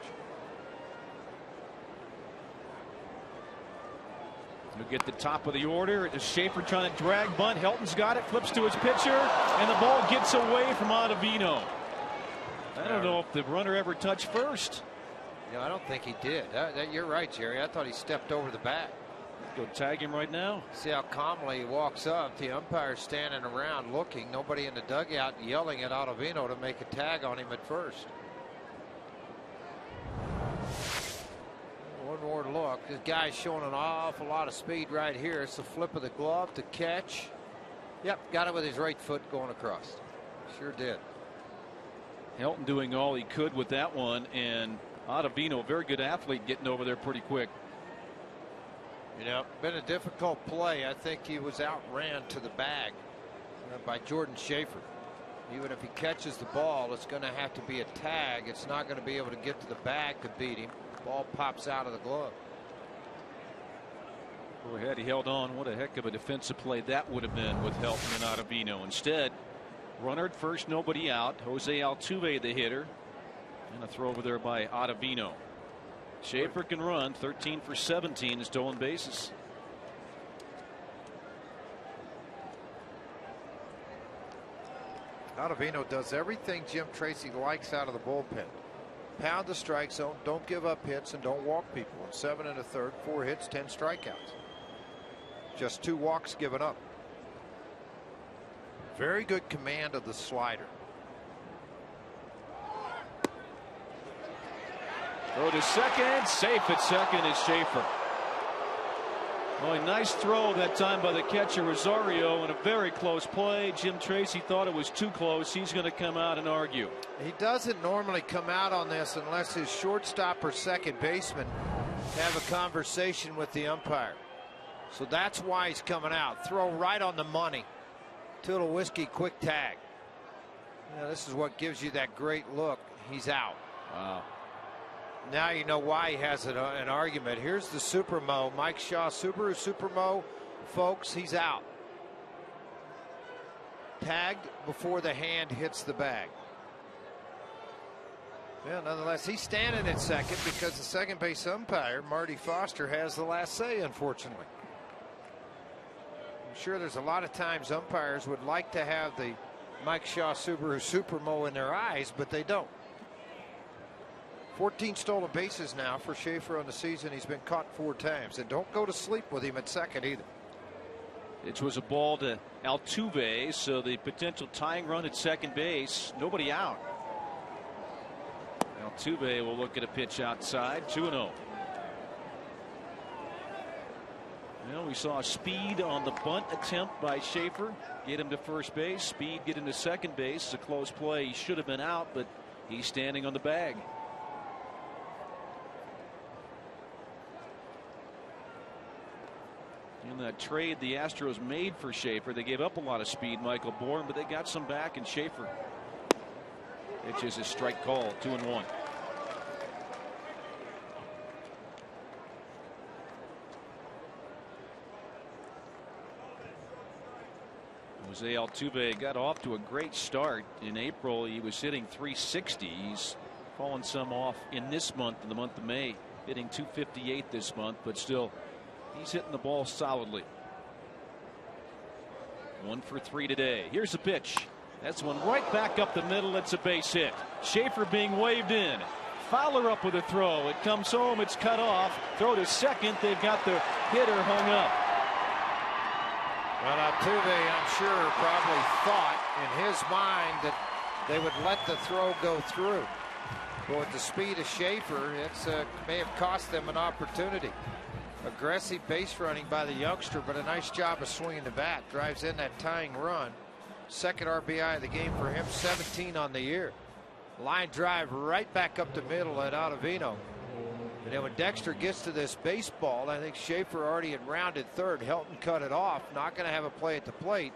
We'll get the top of the order. It's Schaefer trying to drag bunt. Helton's got it, flips to his pitcher, and the ball gets away from Ottavino. I don't know if the runner ever touched first. Yeah, I don't think he did. You're right, Jerry. I thought he stepped over the bat. Go tag him right now. See how calmly he walks up. The umpire's standing around looking. Nobody in the dugout yelling at Ottavino to make a tag on him at first. One more look. This guy's showing an awful lot of speed right here. It's the flip of the glove to catch. Yep, got it with his right foot going across. Sure did. Helton doing all he could with that one, and Ottavino, a very good athlete, getting over there pretty quick. You know, been a difficult play. I think he was outran to the bag by Jordan Schaefer. Even if he catches the ball, it's going to have to be a tag. It's not going to be able to get to the bag to beat him. Ball pops out of the glove. Go ahead, he held on. What a heck of a defensive play that would have been with Helton and Ottavino. Instead, runner at first, nobody out. Jose Altuve, the hitter, and a throw over there by Ottavino. Schaefer can run. 13 for 17 stolen bases. Ottavino does everything Jim Tracy likes out of the bullpen. Pound the strike zone, don't give up hits, and don't walk people. In 7 1/3, 4 hits, 10 strikeouts. Just 2 walks given up. Very good command of the slider. Throw to second. Safe at second is Schaefer. Oh, a nice throw that time by the catcher Rosario, and a very close play. Jim Tracy thought it was too close. He's going to come out and argue. He doesn't normally come out on this unless his shortstop or second baseman have a conversation with the umpire. So that's why he's coming out. Throw right on the money. Tulowitzki quick tag. Yeah, this is what gives you that great look. He's out. Wow. Now you know why he has an argument. Here's the Supermo. Mike Shaw, Subaru Supermo. Folks, he's out. Tagged before the hand hits the bag. Yeah, nonetheless, he's standing at second because the second base umpire, Marty Foster, has the last say, unfortunately. I'm sure there's a lot of times umpires would like to have the Mike Shaw Subaru Supermo in their eyes, but they don't. 14 stolen bases now for Schaefer on the season. He's been caught 4 times. And don't go to sleep with him at second either. It was a ball to Altuve, so the potential tying run at second base. Nobody out. Altuve will look at a pitch outside. 2-0. Well, we saw speed on the bunt attempt by Schaefer. Get him to first base. Speed get him to second base. It's a close play. He should have been out, but he's standing on the bag. In that trade the Astros made for Schaefer, they gave up a lot of speed, Michael Bourne, but they got some back in Schaefer. It's just a strike call. 2-1. Jose Altuve got off to a great start in April. He was hitting .360. He's fallen some off in this month, in the month of May, hitting .258 this month, but still he's hitting the ball solidly. 1 for 3 today. Here's a pitch. That's one right back up the middle. It's a base hit. Schaefer being waved in. Fowler up with a throw. It comes home. It's cut off. Throw to second. They've got the hitter hung up. Well, Altuve, I'm sure, probably thought in his mind that they would let the throw go through. But with the speed of Schaefer, it's may have cost them an opportunity. Aggressive base running by the youngster, but a nice job of swinging the bat. Drives in that tying run. Second RBI of the game for him, 17 on the year. Line drive right back up the middle at Ottavino. And then when Dexter gets to this baseball, I think Schaefer already had rounded third. Helton cut it off. Not going to have a play at the plate.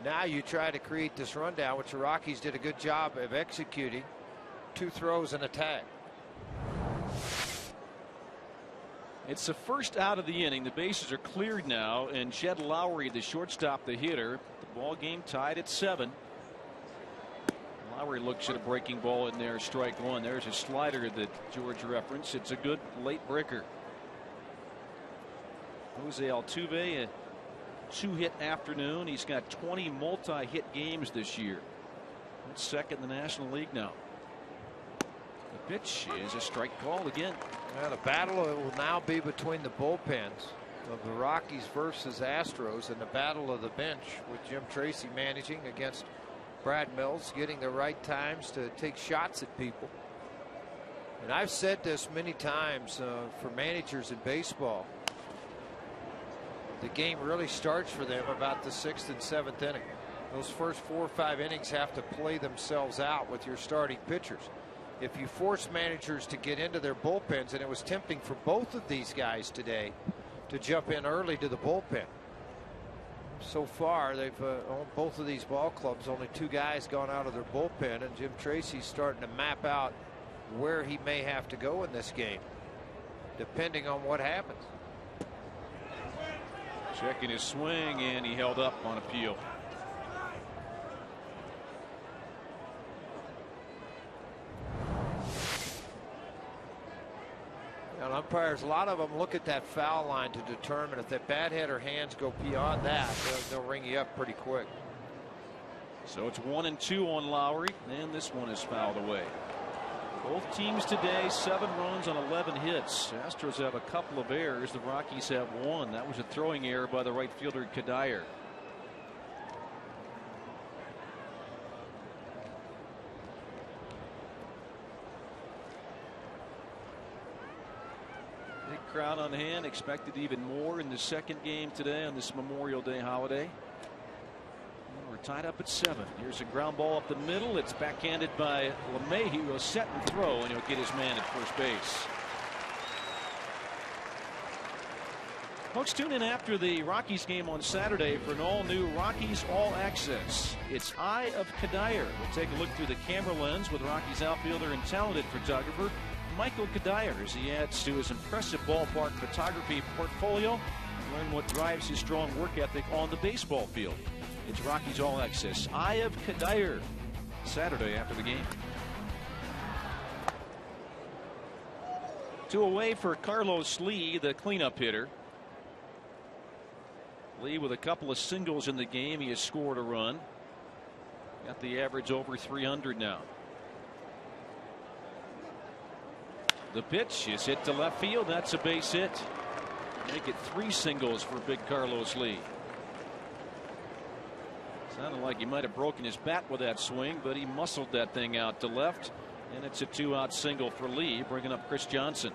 Now you try to create this rundown, which the Rockies did a good job of executing. 2 throws and a tag. It's the first out of the inning. The bases are cleared now, and Jed Lowry, the shortstop, the hitter. The ball game tied at 7. Lowry looks at a breaking ball in there, strike one. There's a slider that George referenced. It's a good late breaker. Jose Altuve, a 2-hit afternoon. He's got 20 multi-hit games this year. That's second in the National League now. The pitch is a strike call again. Well, the battle will now be between the bullpens of the Rockies versus Astros, and the battle of the bench with Jim Tracy managing against Brad Mills, getting the right times to take shots at people. And I've said this many times for managers in baseball. The game really starts for them about the 6th and 7th inning. Those first 4 or 5 innings have to play themselves out with your starting pitchers. If you force managers to get into their bullpens, and it was tempting for both of these guys today to jump in early to the bullpen. So far, they've owned both of these ball clubs. Only 2 guys gone out of their bullpen, and Jim Tracy's starting to map out where he may have to go in this game, depending on what happens. Checking his swing, and he held up on appeal. And umpires, a lot of them look at that foul line to determine if that bat head or hands go beyond that, they'll ring you up pretty quick. So it's 1-2 on Lowry, and this one is fouled away. Both teams today 7 runs on 11 hits. Astros have a couple of errors. The Rockies have 1. That was a throwing error by the right fielder Kadire. Big crowd on hand. Expected even more in the second game today on this Memorial Day holiday. We're tied up at 7. Here's a ground ball up the middle. It's backhanded by LeMahieu. He'll set and throw, and he'll get his man at first base. Folks, tune in after the Rockies game on Saturday for an all-new Rockies All Access. It's Eye of Kadire. We'll take a look through the camera lens with Rockies outfielder and talented photographer Michael Kadire as he adds to his impressive ballpark photography portfolio. Learn what drives his strong work ethic on the baseball field. It's Rockies All Access. Eye of Kadire. Saturday after the game. 2 away for Carlos Lee, the cleanup hitter. Lee with a couple of singles in the game. He has scored a run. Got the average over 300 now. The pitch is hit to left field. That's a base hit. Make it 3 singles for big Carlos Lee. Sounded like he might have broken his bat with that swing, but he muscled that thing out to left, and it's a 2-out single for Lee, bringing up Chris Johnson.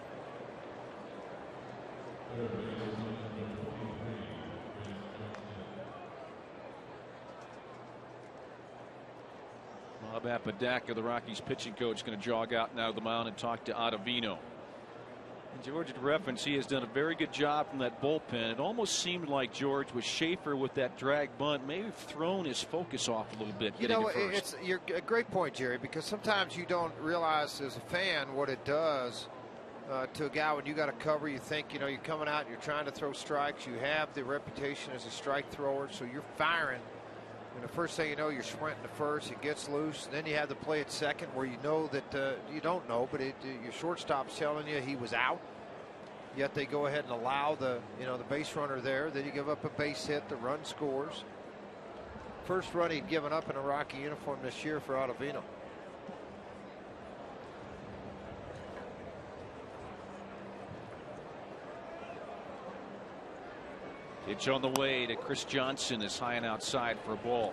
Bob Apodaca, the Rockies pitching coach, going to jog out now to the mound and talk to Ottavino. And George had referenced he has done a very good job from that bullpen. It almost seemed like George with Schaefer with that drag bunt may have thrown his focus off a little bit. You know, it's a great point, Jerry, because sometimes you don't realize as a fan what it does to a guy when you got to cover. You think, you know, you're coming out, you're trying to throw strikes. You have the reputation as a strike thrower, so you're firing. And the first thing you know, you're sprinting to first. It gets loose. And then you have the play at second where you know that you don't know, but your shortstop's telling you he was out. Yet they go ahead and allow the base runner there. Then you give up a base hit. The run scores. First run he'd given up in a Rocky uniform this year for Ottavino. Pitch on the way to Chris Johnson is high and outside for a ball.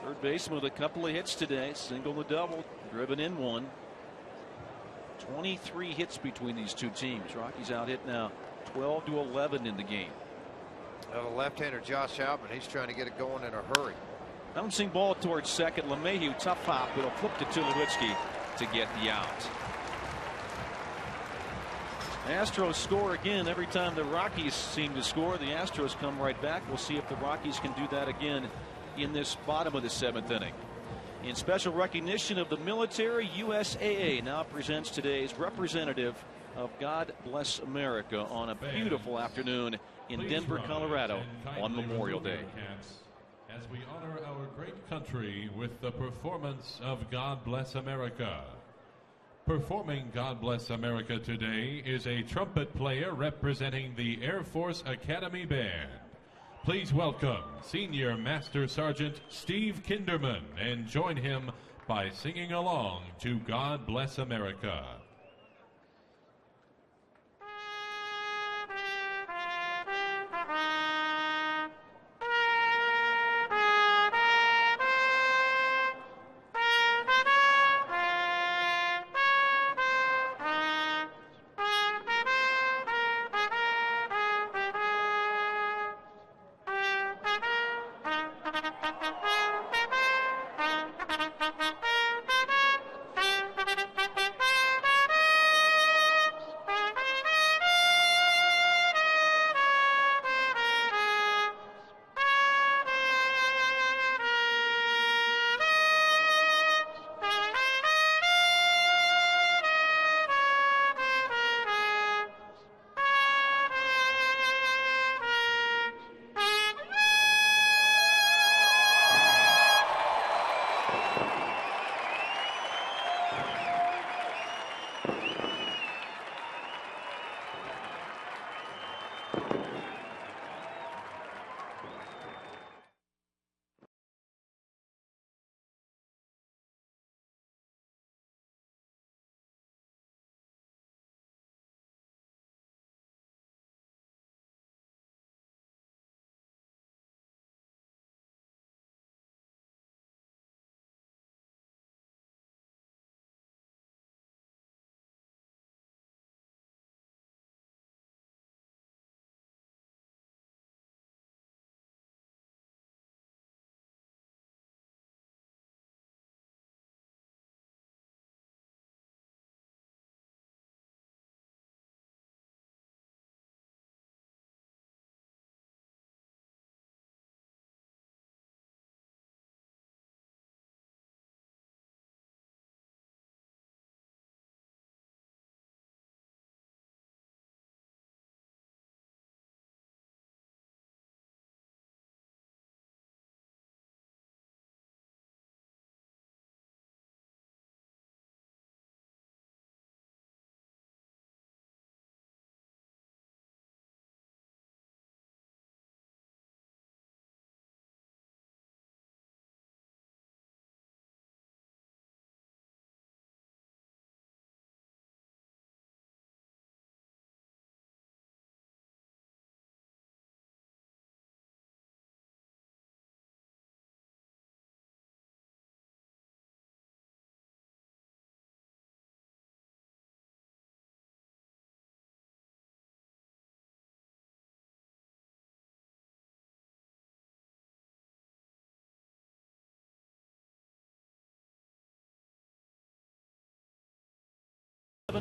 Third baseman with a couple of hits today, single and double, driven in one. 23 hits between these two teams. Rockies out hit now 12-11 in the game. Well, the left-hander Josh Outman, he's trying to get it going in a hurry. Bouncing ball towards second. LeMahieu, tough hop. It'll flip to Tulowitzki to get the out. Astros score again. Every time the Rockies seem to score, the Astros come right back. We'll see if the Rockies can do that again in this bottom of the 7th inning. In special recognition of the military, USAA now presents today's representative of God Bless America on a beautiful afternoon in Denver, Colorado on Memorial Day. As we honor our great country with the performance of God Bless America. Performing God Bless America today is a trumpet player representing the Air Force Academy Band. Please welcome Senior Master Sergeant Steve Kinderman and join him by singing along to God Bless America.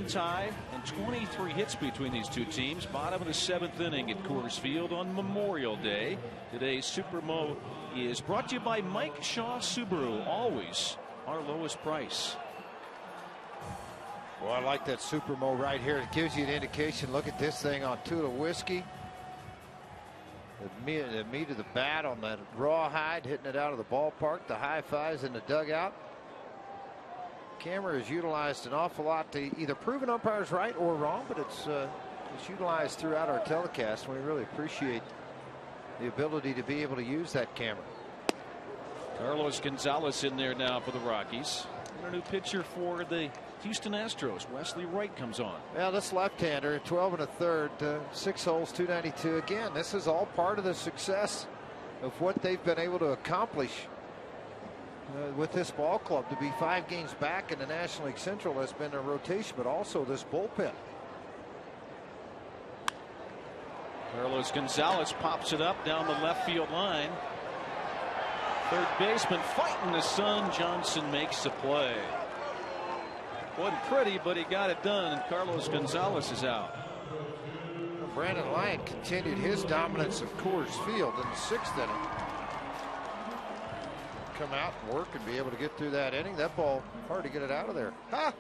Tie and 23 hits between these two teams. Bottom of the 7th inning at Coors Field on Memorial Day. Today's Super Mo is brought to you by Mike Shaw Subaru. Always our lowest price. Well, I like that Super Mo right here. It gives you an indication. Look at this thing on Tulowitzki. The meat of the bat on that rawhide, hitting it out of the ballpark. The high fives in the dugout. Camera is utilized an awful lot to either prove an umpire's right or wrong, but it's utilized throughout our telecast. We really appreciate the ability to be able to use that camera. Carlos Gonzalez in there now for the Rockies. And a new pitcher for the Houston Astros. Wesley Wright comes on. Well, this left-hander, 12 1/3, 6 holes, 292. Again, this is all part of the success of what they've been able to accomplish with this ball club. To be 5 games back in the National League Central has been a rotation, but also this bullpen. Carlos Gonzalez pops it up down the left field line. Third baseman fighting the sun. Johnson makes the play. Wasn't pretty, but he got it done, and Carlos Gonzalez is out. Brandon Lyon continued his dominance of Coors Field in the 6th inning. Come out and work and be able to get through that inning. That ball, hard to get it out of there. Ha!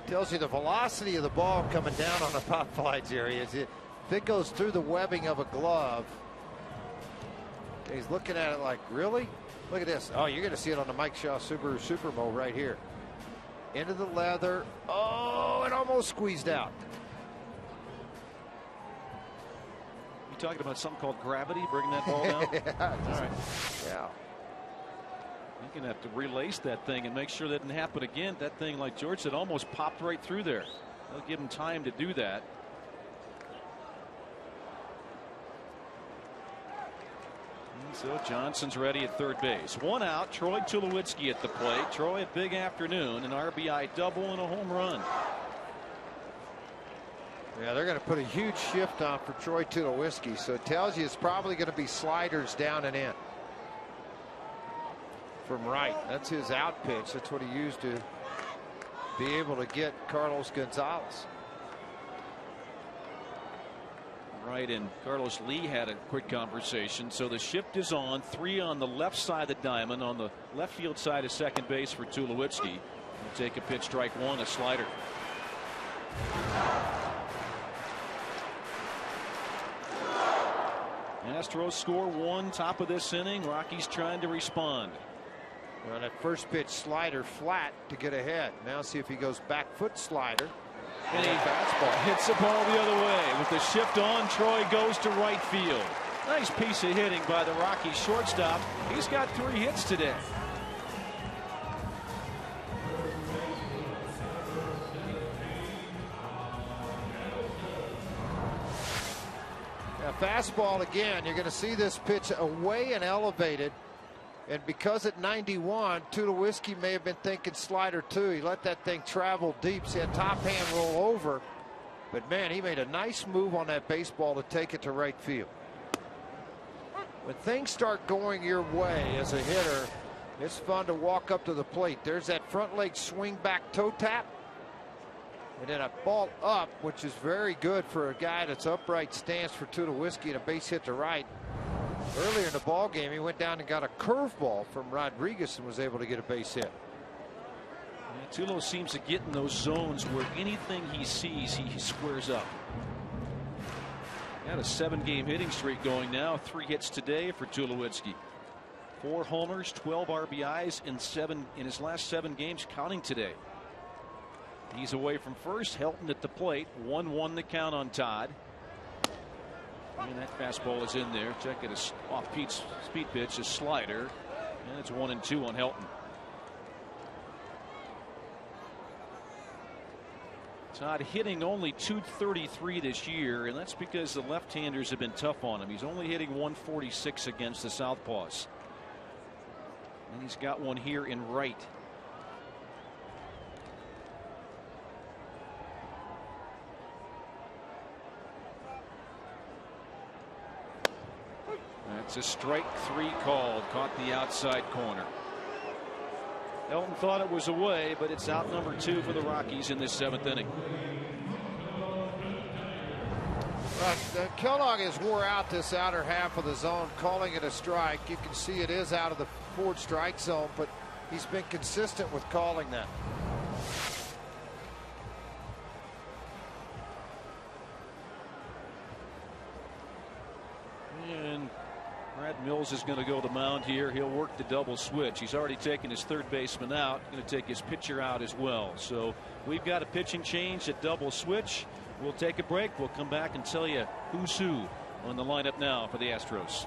Tells you the velocity of the ball coming down on the pop flights area. If it goes through the webbing of a glove, he's looking at it like, really? Look at this. Oh, you're going to see it on the Mike Shaw Subaru Supermo right here. Into the leather. Oh, it almost squeezed out. You talking about something called gravity, bringing that ball down? Yeah, all right. Yeah. You're going to have to relace that thing and make sure that doesn't happen again. That thing, like George said, almost popped right through there. They'll give him time to do that. And so Johnson's ready at third base. 1 out. Troy Tulowitzki at the plate. Troy, a big afternoon, an RBI double and a home run. Yeah, they're going to put a huge shift on for Troy Tulowitzki, so it tells you it's probably going to be sliders down and in. From right. That's his out pitch. That's what he used to be able to get Carlos Gonzalez. Right, and Carlos Lee had a quick conversation. So the shift is on. 3 on the left side of the diamond. On the left field side of second base for Tulowitzki. He'll take a pitch, strike 1, a slider. Astros score 1, top of this inning. Rockies trying to respond. Well, that first pitch slider flat to get ahead. Now see if he goes back foot slider. And he hits the ball the other way. With the shift on, Troy goes to right field. Nice piece of hitting by the Rockies shortstop. He's got 3 hits today. Now, fastball again. You're going to see this pitch away and elevated. And because at 91, Tulowitzki may have been thinking slider too. He let that thing travel deep. See that top hand roll over. But man, he made a nice move on that baseball to take it to right field. When things start going your way as a hitter, it's fun to walk up to the plate. There's that front leg swing back toe tap. And then a ball up, which is very good for a guy that's upright stance for Tulowitzki, and a base hit to right. Earlier in the ball game, he went down and got a curveball from Rodriguez and was able to get a base hit. Yeah, Tulo seems to get in those zones where anything he sees, he squares up. Got a 7-game hitting streak going now. 3 hits today for Tulowitzki. 4 homers, 12 RBIs in his last 7 games, counting today. He's away from first. Helton at the plate. 1-1 the count on Todd. And that fastball is in there. Check it, a off speed pitch, a slider, and it's 1-2 on Helton. Todd hitting only .233 this year, and that's because the left-handers have been tough on him. He's only hitting .146 against the southpaws, and he's got one here in right. That's a strike 3 called. Caught the outside corner. Helton thought it was away, but it's out number 2 for the Rockies in this 7th inning. Kellogg has wore out this outer half of the zone, calling it a strike. You can see it is out of the forward strike zone, but he's been consistent with calling that. And Brad Mills is going to go to the mound here. He'll work the double switch. He's already taken his third baseman out. Going to take his pitcher out as well. So we've got a pitching change at double switch. We'll take a break. We'll come back and tell you who's who on the lineup now for the Astros.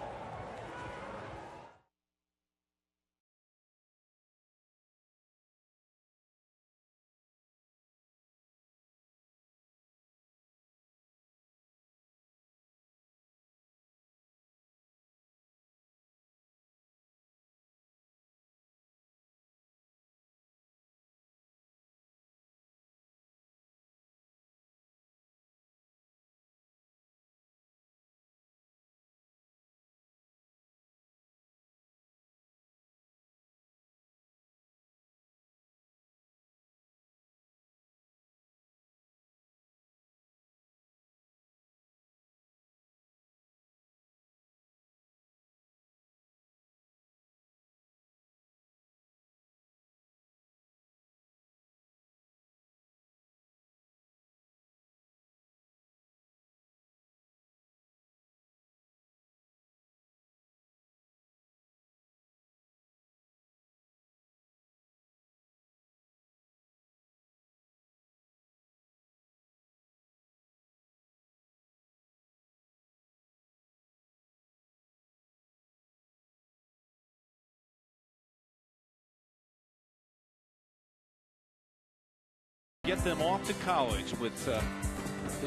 get them off to college. With the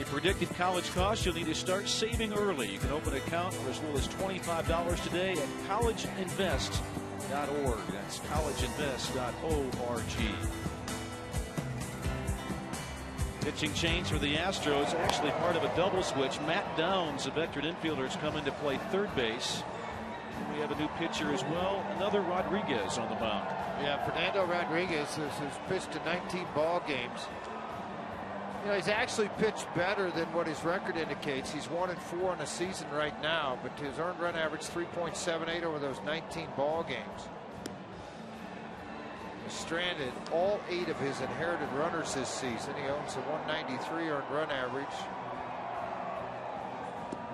predicted college costs, you'll need to start saving early. You can open an account for as little as $25 today at collegeinvest.org. That's collegeinvest.org. Pitching change for the Astros, actually part of a double switch. Matt Downs, a veteran infielder, has come in to play third base. And we have a new pitcher as well, another Rodriguez on the mound. Yeah, Fernando Rodriguez has pitched in 19 ball games. You know, he's actually pitched better than what his record indicates. He's 1-4 in the season right now, but his earned run average 3.78 over those 19 ball games. He's stranded all 8 of his inherited runners this season. He owns a 193 earned run average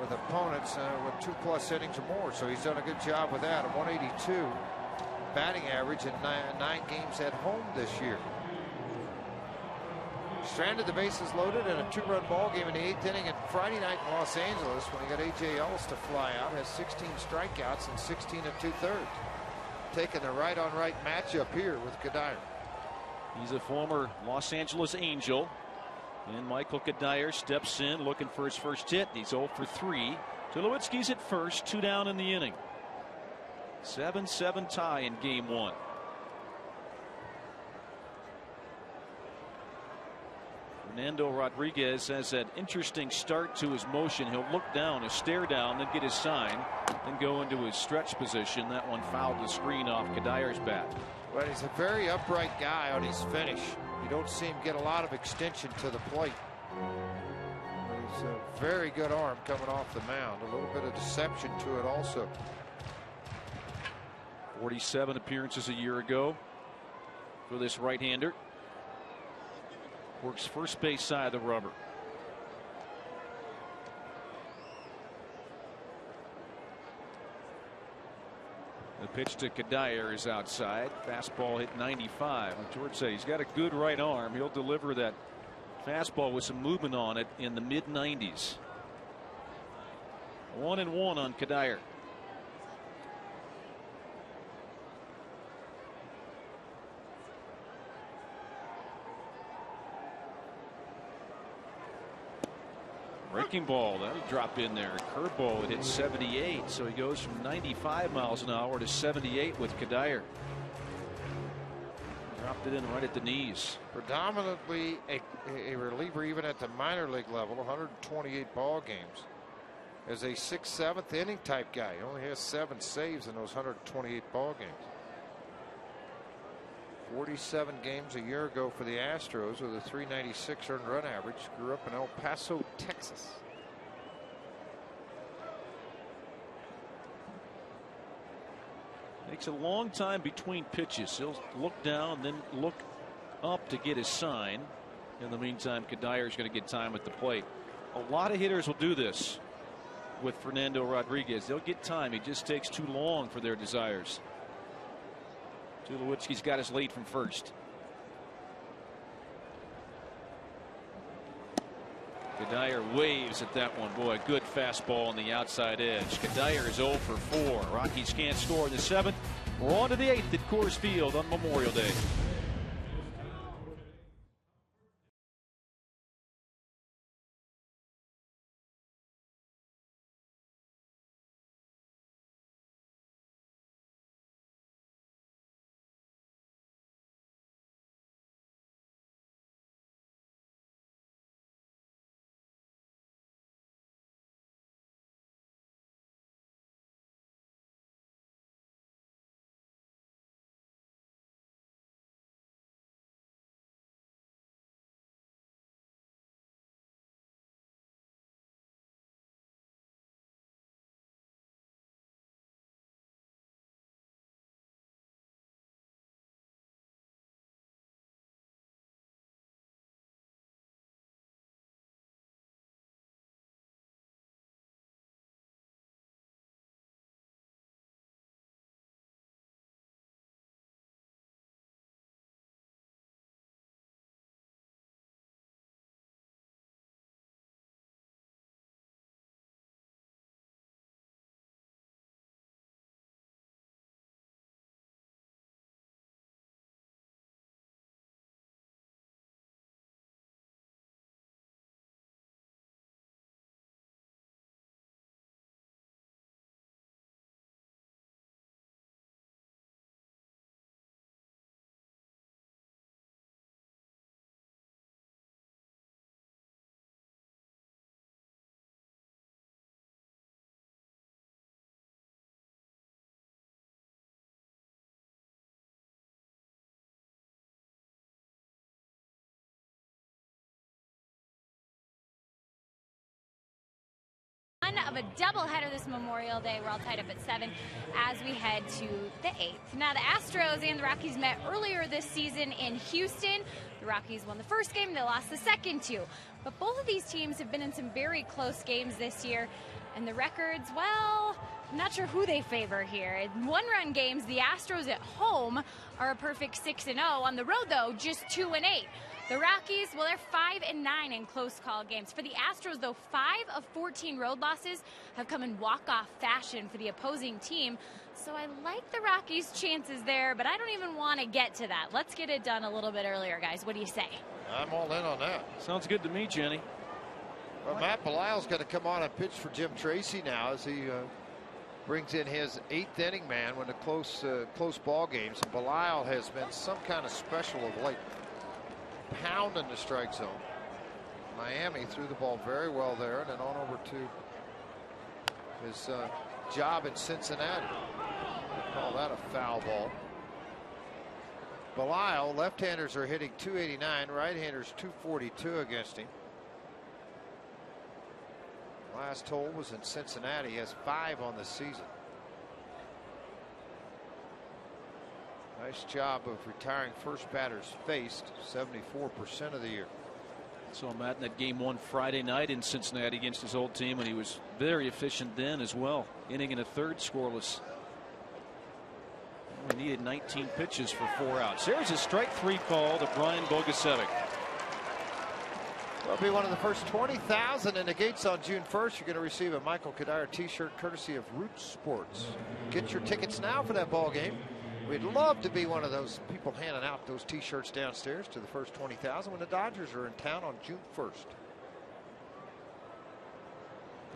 with opponents with 2+ innings or more. So he's done a good job with that. A 182 batting average in 9 games at home this year. Stranded the bases loaded in a 2-run ball game in the 8th inning at Friday night in Los Angeles when he got A.J. Ellis to fly out. Has 16 strikeouts and 16 2/3. Taking the right-on-right matchup here with Kadire. He's a former Los Angeles Angel. And Michael Kadire steps in looking for his first hit. He's 0 for 3. Tulowitzki's at first, 2 down in the inning. 7-7 tie in game 1. Fernando Rodriguez has an interesting start to his motion. He'll look down, a stare down, then get his sign, then go into his stretch position. That one fouled the screen off Kadire's bat. But he's a very upright guy on his finish. You don't see him get a lot of extension to the plate. He's a very good arm coming off the mound. A little bit of deception to it also. 47 appearances a year ago for this right-hander. Works first base side of the rubber. The pitch to Kadire is outside. Fastball hit 95. Like George said, he's got a good right arm. He'll deliver that fastball with some movement on it in the mid-90s. 1-1 on Kadire. Breaking ball, that'll drop in there. Curveball, it hit 78, so he goes from 95 miles an hour to 78 with Kadire. Dropped it in right at the knees. Predominantly a reliever even at the minor league level, 128 ball games. As a 6th, 7th inning type guy. He only has 7 saves in those 128 ball games. 47 games a year ago for the Astros with a 396 earned run average. Grew up in El Paso, Texas. Takes a long time between pitches. He'll look down, then look up to get his sign. In the meantime, Kadire is going to get time at the plate. A lot of hitters will do this with Fernando Rodriguez. They'll get time. He just takes too long for their desires. Tulowitzki's got his lead from first. Kadire waves at that one. Boy, good fastball on the outside edge. Kadire is 0 for 4. Rockies can't score in the 7th. We're on to the 8th at Coors Field on Memorial Day. have a doubleheader this Memorial Day. We're all tied up at 7 as we head to the 8th. Now, the Astros and the Rockies met earlier this season in Houston. The Rockies won the first game, they lost the second two. But both of these teams have been in some very close games this year. And the records, well, I'm not sure who they favor here. In one-run games, the Astros at home are a perfect 6-0. On the road, though, just 2-8. The Rockies, well, they're 5-9 in close call games. For the Astros, though, 5 of 14 road losses have come in walk-off fashion for the opposing team. So I like the Rockies' chances there, but I don't even want to get to that. Let's get it done a little bit earlier, guys. What do you say? I'm all in on that. Sounds good to me, Jenny. Well, Matt Belisle's going to come on and pitch for Jim Tracy now as he brings in his 8th inning man when a close ball games. And Belisle has been some kind of special of late, pounding the strike zone. Miami threw the ball very well there, and then on over to his job in Cincinnati. They call that a foul ball. Belisle, left-handers are hitting .289, right-handers .242 against him. Last hole was in Cincinnati. He has 5 on the season. Nice job of retiring first batters faced 74% of the year. Saw Matt in that game 1 Friday night in Cincinnati against his old team, and he was very efficient then as well. Inning and a third scoreless. We needed 19 pitches for 4 outs. There's a strike 3 call to Brian Bogusevic. Will be one of the first 20,000 in the gates on June 1st. You're going to receive a Michael Kadire t-shirt courtesy of Root Sports. Get your tickets now for that ball game. We'd love to be one of those people handing out those t-shirts downstairs to the first 20,000 when the Dodgers are in town on June 1st.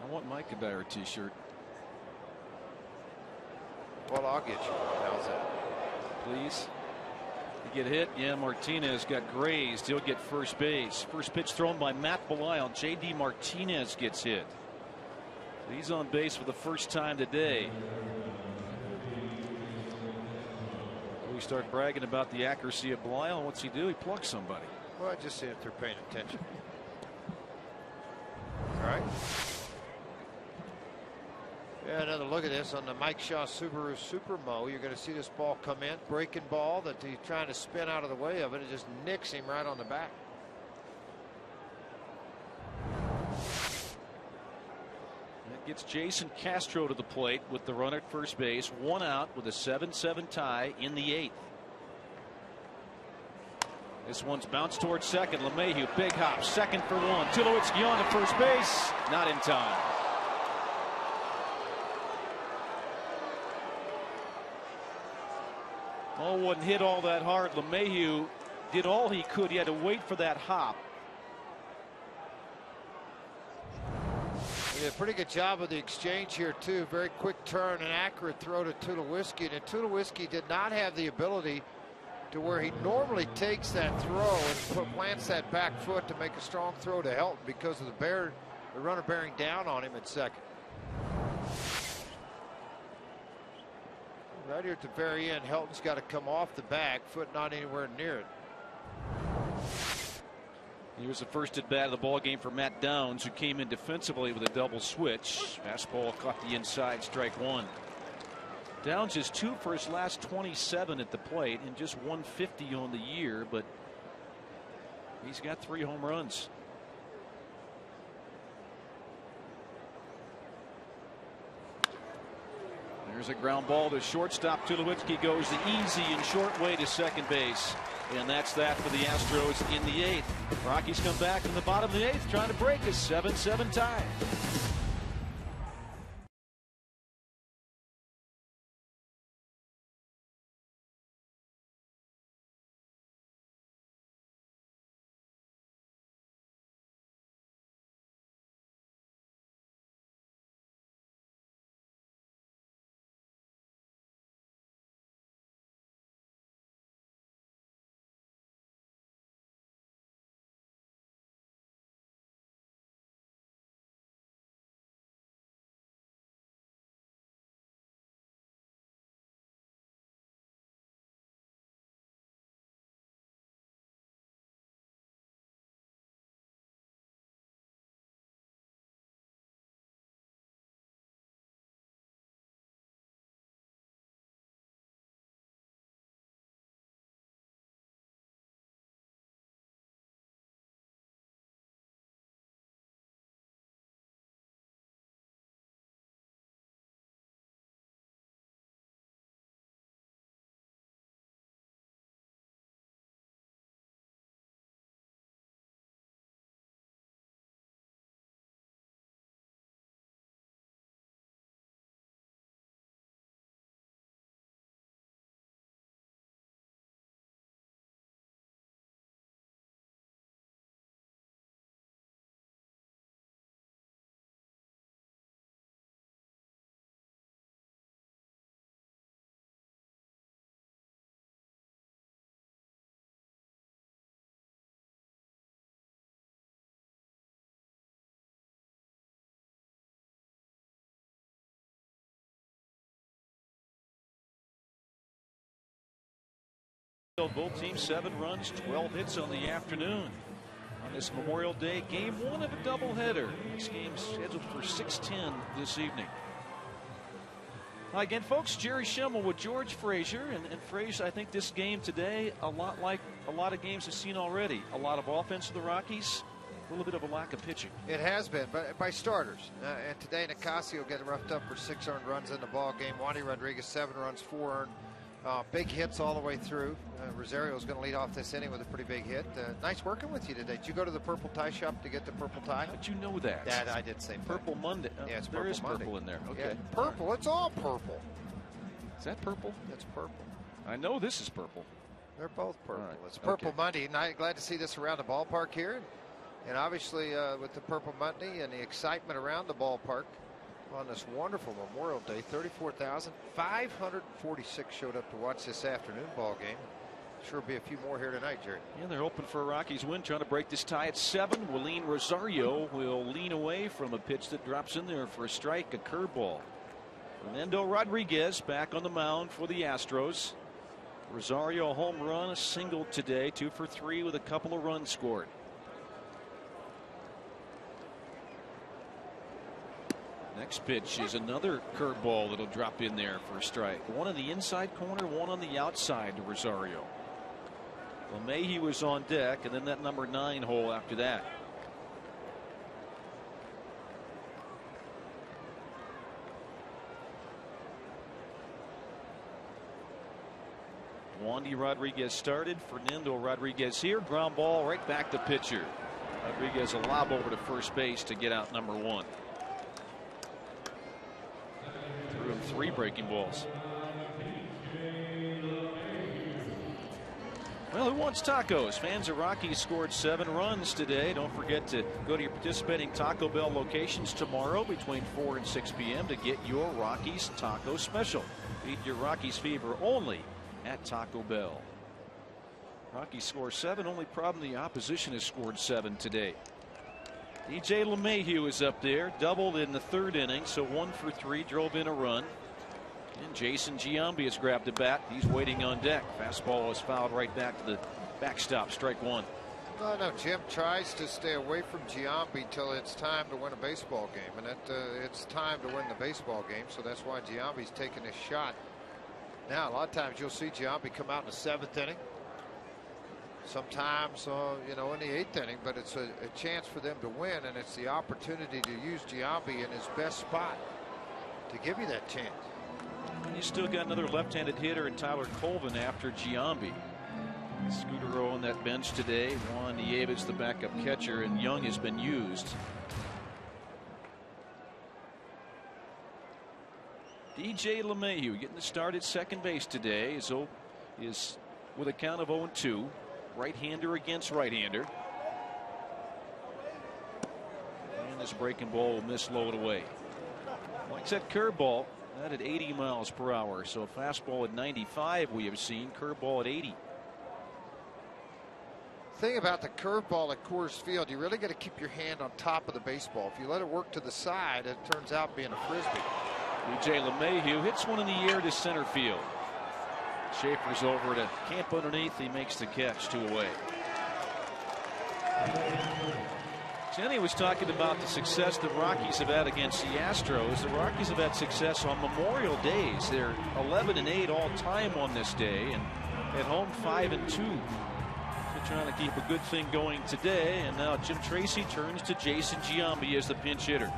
I want Mike Kadire t-shirt. Well, I'll get you one. How's that? Please. You get hit. Yeah, Martinez got grazed. He'll get first base. First pitch thrown by Matt Belisle. J.D. Martinez gets hit. He's on base for the first time today. We start bragging about the accuracy of Belisle. What's he do? He plugs somebody. Well, I just see if they're paying attention. All right. Yeah, another look at this on the Mike Shaw Subaru Supermo. You're going to see this ball come in, breaking ball that he's trying to spin out of the way of it. It just nicks him right on the back. That gets Jason Castro to the plate with the runner at first base. 1 out with a 7-7 tie in the 8th. This one's bounced towards second. LeMahieu, big hop, second for 1. Tulowitzki on to first base, not in time. Oh, wasn't hit all that hard. LeMahieu did all he could. He had to wait for that hop. He did a pretty good job of the exchange here, too. Very quick turn and accurate throw to Tulowitzki. And Tulowitzki did not have the ability to where he normally takes that throw and plants that back foot to make a strong throw to Helton because of the runner bearing down on him at second. Right here at the very end, Helton's got to come off the back foot, not anywhere near it. He was the first at bat of the ball game for Matt Downs, who came in defensively with a double switch. Fastball caught the inside, strike 1. Downs is 2 for his last 27 at the plate and just 150 on the year, but he's got 3 home runs. There's a ground ball to shortstop. Tulowitzki goes the easy and short way to second base. And that's that for the Astros in the 8th. Rockies come back in the bottom of the 8th, trying to break a 7-7 tie. Both teams 7 runs, 12 hits on the afternoon. On this Memorial Day, game 1 of a doubleheader. This game's scheduled for 6:10 this evening. Again, folks, Jerry Schimmel with George Frazier. And Frazier, I think this game today, a lot like a lot of games we've seen already. A lot of offense for the Rockies, a little bit of a lack of pitching. It has been, but by starters. And today, Nicasio getting roughed up for 6 earned runs in the ball game. Wandy Rodriguez, 7 runs, 4 earned. Big hits all the way through. Rosario's going to lead off this inning with a pretty big hit. Nice working with you today. Did you go to the purple tie shop to get the purple tie? But you know that. Yeah, I did say Purple Monday. Yeah, it's there purple is Monday. purple in there. Okay. Yeah, purple. It's all purple. Is that purple? It's purple. I know this is purple. They're both purple. Right. It's Purple Okay. Monday. And I'm glad to see this around the ballpark here. And obviously with the Purple Monday and the excitement around the ballpark on this wonderful Memorial Day, 34,546 showed up to watch this afternoon ball game. Sure be a few more here tonight, Jerry. Yeah, they're hoping for a Rockies win, trying to break this tie at 7. Willeen Rosario will lean away from a pitch that drops in there for a strike, a curveball. Fernando Rodriguez back on the mound for the Astros. Rosario, a home run, a single today, 2 for 3 with a couple of runs scored. Next pitch is another curveball that'll drop in there for a strike. One on the inside corner, one on the outside to Rosario. LeMahieu was on deck, and then that number 9 hole after that. Wandy Rodriguez started. Fernando Rodriguez here. Ground ball right back to pitcher. Rodriguez a lob over to first base to get out number 1. Threw him 3 breaking balls. Well, who wants tacos? Fans of Rockies scored 7 runs today. Don't forget to go to your participating Taco Bell locations tomorrow between 4 and 6 p.m. to get your Rockies taco special. Beat your Rockies fever only at Taco Bell. Rockies score 7. Only problem, the opposition has scored 7 today. DJ LeMahieu is up there, doubled in the 3rd inning, so 1 for 3, drove in a run. And Jason Giambi has grabbed the bat. He's waiting on deck. Fastball is fouled right back to the backstop. Strike 1. No, Jim tries to stay away from Giambi till it's time to win a baseball game, and it's time to win the baseball game, so that's why Giambi's taking this shot. Now, a lot of times you'll see Giambi come out in the 7th inning. Sometimes, in the 8th inning, but it's a chance for them to win, and it's the opportunity to use Giambi in his best spot to give you that chance. You still got another left-handed hitter in Tyler Colvin after Giambi. Scudero on that bench today. Juan Nieves, the backup catcher, and Young has been used. DJ LeMahieu getting the start at second base today is with a count of 0-2. Right-hander against right-hander. And this breaking ball will miss low and away. Likes that curveball. That at 80 miles per hour. So fastball at 95 we have seen. Curveball at 80. Thing about the curveball at Coors Field, you really got to keep your hand on top of the baseball. If you let it work to the side, it turns out being a frisbee. DJ LeMahieu hits one in the air to center field. Schaefer's over to camp underneath. He makes the catch, 2 away. Jenny was talking about the success the Rockies have had against the Astros. The Rockies have had success on Memorial Days. They're 11-8 all time on this day, and at home 5-2. They're trying to keep a good thing going today, and now Jim Tracy turns to Jason Giambi as the pinch hitter.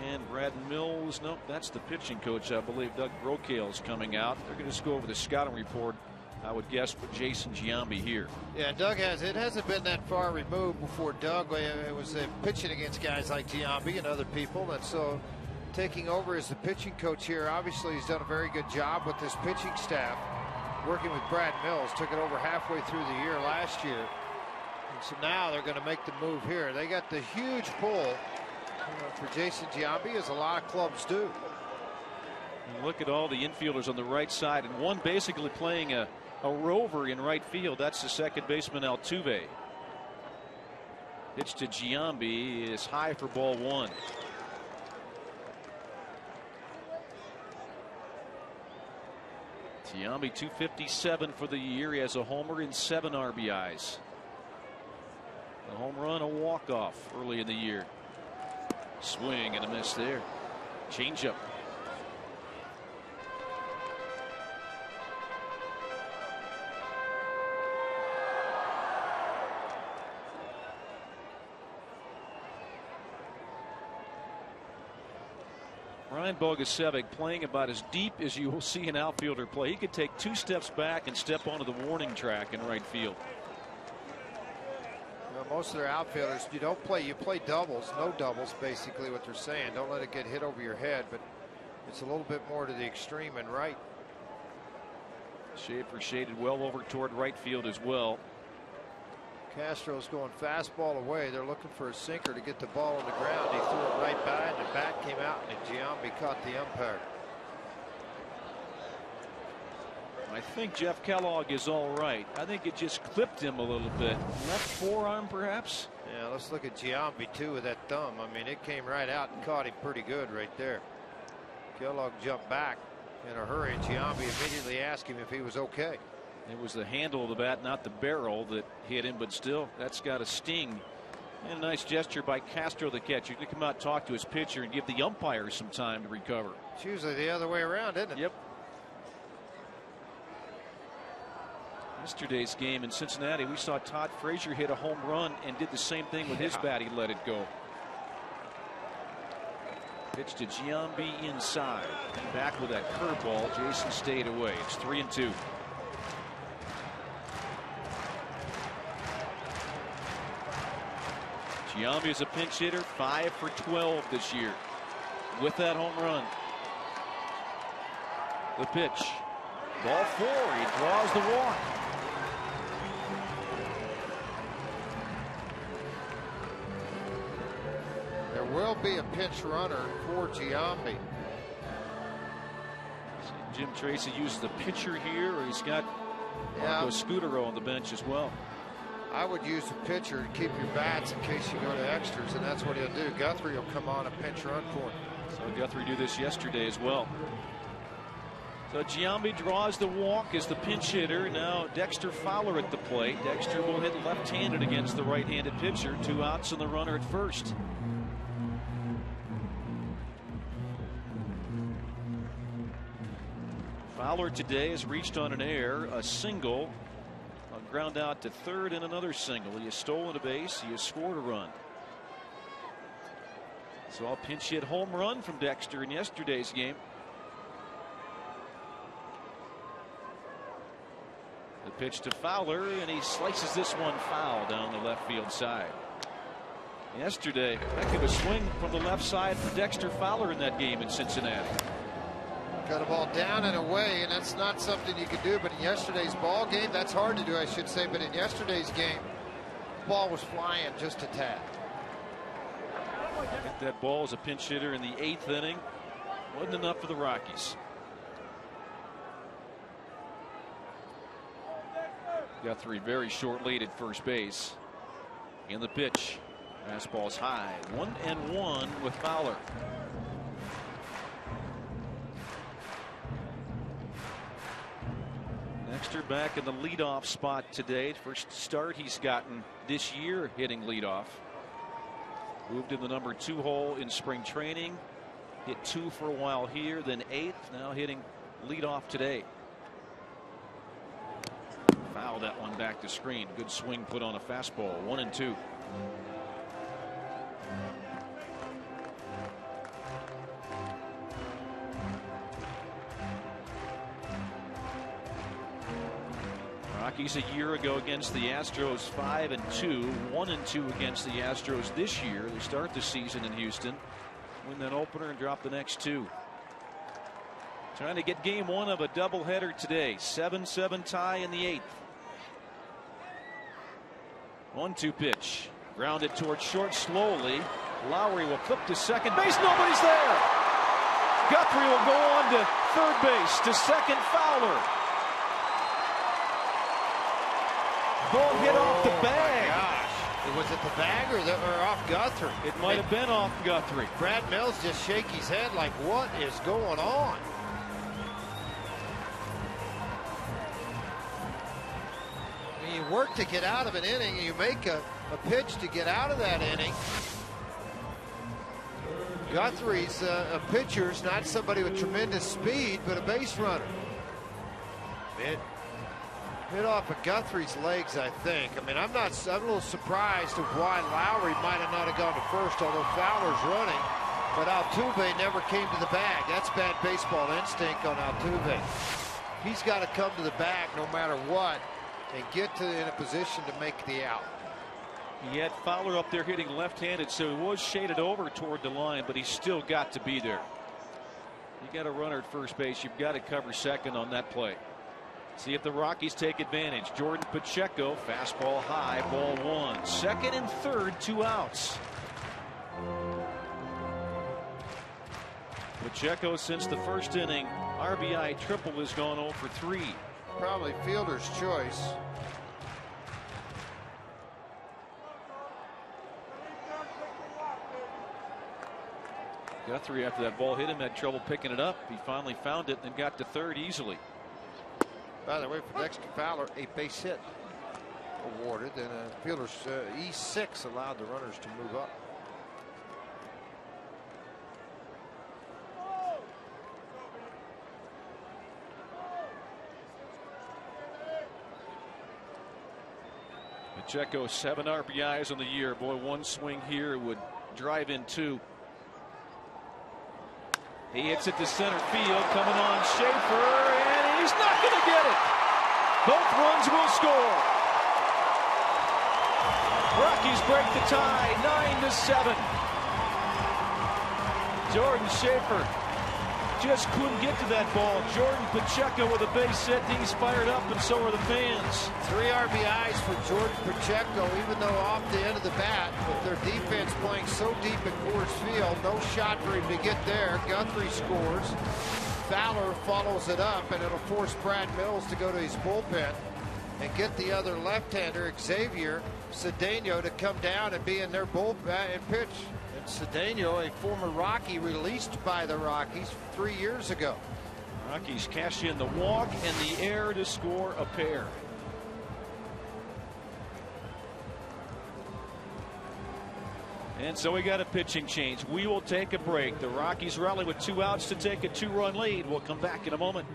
And Brad Mills, nope, that's the pitching coach, I believe. Doug Brocale's coming out. They're going to just go over the scouting report, I would guess, with Jason Giambi here. Yeah, Doug it hasn't been that far removed before Doug. It was pitching against guys like Giambi and other people, and so taking over as the pitching coach here, obviously he's done a very good job with this pitching staff, working with Brad Mills. Took it over halfway through the year last year, and so now they're going to make the move here. They got the huge pull for Jason Giambi, as a lot of clubs do. And look at all the infielders on the right side, and one basically playing a rover in right field. That's the second baseman, Altuve. Pitch to Giambi is high for ball 1. Giambi 257 for the year. He has a homer and 7 RBIs. A home run, a walk-off early in the year. Swing and a miss there. Changeup. Ryan Bogusevic playing about as deep as you will see an outfielder play. He could take 2 steps back and step onto the warning track in right field. Well, most of their outfielders, you play doubles, no doubles, basically what they're saying. Don't let it get hit over your head, but it's a little bit more to the extreme and right. Schaefer shaded well over toward right field as well. Castro's going fastball away. They're looking for a sinker to get the ball on the ground. He threw it right by, and the bat came out, and Giambi caught the umpire. I think Jeff Kellogg is all right. I think it just clipped him a little bit. Left forearm, perhaps? Yeah, let's look at Giambi, too, with that thumb. I mean, it came right out and caught him pretty good right there. Kellogg jumped back in a hurry, and Giambi immediately asked him if he was okay. It was the handle of the bat, not the barrel, that hit him, but still, that's got a sting. And a nice gesture by Castro, the catcher, to come out and talk to his pitcher and give the umpire some time to recover. It's usually the other way around, isn't it? Yep. Yesterday's game in Cincinnati, we saw Todd Frazier hit a home run and did the same thing with his bat. He let it go. Pitch to Giambi inside. Back with that curveball. Jason stayed away. It's 3-2. Giambi is a pinch hitter, 5 for 12 this year with that home run. The pitch. Ball 4. He draws the walk. There will be a pinch runner for Giambi. Jim Tracy uses the pitcher here, or he's got Marco Scutaro on the bench as well. I would use the pitcher to keep your bats in case you go to extras, and that's what he'll do. Guthrie will come on a pinch run for him. So Guthrie did this yesterday as well. So Giambi draws the walk as the pinch hitter. Now Dexter Fowler at the plate. Dexter will hit left-handed against the right-handed pitcher. 2 outs and the runner at first. Fowler today has reached on an error, a single, a ground out to third, and another single. He has stolen a base. He has scored a run. Saw a pinch hit home run from Dexter in yesterday's game. The pitch to Fowler, and he slices this one foul down the left field side. Yesterday, effective a swing from the left side for Dexter Fowler in that game in Cincinnati. Got a ball down and away, and that's not something you can do. But in yesterday's ball game, that's hard to do, I should say. But in yesterday's game, the ball was flying just a tad. Hit that ball as a pinch hitter in the 8th inning. Wasn't enough for the Rockies. Guthrie very short lead at first base. In the pitch. Fastball's high. 1-1 with Fowler. Dexter back in the leadoff spot today. First start he's gotten this year hitting leadoff. Moved in the number 2 hole in spring training. Hit 2 for a while here, then 8th. Now hitting leadoff today. Foul that one back to screen. Good swing put on a fastball. 1-2. Rockies a year ago against the Astros 5-2, 1-2 against the Astros this year. They start the season in Houston, win that opener and drop the next 2. Trying to get game 1 of a doubleheader today. 7-7 tie in the 8th. 1-2 pitch. Grounded towards short slowly. Lowry will flip to second base. Nobody's there. Guthrie will go on to third base. To second, Fowler. Ball hit off the bag. Gosh. Was it the bag or off Guthrie? It might have been off Guthrie. Brad Mills just shake his head like, what is going on? you work to get out of an inning, and you make a pitch to get out of that inning. Guthrie's a pitcher's not somebody with tremendous speed, but a base runner. It hit off of Guthrie's legs, I think. I mean, I'm a little surprised of why Lowry might have not have gone to first, although Fowler's running. But Altuve never came to the bag. That's bad baseball instinct on Altuve. He's got to come to the bag no matter what and get in a position to make the out. He had Fowler up there hitting left-handed, so he was shaded over toward the line, but he's still got to be there. You got a runner at first base. You've got to cover second on that play. See if the Rockies take advantage. Jordan Pacheco, fastball high, ball one. Second and third, 2 outs. Pacheco, since the first inning, RBI triple, has gone 0 for 3. Probably fielder's choice. Guthrie, after that ball hit him, had trouble picking it up. He finally found it and got to third easily. By the way, for Dexter Fowler, a base hit awarded, and a fielder's E6 allowed the runners to move up. Pacheco, 7 RBIs on the year. Boy, one swing here would drive in 2. He hits it to center field, coming on Schaefer, and he's not going to get it. Both runs will score. Rockies break the tie, 9-7. Jordan Schaefer just couldn't get to that ball. Jordan Pacheco with a base hit. He's fired up, and so are the fans. 3 RBIs for Jordan Pacheco, even though off the end of the bat, with their defense playing so deep at Coors Field, no shot for him to get there. Guthrie scores. Fowler follows it up, and it'll force Brad Mills to go to his bullpen and get the other left-hander, Xavier Cedeno, to come down and be in their bullpen and pitch. And Cedeno, a former Rocky, released by the Rockies 3 years ago. Rockies cash in the walk and the air to score a pair. And so we got a pitching change. We will take a break. The Rockies rally with 2 outs to take a 2-run lead. We'll come back in a moment.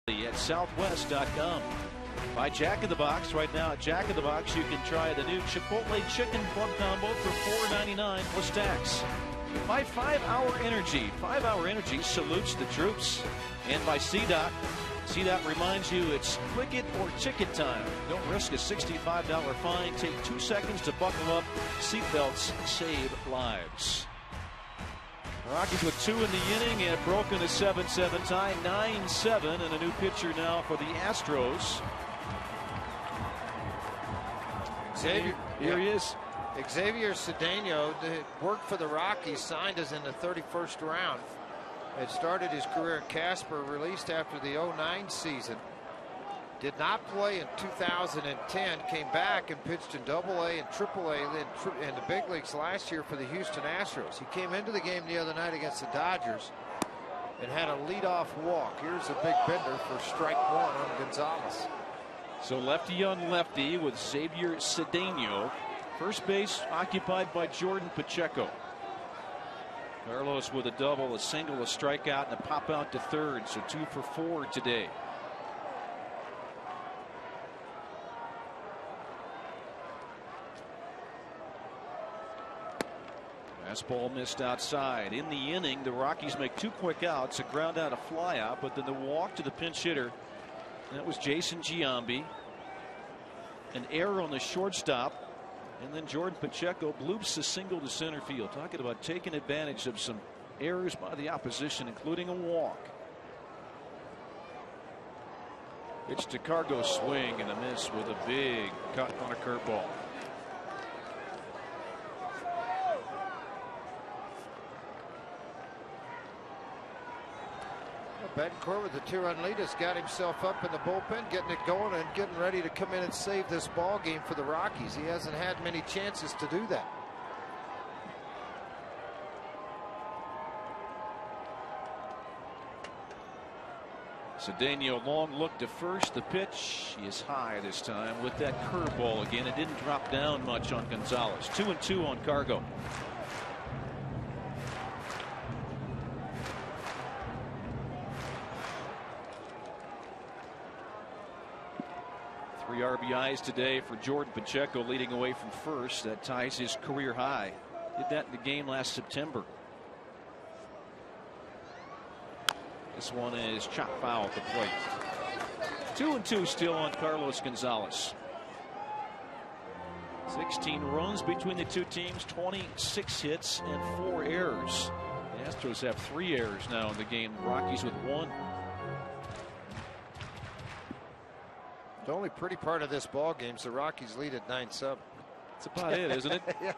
At Southwest.com. By Jack in the Box. Right now at Jack in the Box, you can try the new Chipotle Chicken Plum Combo for $4.99 plus tax. By 5 Hour Energy. 5 Hour Energy salutes the troops. And by CDOT. CDOT reminds you it's click it or ticket time. Don't risk a $65 fine. Take 2 seconds to buckle up. Seatbelts save lives. Rockies with 2 in the inning and broken a 7-7 tie, 9-7, and a new pitcher now for the Astros. Xavier, here he is. Xavier Cedeno worked for the Rockies, signed us in the 31st round. Had started his career in Casper, released after the 09 season. Did not play in 2010, came back and pitched in AA and AAA in the big leagues last year for the Houston Astros. He came into the game the other night against the Dodgers and had a leadoff walk. Here's a big bender for strike one on Gonzalez. So lefty on lefty with Xavier Cedeno. First base occupied by Jordan Pacheco. Carlos with a double, a single, a strikeout, and a pop out to third. So 2 for 4 today. Fastball missed outside. In the inning, the Rockies make 2 quick outs, a ground out, a fly out, but then the walk to the pinch hitter. That was Jason Giambi. An error on the shortstop. And then Jordan Pacheco bloops a single to center field. Talking about taking advantage of some errors by the opposition, including a walk. Pitch to Cargo, swing and a miss with a big cut on a curveball. Betancourt with the 2-run lead has got himself up in the bullpen, getting it going and getting ready to come in and save this ball game for the Rockies. He hasn't had many chances to do that. Cedeno, long look to first. The pitch is high this time with that curveball again. It didn't drop down much on Gonzalez. 2-2 on Cargo. Three RBIs today for Jordan Pacheco, leading away from first. That ties his career high. Did that in the game last September. This one is chopped foul at the plate. 2-2 still on Carlos Gonzalez. 16 runs between the two teams, 26 hits and 4 errors. The Astros have 3 errors now in the game. The Rockies with 1. The only pretty part of this ball game is the Rockies lead at 9-7. That's about it, isn't it? Yeah.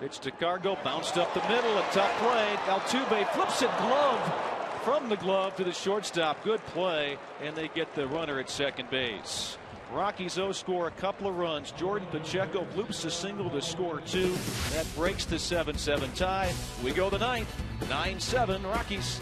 Pitch to Cargo, bounced up the middle, a tough play. Altuve flips it, glove from the glove to the shortstop. Good play, and they get the runner at second base. Rockies score a couple of runs. Jordan Pacheco bloops a single to score 2. That breaks the 7-7 tie. We go the 9th, 9-7 Rockies.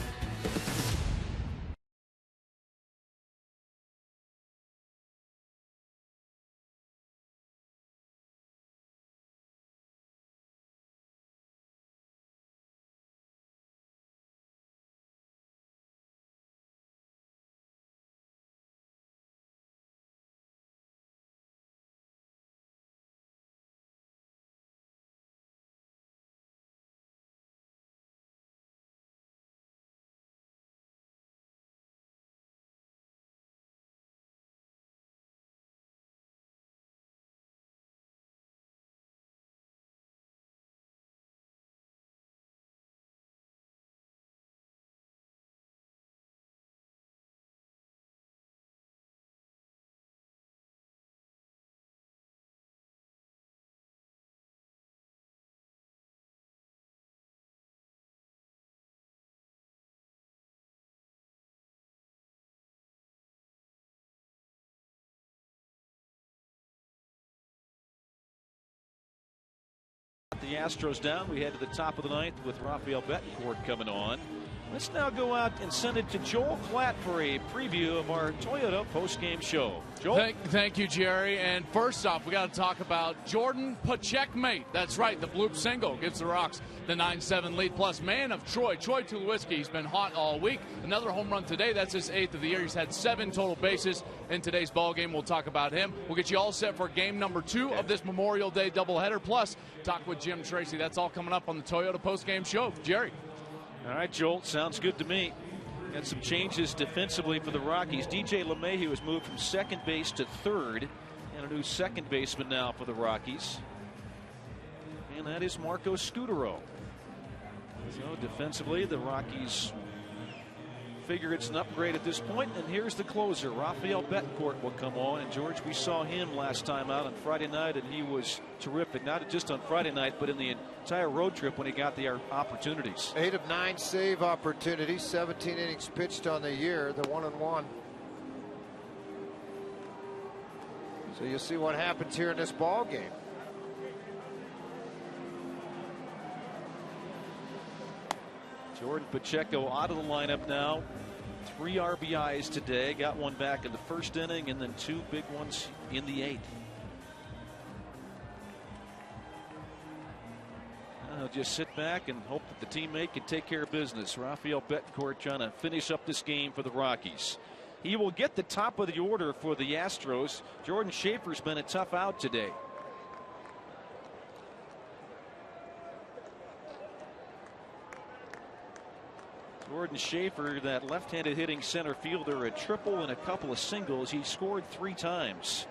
The Astros down. We head to the top of the 9th with Rafael Betancourt coming on. Let's now go out and send it to Joel Klatt for a preview of our Toyota postgame show. Joel? Thank you, Jerry. And first off, we got to talk about Jordan Pacheco. That's right, the bloop single gives the Rocks the 9-7 lead. Plus, man of Troy Tulowitzki, he's been hot all week. Another home run today. That's his 8th of the year. He's had 7 total bases in today's ball game. We'll talk about him. We'll get you all set for game number 2 of this Memorial Day doubleheader. Plus, talk with Jim Tracy. That's all coming up on the Toyota postgame show. Jerry. All right, Joel, sounds good to me. Got some changes defensively for the Rockies. DJ LeMahieu has moved from second base to third, and a new second baseman now for the Rockies. And that is Marco Scutaro. So defensively, the Rockies figure it's an upgrade at this point. And here's the closer. Rafael Betancourt will come on. And, George, we saw him last time out on Friday night, and he was terrific. Not just on Friday night, but in the entire road trip when he got the opportunities. 8 of 9 save opportunities, 17 innings pitched on the year, the 1-1. So you'll see what happens here in this ball game. Jordan Pacheco out of the lineup now. 3 RBIs today. Got one back in the first inning and then 2 big ones in the 8th. I'll just sit back and hope that the teammate can take care of business. Rafael Betancourt trying to finish up this game for the Rockies. He will get the top of the order for the Astros. Jordan Schaefer's been a tough out today. Jordan Schaefer, that left-handed hitting center fielder, a triple and a couple of singles. He scored 3 times.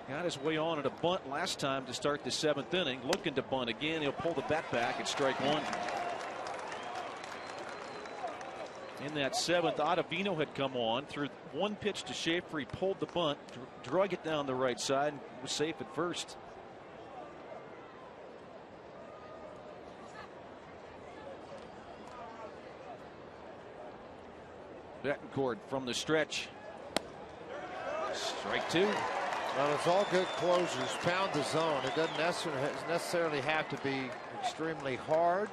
Got his way on at a bunt last time to start the 7th inning. Looking to bunt again. He'll pull the bat back at strike 1. In that 7th, Ottavino had come on. Threw 1 pitch to Schaefer. He pulled the bunt, drug it down the right side, and was safe at first. Betancourt from the stretch. Strike 2. Well, it's all good closers. Pound the zone. It doesn't necessarily have to be extremely hard,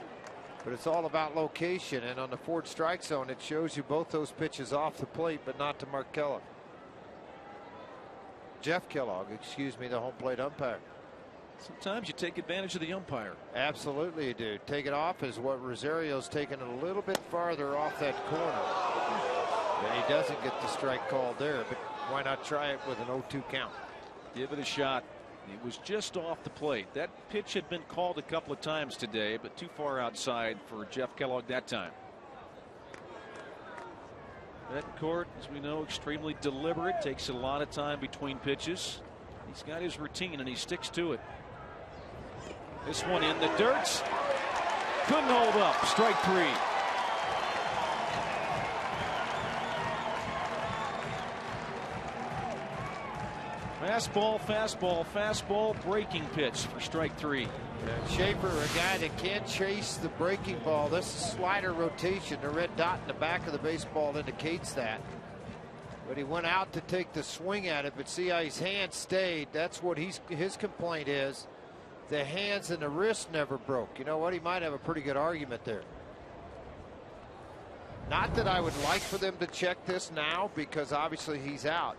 but it's all about location. And on the Ford strike zone, it shows you both those pitches off the plate, but not to Mark Kellogg. Jeff Kellogg, excuse me, the home plate umpire. Sometimes you take advantage of the umpire. Absolutely you do. Take it off is what Rosario's taken it a little bit farther off that corner. And he doesn't get the strike called there, but why not try it with an 0-2 count? Give it a shot. It was just off the plate. That pitch had been called a couple of times today, but too far outside for Jeff Kellogg that time. Betancourt, as we know, extremely deliberate. Takes a lot of time between pitches. He's got his routine and he sticks to it. This one in the dirt. Couldn't hold up. Strike 3. Fastball, fastball, fastball, breaking pitch for strike 3. Schaefer, a guy that can't chase the breaking ball. This is slider rotation. The red dot in the back of the baseball indicates that. But he went out to take the swing at it, but see how his hand stayed. That's what his complaint is. The hands and the wrist never broke. You know what? He might have a pretty good argument there. Not that I would like for them to check this now, because obviously he's out.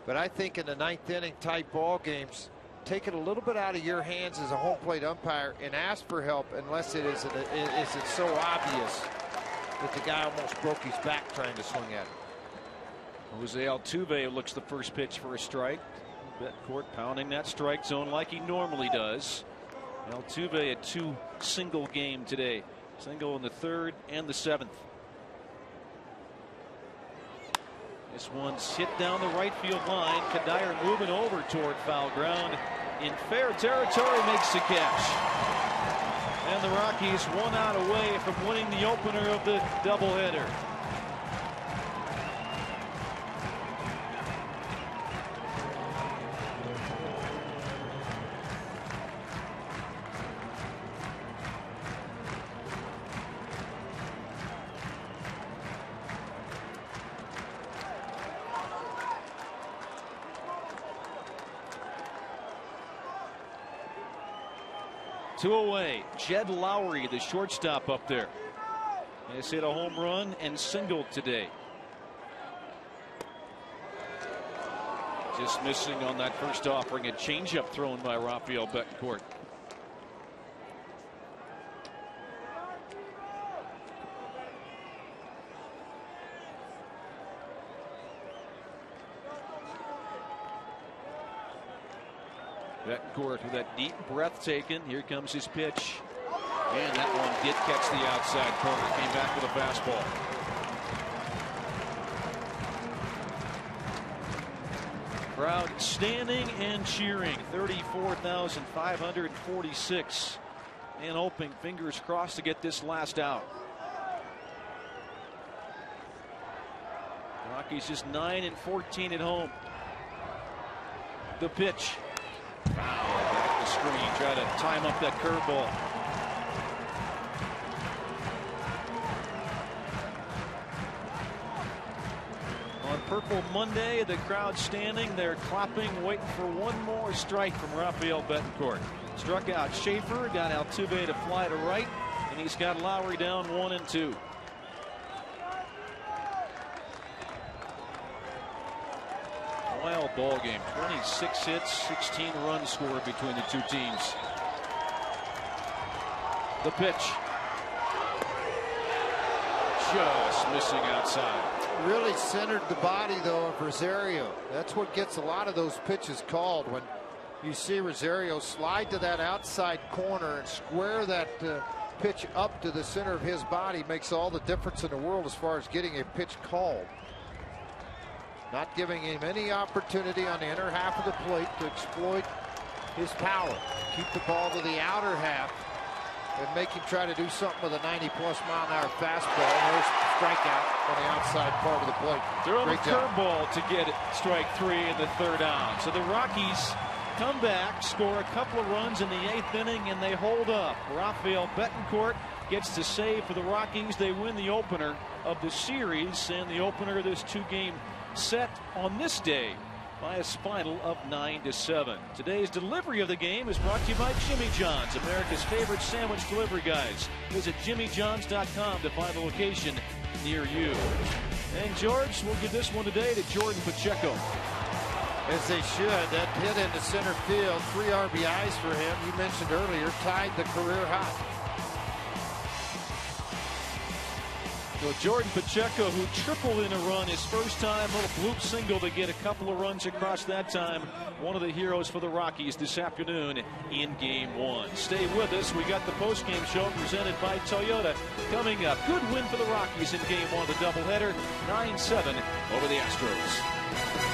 But I think in the 9th inning type ball games, take it a little bit out of your hands as a home plate umpire and ask for help unless it is so obvious that the guy almost broke his back trying to swing at it. Jose Altuve looks the first pitch for a strike. Betancourt pounding that strike zone like he normally does. Altuve a 2 single game today. Single in the 3rd and the 7th. This one's hit down the right field line. Kadire moving over toward foul ground. In fair territory, makes the catch. And the Rockies 1 out away from winning the opener of the doubleheader. Two away. Jed Lowry, the shortstop up there, has hit a home run and singled today. Just missing on that first offering, a changeup thrown by Rafael Betancourt. Betancourt with that deep breath taken. Here comes his pitch. And that one did catch the outside corner. Came back with a fastball. Crowd standing and cheering. 34,546. And hoping, fingers crossed, to get this last out. Rockies just 9-14 at home. The pitch. Foul. Back the screen. Try to time up that curveball. On Purple Monday, the crowd standing there clapping, waiting for one more strike from Rafael Betancourt. Struck out Schaefer, got Altuve to fly to right, and he's got Lowry down 1-2. Wild ball game. 26 hits, 16 runs scored between the two teams. The pitch. Just missing outside. Really centered the body, though, of Rosario. That's what gets a lot of those pitches called. When you see Rosario slide to that outside corner and square that pitch up to the center of his body, makes all the difference in the world as far as getting a pitch called. Not giving him any opportunity on the inner half of the plate to exploit his power. Keep the ball to the outer half and make him try to do something with a 90-plus mile-an-hour fastball. There's strikeout on the outside part of the plate. Throwing a curveball to get it, strike 3 in the 3rd out. So the Rockies come back, score a couple of runs in the 8th inning, and they hold up. Rafael Betancourt gets to save for the Rockies. They win the opener of the series and the opener of this 2-game set on this day by a final of 9-7. Today's delivery of the game is brought to you by Jimmy John's, America's favorite sandwich delivery guys. Visit jimmyjohns.com to find a location near you. And George, we'll give this one today to Jordan Pacheco. As they should. That hit into center field, 3 RBIs for him. You mentioned earlier, tied the career high. So Jordan Pacheco, who tripled in a run his first time, little bloop single to get a couple of runs across that time. One of the heroes for the Rockies this afternoon in Game 1. Stay with us. We got the postgame show presented by Toyota coming up. Good win for the Rockies in Game 1 of the doubleheader, 9-7 over the Astros.